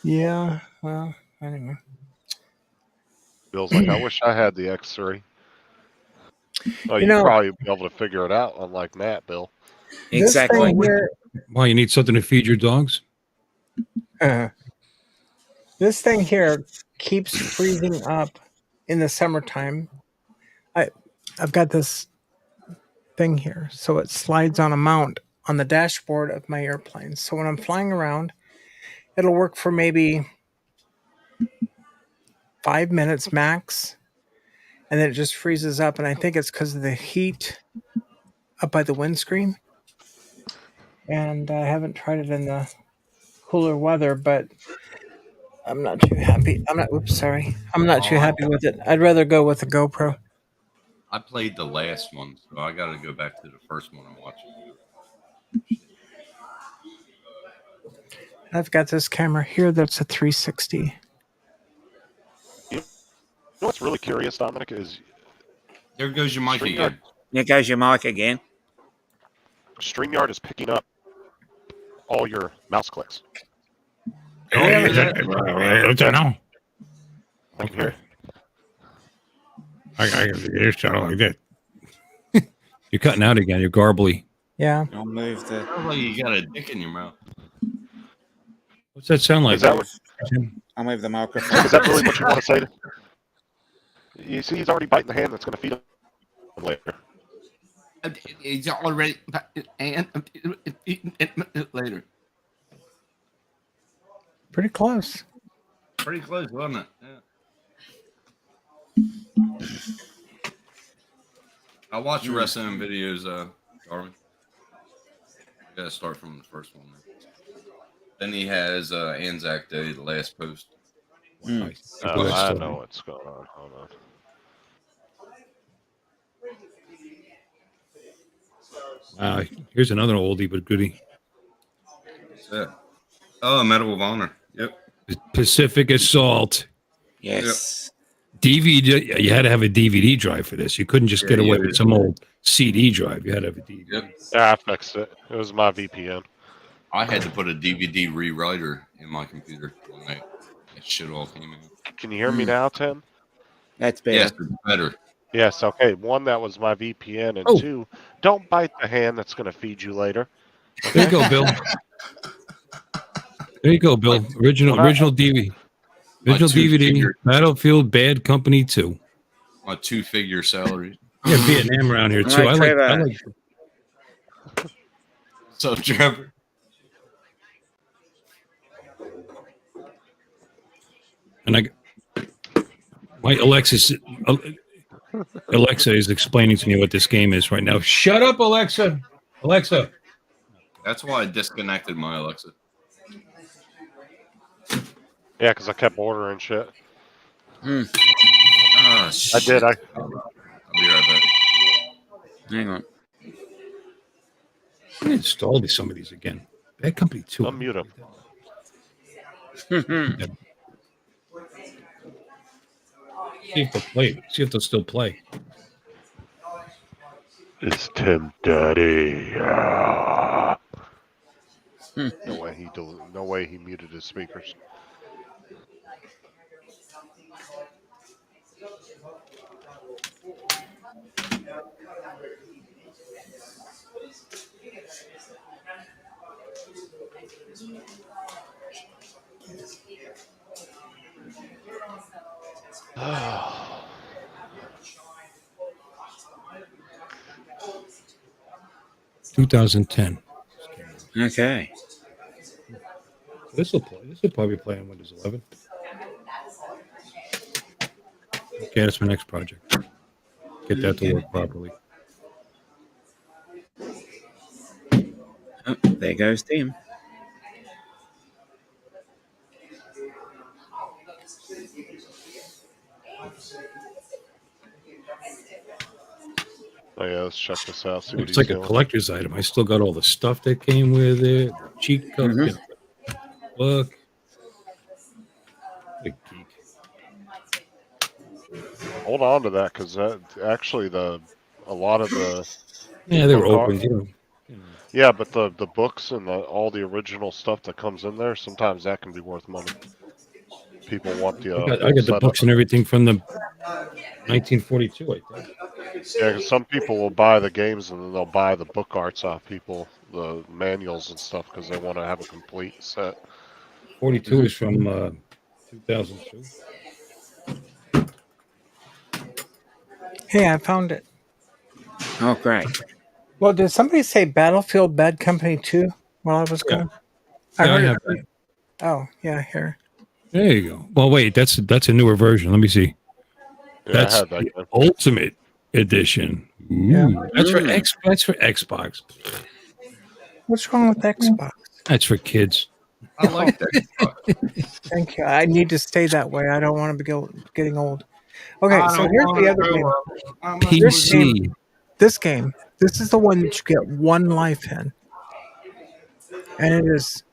Yeah. Well, anyway. Bill's like, I wish I had the X3. Oh, you'd probably be able to figure it out, unlike Matt, Bill. Exactly. Why, you need something to feed your dogs? This thing here keeps freezing up in the summertime. I've got this thing here, so it slides on a mount on the dashboard of my airplane. So when I'm flying around, it'll work for maybe 5 minutes max, and then it just freezes up. And I think it's because of the heat up by the windscreen. And I haven't tried it in the cooler weather, but I'm not too happy. I'm not too happy with it. I'd rather go with the GoPro. I played the last one, so I got to go back to the first one I'm watching. I've got this camera here that's a 360. You know what's really curious, Dominic, is... There goes your mic again. There goes your mic again. StreamYard is picking up all your mouse clicks. I don't know. I can hear it. I can hear sound like that. You're cutting out again. You're garbly. Yeah. I'll move the... Sounds like you got a dick in your mouth. What's that sound like? Is that what, I'll move the microphone. is that really what you want to say? You see, he's already biting the hand that's going to feed him later. He's already later. Pretty close. Pretty close, wasn't it? Yeah. I watched the rest of them videos, Darwin. I gotta start from the first one. Then he has Anzac Day, the last post. Nice. I know what's going on. Hold on. Here's another oldie but goodie. What's that? Oh, Medal of Honor. Yep. Pacific Assault. Yes. DVD. You had to have a DVD drive for this. You couldn't just get away with some old CD drive. You had to have a DVD. Yep. Yeah, I fixed it. It was my VPN. I had to put a DVD rewriter in my computer when that shit all came out. Can you hear me now, Tim? That's better. Yes, it's better. Yes, okay. One, that was my VPN, and two, don't bite the hand that's going to feed you later. There you go, Bill. There you go, Bill. Original DVD. Original DVD. Battlefield Bad Company 2. My 2-figure salary. Yeah, Vietnam around here too. I like What's up, Trevor? And my Alexa is explaining to me what this game is right now. Shut up, Alexa. Alexa. That's why I disconnected my Alexa. Yeah, because I kept ordering shit. Ah, I did. I'll be right back. Hang on. I'm going to install some of these again. Bad Company 2. Unmute him. See if they'll play. See if they'll still play. It's Tim Daddy. No way he muted his speakers. Oh. 2010. Okay. This will play. This will probably play on Windows 11. Okay, that's my next project. Get that to work properly. Oh, there goes Tim. Oh yeah, let's check this out. See what It's he's like doing. a collector's item. I still got all the stuff that came with it. The cheat code. Mhm. Look. Big geek. Hold on to that, because that actually a lot of the Yeah, they were open. You know. Yeah, but the books and all the original stuff that comes in there, sometimes that can be worth money. People want the. I got the books and everything from the 1942, I think. Yeah, because some people will buy the games and then they'll buy the book arts off people, the manuals and stuff, because they want to have a complete set. 42 is from 2002. Hey, I found it. Oh, great. Well, did somebody say Battlefield Bad Company 2 while I was gone? Yeah, I heard have it. Oh, yeah, here. There you go. Well, wait, that's a newer version. Let me see. Yeah, That's I had that the game. Ultimate Edition. Ooh, Yeah. That's for Xbox. What's wrong with Xbox? That's for kids. I like that. Thank you. I need to stay that way. I don't want to be getting old. Okay, so here's the other game. PC. This game. This is the one that you get one life in. And it is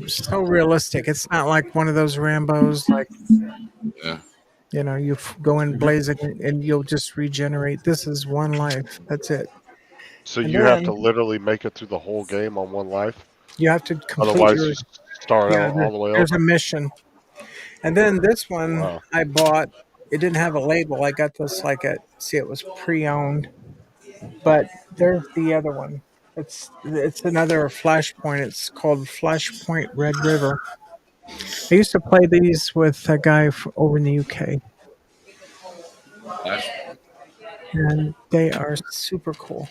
so realistic. It's not like one of those Rambos, like, Yeah. you know, you go in blazing and you'll just regenerate. This is one life. That's it. So And you have then to literally make it through the whole game on one life? you have to complete Otherwise, your, you start yeah, out all the way there's over? a mission. And then this one Wow. I bought, it didn't have a label. I got this like it was pre-owned. But there's the other one. It's another Flashpoint. It's called Flashpoint Red River. I used to play these with a guy over in the UK, and they are super cool.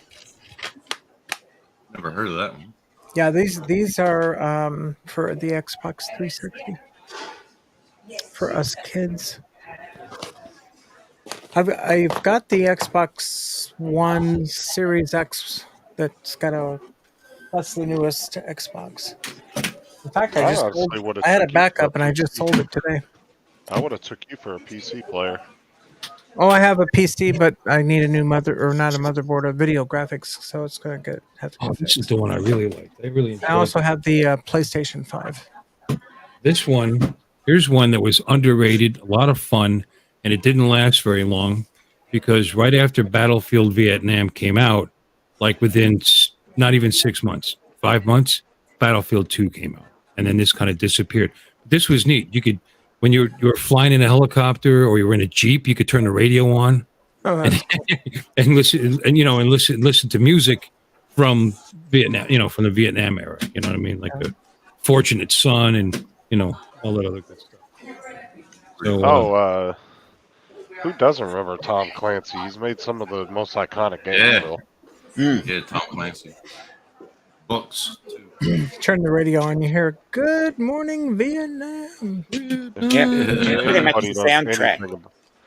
Never heard of that one. Yeah, these are for the Xbox 360 for us kids. I've got the Xbox One Series X that's that's the newest Xbox. In fact, I had a backup and I just sold it today. I would have took you for a PC player. Oh, I have a PC, but I need a new not a motherboard, a video graphics, so it's going to have to go This is the one I really like. I also have the PlayStation 5. This one, here's one that was underrated, a lot of fun, and it didn't last very long because right after Battlefield Vietnam came out, like within not even 6 months, 5 months, Battlefield 2 came out. And then this kind of disappeared. This was neat. You could, when you were flying in a helicopter or you were in a Jeep, you could turn the radio on and listen, and listen to music from Vietnam, from the Vietnam era. You know what I mean? Like the Fortunate Son and all that other good stuff. So, who doesn't remember Tom Clancy? He's made some of the most iconic games. Yeah, Tom Clancy. books too. Turn the radio on, you hear "Good Morning Vietnam." Yeah, pretty much the soundtrack.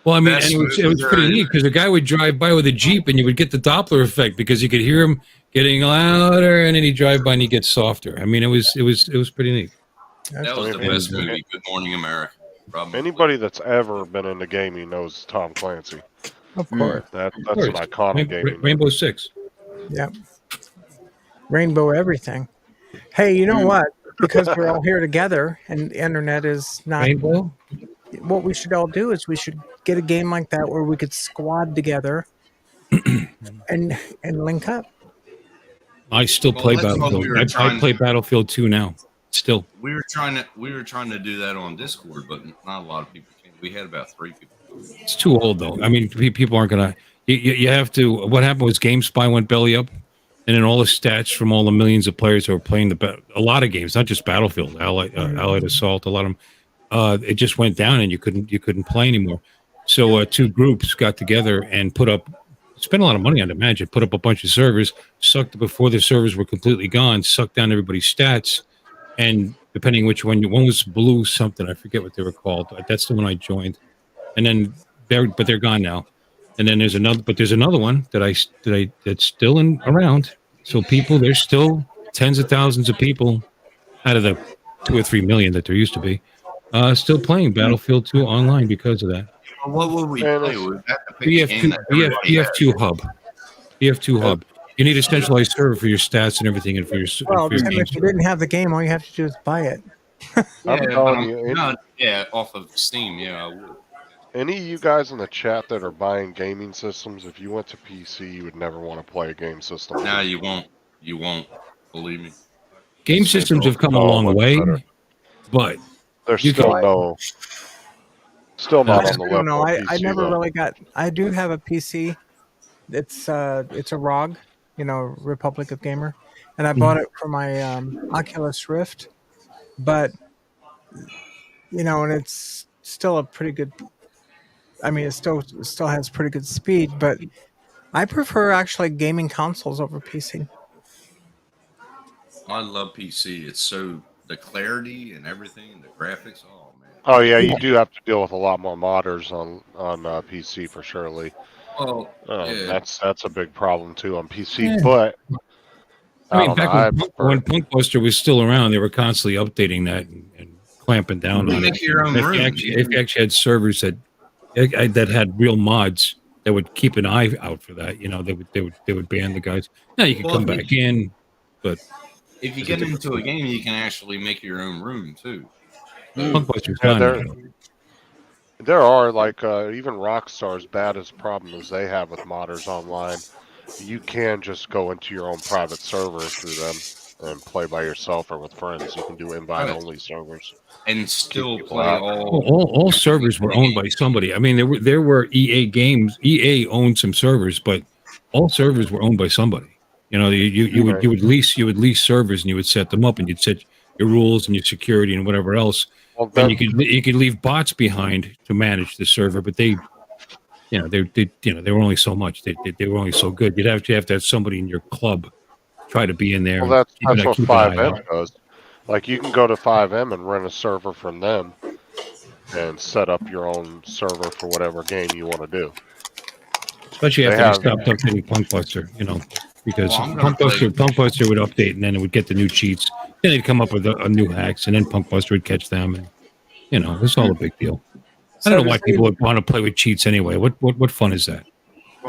Well, I mean, Best and it was pretty neat because a guy would drive by with a Jeep and you would get the Doppler effect because you could hear him getting louder and then he'd drive by and he'd get softer. I mean, it was pretty neat. That was the best movie, Good Morning America. Anybody that's ever been into gaming knows Tom Clancy. Of course. That's an iconic gaming. Rainbow Six. Yep. Rainbow everything. Hey, you know what? Because we're all here together and the internet is not Rainbow. What we should all do is we should get a game like that where we could squad together and link up. I still play Battlefield. I play Battlefield 2 now. Still. We were trying to do that on Discord, but not a lot of people came. We had about 3 people. It's too old though. I mean, people aren't gonna. You have to. What happened was GameSpy went belly up, and then all the stats from all the millions of players who were playing a lot of games, not just Battlefield, Allied Assault, a lot of them. It just went down, and you couldn't play anymore. So 2 groups got together and spent a lot of money on it. Imagine put up a bunch of servers, sucked before the servers were completely gone, sucked down everybody's stats, and depending which one was Blue something, I forget what they were called. That's the one I joined, and then they're gone now. And then there's another one that's still around. So there's still tens of thousands of people out of the 2 or 3 million that there used to be. Still playing Battlefield 2 online because of that. What would we play? BF2 Hub. BF2 Hub. You need a centralized server for your stats and everything, and for your. Well, Tim, if you didn't have the game, all you have to do is buy it. Off of Steam. Yeah, I would. Any of you guys in the chat that are buying gaming systems, if you went to PC, you would never want to play a game system. No, you won't. You won't. Believe me. Game systems have come a long way, but there's still not on the level. No, I never really got. I do have a PC. It's a ROG, Republic of Gamer, and I bought it for my Oculus Rift, but and it's still a pretty good. I mean, it still has pretty good speed, but I prefer actually gaming consoles over PC. I love PC. It's so the clarity and everything, and the graphics. Oh man. Oh yeah, you do have to deal with a lot more modders on PC for sure, Lee. Well, that's a big problem too on PC. But I mean, back when Punkbuster was still around, they were constantly updating that and clamping down on it. If you actually had servers that had real mods that would keep an eye out for that, they would ban the guys. Now you can come back in, but if you get into a game, you can actually make your own room too. Punkbuster's there are even Rockstar, as bad as problem as they have with modders online, you can just go into your own private server through them and play by yourself or with friends. You can do invite-only servers and still play all servers were owned by somebody. I mean, there were EA games. EA owned some servers, but all servers were owned by somebody. You would lease servers and you would set them up and you'd set your rules and your security and whatever else. Well, and you could leave bots behind to manage the server, but they were only so much. They were only so good. You'd have to have somebody in your club try to be in there. Well, that's what 5M does. Like you can go to 5M and rent a server from them and set up your own server for whatever game you want to do. Especially after they stopped updating Punkbuster, because Punkbuster would update and then it would get the new cheats. Then they'd come up with a new hacks, and then Punkbuster would catch them, and it's all a big deal. I don't know why people would want to play with cheats anyway. What fun is that?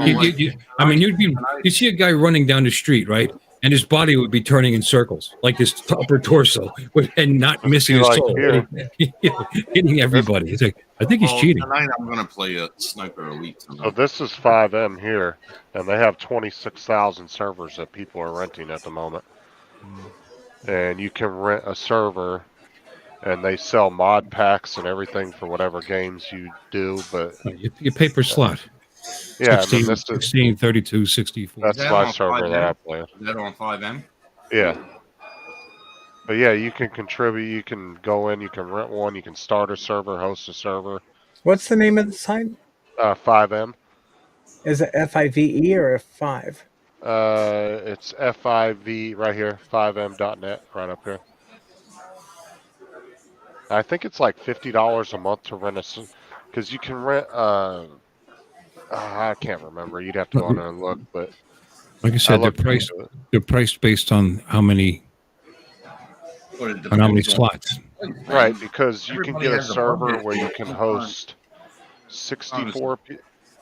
You see a guy running down the street, right? And his body would be turning in circles, like his upper torso, and not missing his soul, hitting everybody. It's like, I think he's cheating. Tonight I'm going to play a Sniper Elite. So this is 5M here, and they have 26,000 servers that people are renting at the moment. And you can rent a server, and they sell mod packs and everything for whatever games you do. But you pay per slot. Yeah, 16, 32, 64. That's my server that I play. Is that on 5M? Yeah. But yeah, you can contribute. You can go in. You can rent one. You can start a server, host a server. What's the name of the site? 5M. Is it FIVE or F5? It's FIV right here, 5m.net, right up here. I think it's like $50 a month to rent because you can rent. I can't remember. You'd have to go on there and look, but like I said, they're priced based on how many slots. Right, because you can get a server where you can host 64.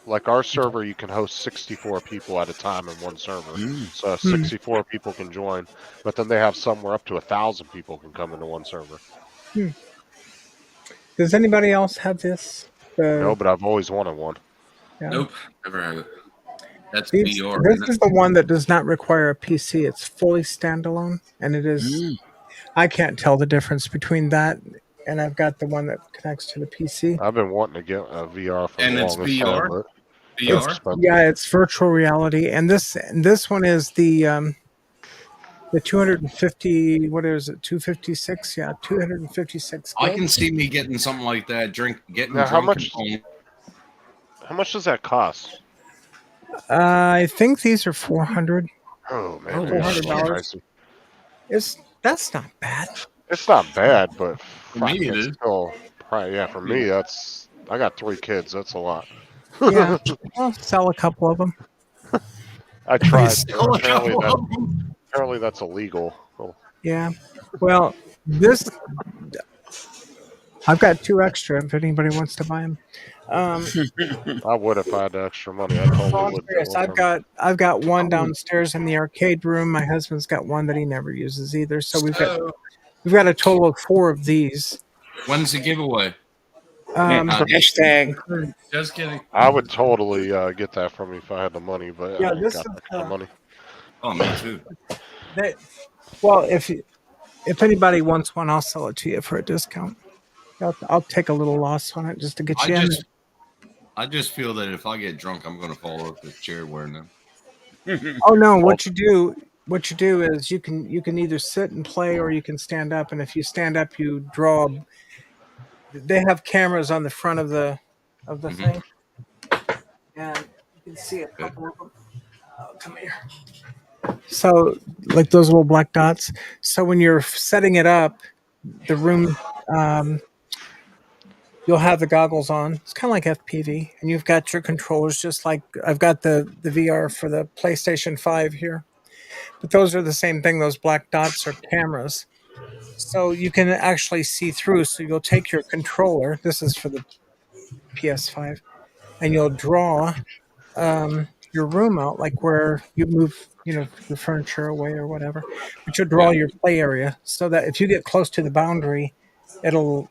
Like our server, you can host 64 people at a time in one server. So 64 people can join, but then they have somewhere up to 1,000 people can come into one server. Does anybody else have this? No, but I've always wanted one. Yeah. Nope, never have it. That's VR. This is the one that does not require a PC. It's fully standalone, and it is. I can't tell the difference between that, and I've got the one that connects to the PC. I've been wanting to get a VR for and the it's longest VR. time, VR. Yeah, it's virtual reality, and this one is the 250. What is it? 256. Yeah, 256. I can see me getting something like that. Getting now, drunk. How much does that cost? I think these are 400. Oh man, $400. That's not bad. It's not bad, but for me it is. Still, yeah, for me that's. I got 3 kids. That's a lot. Yeah, I'll sell a couple of them. I tried. Apparently that's illegal. Oh. Yeah. Well, I've got 2 extra if anybody wants to buy them. I would if I had extra money. I totally would. I've got one downstairs in the arcade room. My husband's got one that he never uses either. So we've got a total of 4 of these. When's the giveaway? Hashtag. Just kidding. I would totally get that from you if I had the money, but yeah, I ain't got the money. Oh, me too. Well, if anybody wants one, I'll sell it to you for a discount. I'll take a little loss on it just to get you in. I just feel that if I get drunk, I'm going to fall off the chair wearing them. Oh no! What you do is you can either sit and play or you can stand up. And if you stand up, you draw. They have cameras on the front of the thing, and you can see a couple of them. Oh, come here. So, like those little black dots. So when you're setting it up, the room. You'll have the goggles on. It's kind of like FPV, and you've got your controllers, just like I've got the VR for the PlayStation 5 here. But those are the same thing. Those black dots are cameras. So you can actually see through. So you'll take your controller. This is for the PS5. And you'll draw your room out, like where you move, the furniture away or whatever. But you'll draw your play area so that if you get close to the boundary, it'll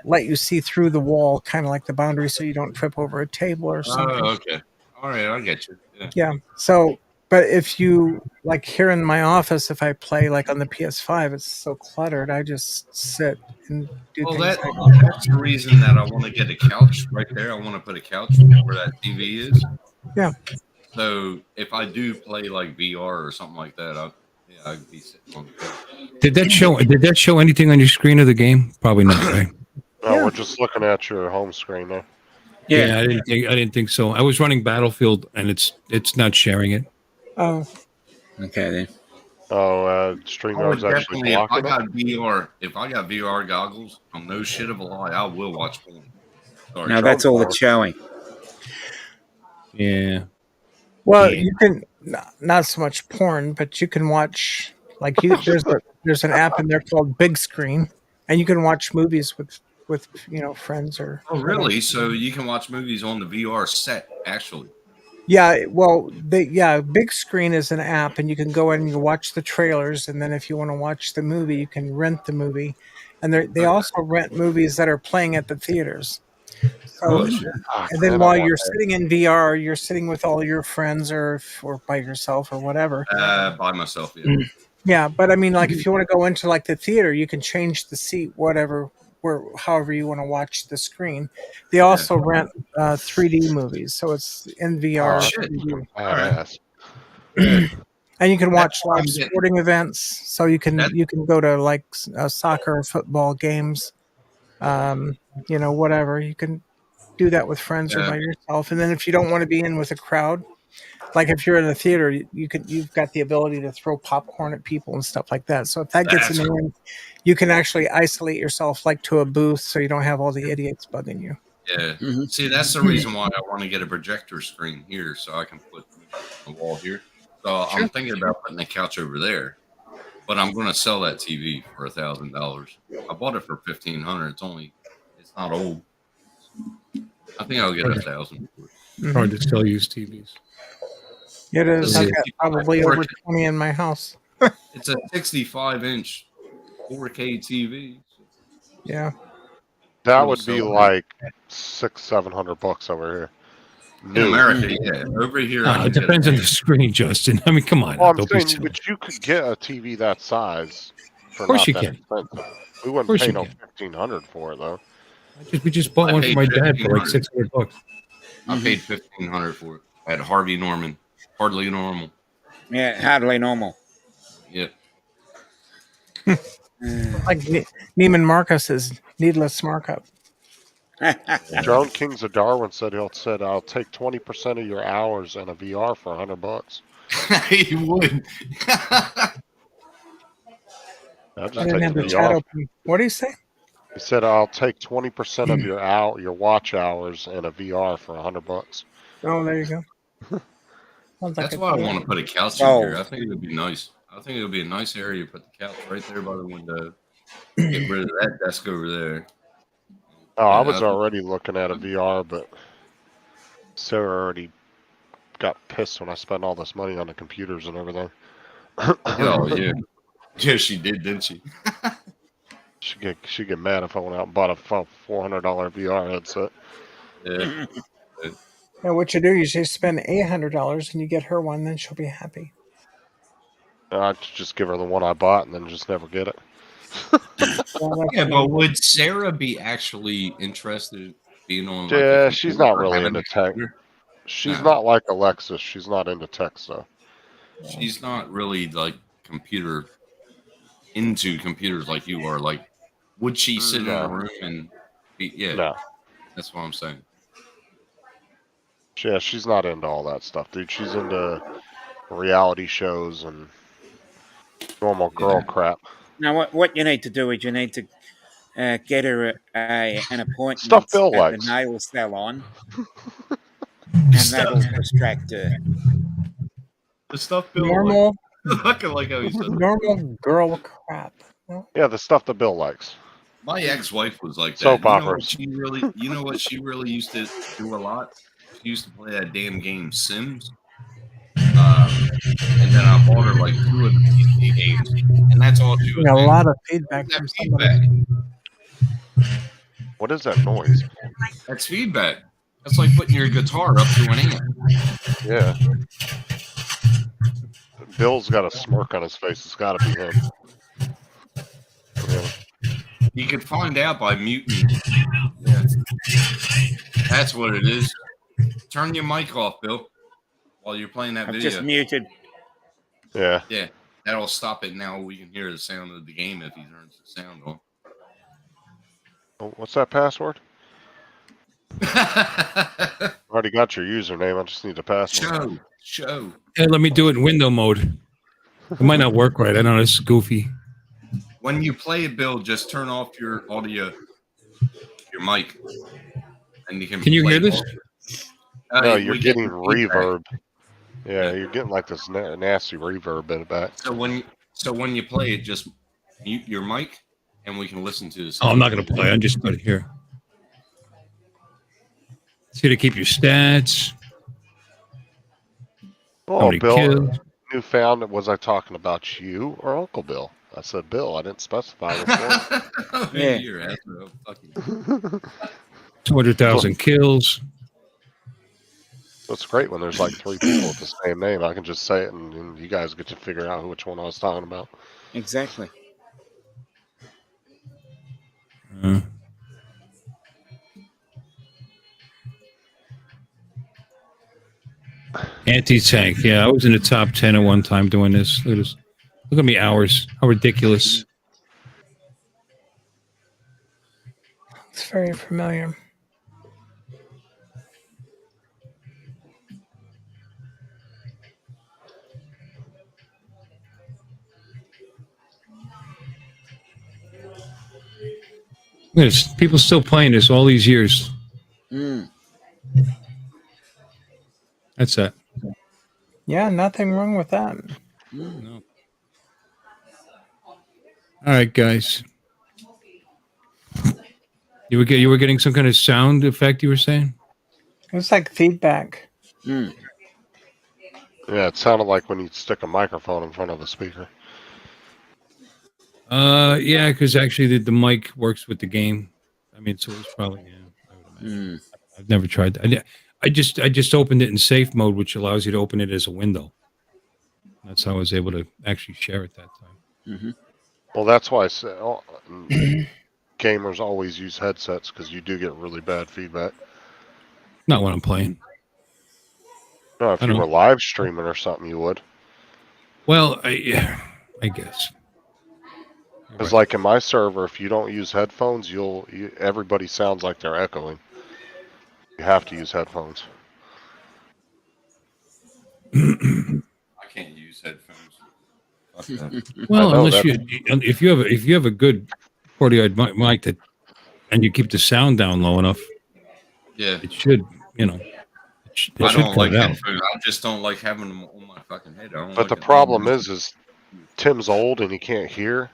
let you see through the wall, kind of like the boundary, so you don't trip over a table or something. Oh, okay. All right, I get you. Yeah. So, but if you, like here in my office, if I play like on the PS5, it's so cluttered, I just sit and do things. That's the reason that I want to get a couch right there. I want to put a couch where that TV is. Yeah. So if I do play like VR or something like that, I'd be sitting on the couch. Did that show anything on your screen of the game? Probably not, right? No, we're just looking at your home screen there. Yeah, I didn't think so. I was running Battlefield, and it's not sharing it. Oh, okay then. Oh, StreamYard's actually blocking it. If I got VR goggles, I'm no shit of a lie, I will watch porn. Sorry, no, that's all it's showing. Yeah. Well, you can not so much porn, but you can watch there's an app in there called Big Screen, and you can watch movies with friends or. Oh, really? So you can watch movies on the VR set, actually. Yeah, well, Big Screen is an app, and you can go in and you watch the trailers, and then if you want to watch the movie, you can rent the movie, and they also rent movies that are playing at the theaters. So, and then while you're sitting in VR, you're sitting with all your friends or by yourself or whatever. By myself, yeah. Yeah, but I mean, like if you want to go into like the theater, you can change the seat, however you want to watch the screen. They also rent 3D movies, so it's in VR. And you can watch live sporting events. So you can go to like soccer, football games, whatever. You can do that with friends or by yourself. And then if you don't want to be in with a crowd, like if you're in a theater, you've got the ability to throw popcorn at people and stuff like that. So if that gets in the room, you can actually isolate yourself like to a booth, so you don't have all the idiots bugging you. Yeah. See, that's the reason why I want to get a projector screen here, so I can put on the wall here. So I'm thinking about putting a couch over there, but I'm going to sell that TV for $1,000. I bought it for $1,500. It's not old. I think I'll get $1,000 for it. Hard to sell used TVs. It is. I've got probably over 20 in my house. It's a 65-inch 4K TV. Yeah. That would be like $600-700 over here. In America, yeah. Over here, it depends on the screen, Justin. I mean, come on. Well, I'm saying, but you could get a TV that size for not that expensive. We wouldn't pay no $1,500 for it though. We just bought one for my dad for like $600. I paid $1,500 for it at Harvey Norman. Hardly normal. Yeah, hardly normal. Yep. Like Neiman Marcus's needless markup. John Kings of Darwin said I'll take 20% of your hours and a VR for $100. He would. I'll just take the VR. What do you say? He said I'll take 20% of your watch hours and a VR for $100. Oh, there you go. That's why I want to put a couch in here. I think it would be nice. I think it would be a nice area to put the couch right there by the window. Get rid of that desk over there. Oh, I was already looking at a VR, but Sarah already got pissed when I spent all this money on the computers and everything. Oh, yeah. Yeah, she did, didn't she? She'd get mad if I went out and bought a $400 VR headset. Yeah. Yeah, what you do is you spend $800 and you get her one, then she'll be happy. I'd just give her the one I bought and then just never get it. Yeah, but would Sarah be actually interested in being on? Yeah, she's not really into tech. She's not like Alexis. She's not into tech stuff. She's not really like into computers like you are. Like, would she sit in a room and be? Yeah, no. That's what I'm saying. Yeah, she's not into all that stuff, dude. She's into reality shows and normal girl crap. Now, what you need to do is you need to get her an appointment Stuff Bill at likes. the nail salon, and that'll distract her. The stuff Bill normal, I like how he said normal girl crap. Yeah, the stuff that Bill likes. My ex-wife was like that. Soap operas. You know what she really used to do a lot? She used to play that damn game Sims. And then I bought her like 2 of the PC games, and that's all she was. A lot of feedback from somebody. What is that noise? That's feedback. That's like putting your guitar up to an amp. Yeah. Bill's got a smirk on his face. It's got to be him. Yeah. You could find out by muting. Yeah. That's what it is. Turn your mic off, Bill, while you're playing that video. Just muted. Yeah. Yeah. That'll stop it now. We can hear the sound of the game if he turns the sound on. Oh, what's that password? Already got your username. I just need the password. Show. Hey, let me do it in window mode. It might not work right. I know it's goofy. When you play it, Bill, just turn off your audio, your mic, and you can. Can you hear this? No, you're getting reverb. Yeah, you're getting like this nasty reverb in the back. So when you play it, just mute your mic, and we can listen to this. Oh, I'm not going to play. I'm just going to hear. It's here to keep your stats. Oh, Bill, newfound, was I talking about you or Uncle Bill? I said Bill. I didn't specify which one. Yeah, you're asshole. 200,000 kills. It's great when there's like 3 people with the same name. I can just say it, and you guys get to figure out which one I was talking about. Exactly. Anti-tank. Yeah, I was in the top 10 at one time doing this. Look at me hours. How ridiculous. It's very familiar. There's people still playing this all these years. That's that. Yeah, nothing wrong with that. No. All right, guys. You were getting some kind of sound effect. You were saying It was like feedback. Yeah, it sounded like when you stick a microphone in front of a speaker. Yeah, because actually the mic works with the game. I mean, so it's probably I would imagine. I've never tried that. I just opened it in safe mode, which allows you to open it as a window. That's how I was able to actually share it that time. Well, that's why I say gamers always use headsets because you do get really bad feedback. Not when I'm playing. No, if you were live streaming or something, you would. Well, I guess. Because, like in my server, if you don't use headphones, everybody sounds like they're echoing. You have to use headphones. I can't use headphones. Well, unless if you have a good 40-yard mic that, and you keep the sound down low enough, yeah, it should, I don't like headphones. I just don't like having them on my fucking head. But the problem is Tim's old and he can't hear.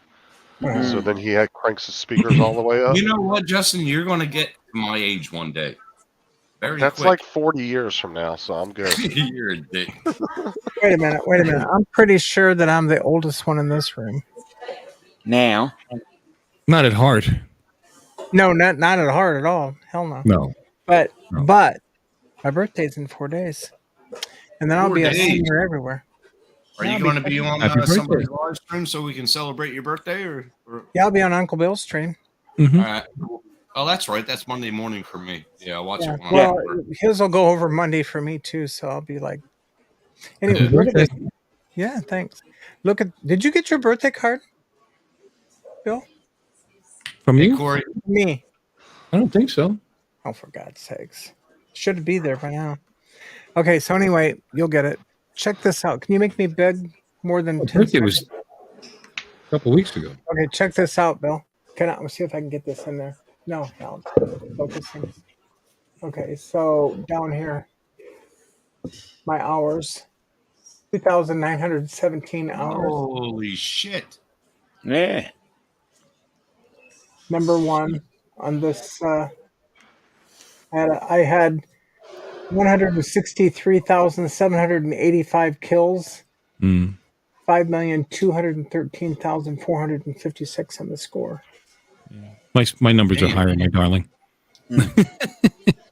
So then he cranks his speakers all the way up. You know what, Justin? You're going to get to my age one day. That's quick. like 40 years from now, so I'm good. You're a dick. Wait a minute. I'm pretty sure that I'm the oldest one in this room. Now. Not at heart. No, not at heart at all. Hell no. No. But my birthday's in 4 days. And then I'll be a senior everywhere. Are you going to be on somebody's live stream so we can celebrate your birthday? Or? Yeah, I'll be on Uncle Bill's stream. Mm-hmm. All right. Oh, that's right. That's Monday morning for me. Yeah, I'll watch it. Well, his will go over Monday for me too, so I'll be like. Anyway, look at this. Yeah, thanks. Did you get your birthday card, Bill? From you? Corey? Me. I don't think so. Oh, for God's sakes. Should be there by now. Okay, so anyway, you'll get it. Check this out. Can you make me big more than 10 seconds? It was a couple weeks ago. Okay, check this out, Bill. Let's see if I can get this in there. No, focusing. Okay, so down here, my hours, 2,917 hours. Holy shit! Yeah. Number one on this. I had 163,785 kills. 5,213,456 on the score. My numbers are higher, my darling.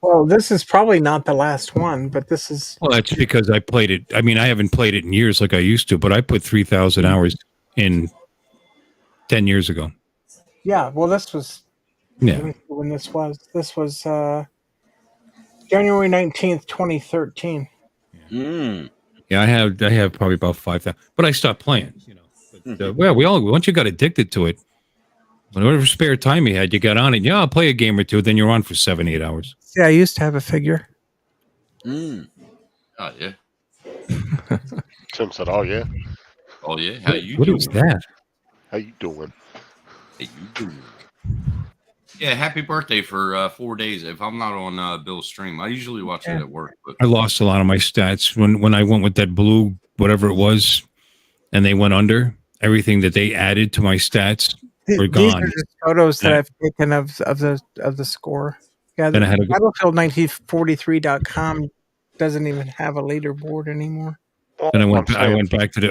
Well, this is probably not the last one, but this is. Well, that's because I played it. I mean, I haven't played it in years like I used to, but I put 3,000 hours in 10 years ago. Yeah, well, this was. Yeah. When this was. This was January 19th, 2013. Yeah, I have probably about 5,000, but I stopped playing. But, once you got addicted to it, whatever spare time you had, you got on it. Yeah, I'll play a game or two. Then you're on for 7-8 hours. Yeah, I used to have a figure. Oh yeah. Tim said, "Oh yeah." Oh yeah. How you what doing? What is that? How you doing? How you doing? Yeah, happy birthday for 4 days. If I'm not on Bill's stream, I usually watch it at work. But I lost a lot of my stats when I went with that blue, whatever it was, and they went under. Everything that they added to my stats were gone. These are just photos that I've taken of the score. Yeah, then I had Battlefield1943.com doesn't even have a leaderboard anymore. And I went back to the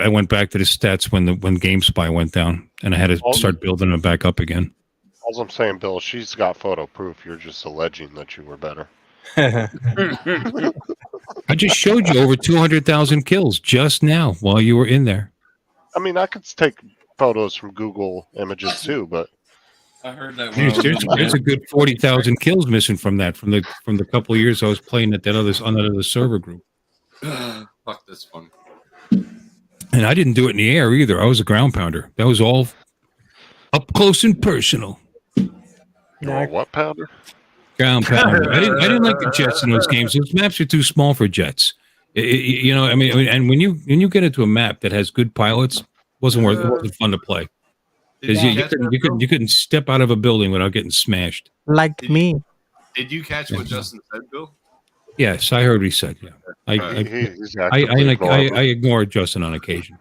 stats when GameSpy went down, and I had to start building them back up again. All I'm saying, Bill, she's got photo proof. You're just alleging that you were better. I just showed you over 200,000 kills just now while you were in there. I mean, I could take photos from Google Images too, but I heard that. There's a good 40,000 kills missing from the couple of years I was playing on that other server group. Fuck, that's fun. And I didn't do it in the air either. I was a ground pounder. That was all up close and personal. What pounder? Ground pounder. I didn't like the jets in those games. Those maps are too small for jets. I mean, and when you get into a map that has good pilots, it wasn't fun to play. Because you couldn't step out of a building without getting smashed. Like me. Did you catch what Justin said, Bill? Yes, I heard what he said. Yeah, I ignore Justin on occasion.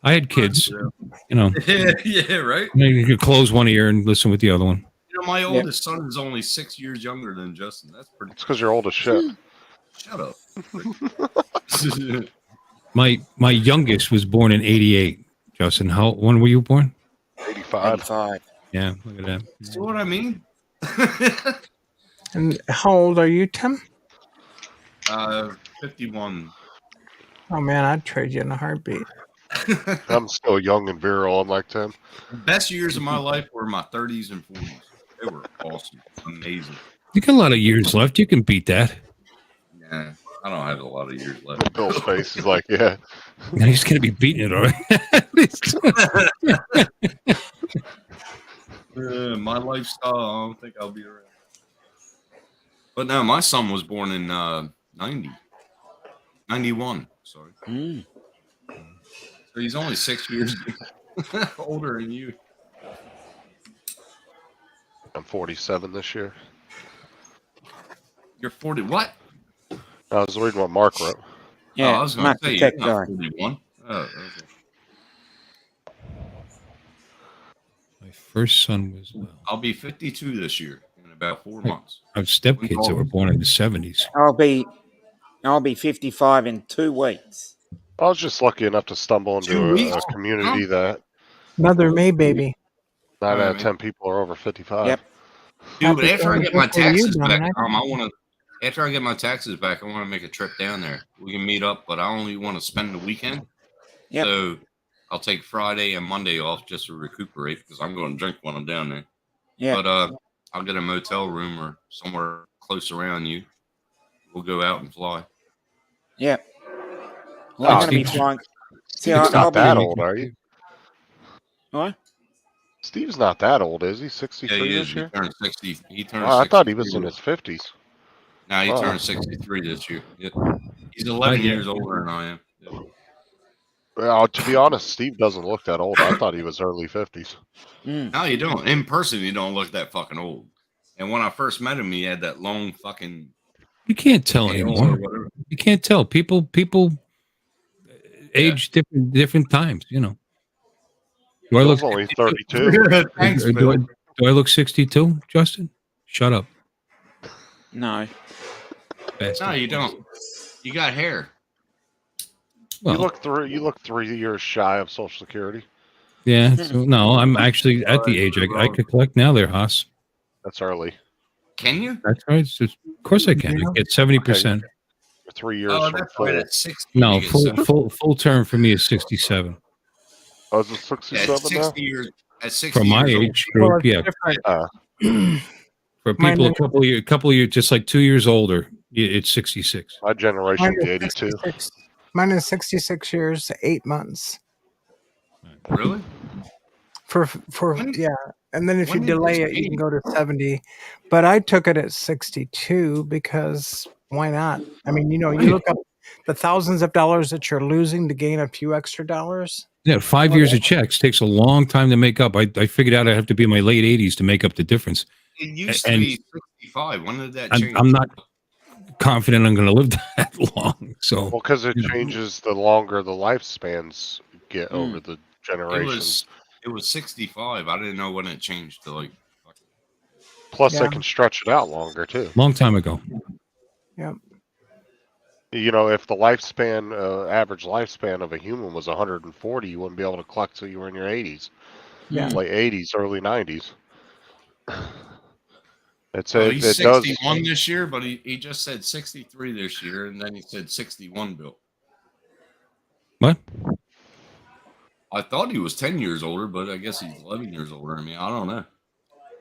I had kids, you know. Yeah, right. You could close one ear and listen with the other one. You know, my oldest son is only 6 years younger than Justin. That's pretty. It's because you're old as shit. Shut up. My youngest was born in '88. Justin, when were you born? 85. Yeah, look at that. See what I mean? And how old are you, Tim? 51. Oh man, I'd trade you in a heartbeat. I'm still young and virile, unlike Tim. The best years of my life were my 30s and 40s. They were awesome, amazing. You got a lot of years left. You can beat that. Yeah, I don't have a lot of years left. Bill's face is like, yeah. Now he's going to be beating it already. My lifestyle, I don't think I'll be around. But no, my son was born in 91. Sorry. So he's only 6 years older than you. I'm 47 this year. You're 40. What? I was reading what Mark wrote. Yeah, I was going to say you're not 41. Oh, okay. My first son was. I'll be 52 this year in about 4 months. I have stepkids that were born in the '70s. I'll be 55 in 2 weeks. I was just lucky enough to stumble into a community that Another May baby. 9 out of 10 people are over 55. Yep. Dude, after I get my taxes back, Dominic. After I get my taxes back, I want to make a trip down there. We can meet up, but I only want to spend the weekend. Yep. So I'll take Friday and Monday off just to recuperate because I'm going to drink when I'm down there. Yeah. But I'll get a motel room or somewhere close around you. We'll go out and fly. Yeah. Well, I'm going to be flying. See, Steve's I'll not that old, are you? What? Steve's not that old, is he? 63 Yeah, he is. this He year? turned 60. He turned. Oh, I thought he was in his 50s. No, he turned 63 this year. Yep. He's 11 years older than I am. Yep. Well, to be honest, Steve doesn't look that old. I thought he was early 50s. No, you don't. In person, you don't look that fucking old. And when I first met him, he had that long fucking. You can't tell anymore. You can't tell. People age different times. You know. Do I look only 32? Thanks, do I look 62, Justin? Shut up. No. Bastard. No, you don't. You got hair. Well, you look 3 years shy of Social Security. Yeah. So, no, I'm actually at the age I could collect now. There, Haas. That's early. Can you? That's right. So, of course I can. I get 70%. 3 years. Oh, that's right. At 60. No, full term for me is 67. Oh, is it 67 at 60 years. At 60 for my years age group, yeah. For people a couple of years, just like 2 years older, it's 66. My generation would be 82. Mine is 66 years, 8 months. Really? Yeah, and then if you delay it, you can go to 70. But I took it at 62 because why not? I mean, you look up the thousands of dollars that you're losing to gain a few extra dollars. Yeah, 5 years of checks takes a long time to make up. I figured out I have to be in my late 80s to make up the difference. It used to be 65. When did that change? I'm not confident I'm going to live that long. So, because it changes the longer the lifespans get over the generations. It was 65. I didn't know when it changed to like. Plus, they can stretch it out longer too. Long time ago. Yep. If the lifespan, average lifespan of a human was 140, you wouldn't be able to collect till you were in your 80s. Yeah. Late 80s, early 90s. He's 61 this year, but he just said 63 this year, and then he said 61, Bill. What? I thought he was 10 years older, but I guess he's 11 years older. I mean, I don't know.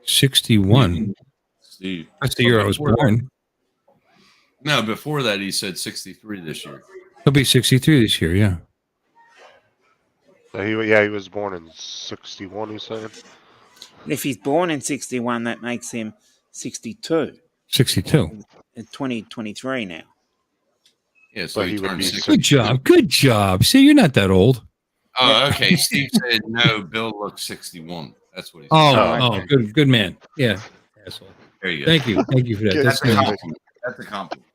61? Steve. That's the year I was born. No, before that, he said 63 this year. He'll be 63 this year, yeah. He was born in 61, he's saying. If he's born in 61, that makes him 62. 62. In 2023 now. Yeah, so he turned 60. Good job. See, you're not that old. Oh, okay. Steve said no. Bill looks 61. That's what he said. Oh, good man. Yeah, asshole. There you go. Thank you for that. Get- That's a get- compliment. That's a compliment.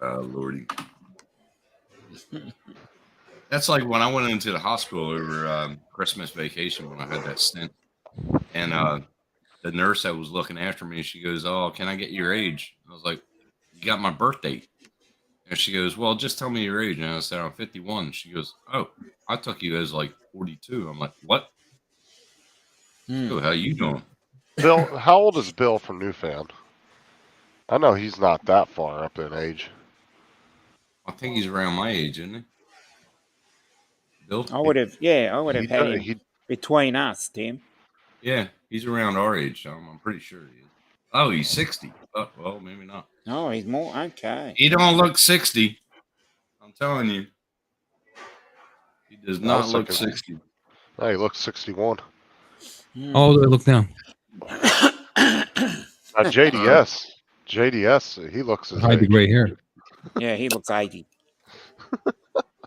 Lordy. That's like when I went into the hospital over Christmas vacation when I had that stent. And the nurse that was looking after me, she goes, "Oh, can I get your age?" I was like, "You got my birth date." And she goes, "Well, just tell me your age." And I said, "I'm 51." She goes, "Oh, I took you as like 42. I'm like, "What?" Oh, how you doing? Bill, how old is Bill from Newfound? I know he's not that far up in age. I think he's around my age, isn't he? Bill? I would have He had does- him he- between us, Tim. Yeah, he's around our age, Tom. I'm pretty sure he is. Oh, he's 60. Oh, well, maybe not. Oh, he's more okay. He don't look 60. I'm telling you. He does not was look thinking- 60. No, he looks 61. Oh, look now. JDS, he looks his Hide the age. gray hair. Yeah, he looks 80.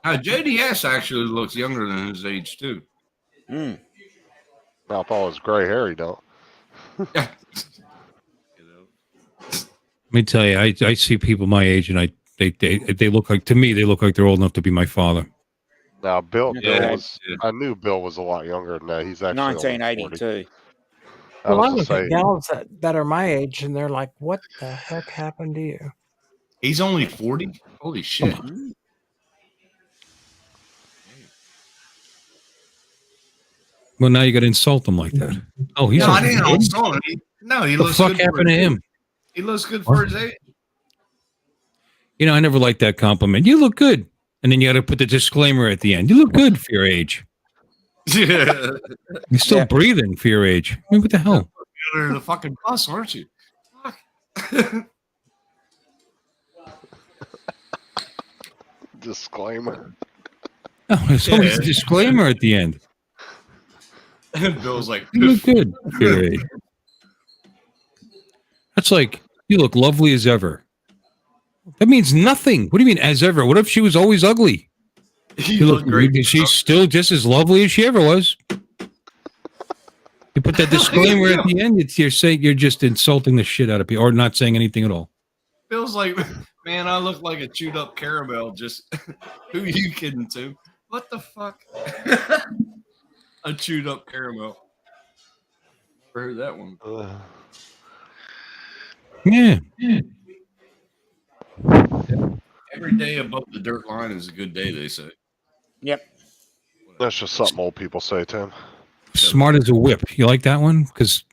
JDS actually looks younger than his age, too. Mm. Now, with all his gray hair, he don't. Yeah. Let me tell you, I see people my age, and they look like, to me, they look like they're old enough to be my father. Now, Bill Yeah, was. I knew Bill was a lot younger than that. He's actually only 40. 1982. Well, I was look to at say, gals that are my age, and they're like, "What the heck happened to you?" He's only 40? Holy shit. Well, now you got to insult him like that. Oh, he's No, I only didn't 40? insult him. No, he What the looks fuck good. For happened to his him? age. He looks good for his age. You know, I never liked that compliment. You look good. And then you got to put the disclaimer at the end. You look good for your age. Yeah. You're still breathing for your age. I mean, what the hell? You're under the fucking bus, aren't you? Fuck. disclaimer. Oh, there's always a disclaimer at the end. And Bill's like, You look good for your age. That's like, you look lovely as ever. That means nothing. What do you mean as ever? What if she was always ugly? you look great. She's still just as lovely as she ever was. You put that disclaimer at the end, you're saying you're just insulting the shit out of people or not saying anything at all. Bill's like, man, I look like a chewed up caramel. Just who are you kidding to? What the fuck? A chewed up caramel. Never heard that one. Yeah. Every day above the dirt line is a good day, they say. Yep. That's just something old people say, Tim. Smart as a whip. You like that one? Because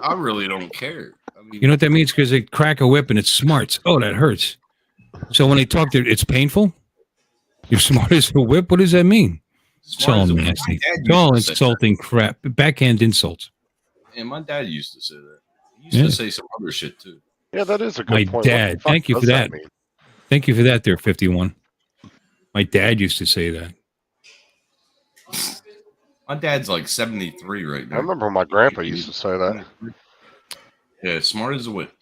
I really don't care. I mean, you know what that means? Because they crack a whip and it smarts. Oh, that hurts. So when they talk, it's painful. You're smart as a whip. What does that mean? It's all nasty. It's all insulting crap. Backhand insults. And my dad used to say that. He used to say some other shit too. Yeah, that is a good My point. dad. Thank you for that. Thank you for that there, 51. My dad used to say that. My dad's like 73 right now. I remember my grandpa used to say that. Yeah, smart as a whip.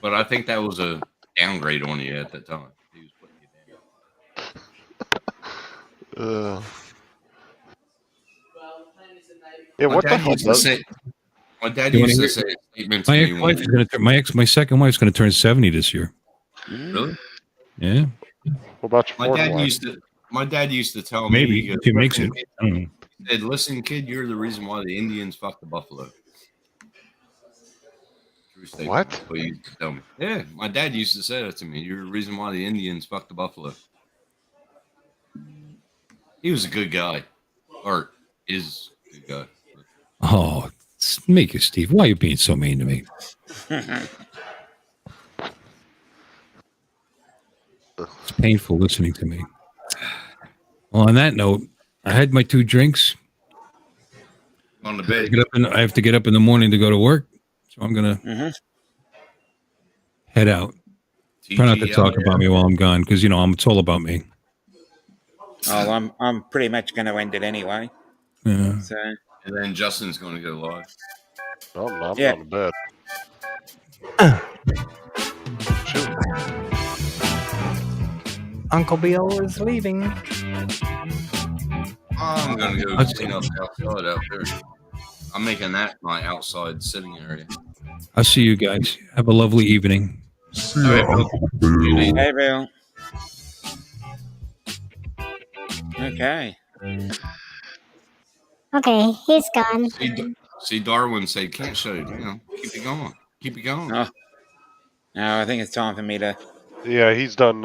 But I think that was a downgrade on you at that time. He was putting you down. Yeah, what the hell does my dad used to say a statement to me My second wife's going to turn 70 this year. Really? Yeah. What about your My fourth dad wife? used to tell me. Maybe he goes, if he makes it. I don't know. He said, "Listen, kid, you're the reason why the Indians fucked the buffalo." True statement. What? That's what he used to tell me. Yeah, my dad used to say that to me. You're the reason why the Indians fucked the buffalo. He was a good guy, or is a good guy. Oh, make it, Steve. Why are you being so mean to me? It's painful listening to me. Well, on that note, I had my 2 drinks. On the bed. I have to get up in the morning to go to work, so I'm gonna head out. Try not to talk about me while I'm gone, because it's all about me. Oh, I'm pretty much going to end it anyway. Yeah. So. And then Justin's going to go live. Oh, I'm going to bed. Uncle Bill is leaving. I'm gonna go clean up outside out there. I'm making that my outside sitting area. I'll see you guys. Have a lovely evening. All right, Bill. Hey, Bill. Okay. Okay, he's gone. See, Darwin said, "Can't shut it down. Keep it going. Keep it going." Oh. No, I think it's time for me to. Yeah, he's done.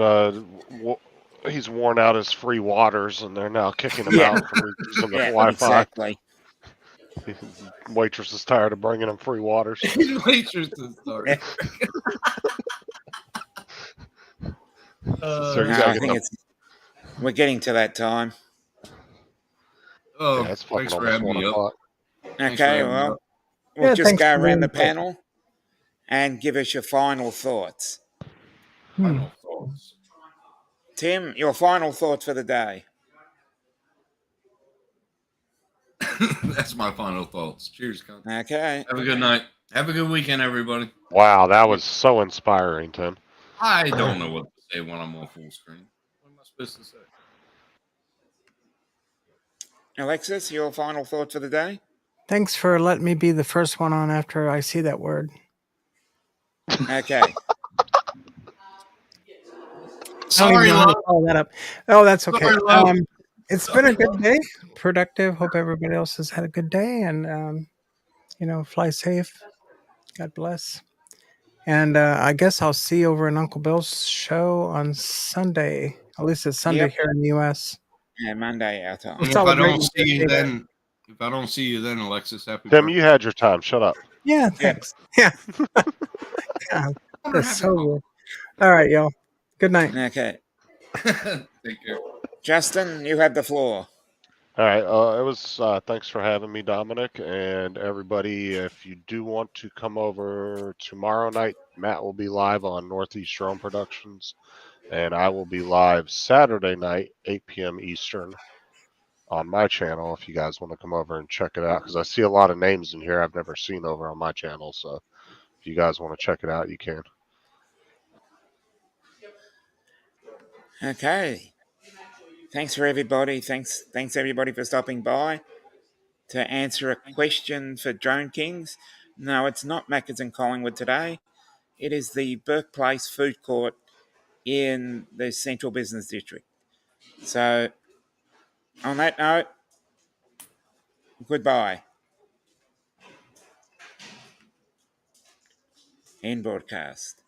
He's worn out his free waters, and they're now kicking him Yeah. out from using the Yeah, Wi-Fi. exactly. Waitress is tired of bringing him free waters. Waitress is tired. Sir, you No, gotta I get think the- we're getting to that time. Oh, Yeah, it's thanks fucking for almost having 1 me up. o'clock. Thanks for Okay, having me well, up. we'll Yeah, just thanks go for around the being here. panel and give us your final thoughts. Final thoughts. Tim, your final thoughts for the day. That's my final thoughts. Cheers, Con. Okay. Have a good night. Have a good weekend, everybody. Wow, that was so inspiring, Tim. I don't know what to say when I'm on full screen. What am I supposed to say? Alexis, your final thoughts for the day? Thanks for letting me be the first one on after I see that word. Okay. Sorry, love. Follow that up. Oh, that's okay. Sorry, love. It's been a good day, productive. Hope everybody else has had a good day, and fly safe. God bless. And I guess I'll see you over in Uncle Bill's show on Sunday. At least it's Sunday Yep. here in the U.S. Yeah, Monday our time. And if I don't see you then, Alexis, happy Tim, birthday. you had your time. Shut up. Yeah, thanks. Yeah. God, that's so weird. All right, y'all. Good night. Okay. Take care. Justin, you have the floor. All right. It was. Thanks for having me, Dominic, and everybody. If you do want to come over tomorrow night, Matt will be live on Northeast Drone Productions, and I will be live Saturday night, 8 p.m. Eastern, on my channel. If you guys want to come over and check it out, because I see a lot of names in here I've never seen over on my channel. So if you guys want to check it out, you can. Okay. Thanks for everybody. Thanks everybody for stopping by to answer a question for Drone Kings. No, it's not Macca's and Collingwood today. It is the Burke Place Food Court in the Central Business District. So, on that note, goodbye. End broadcast.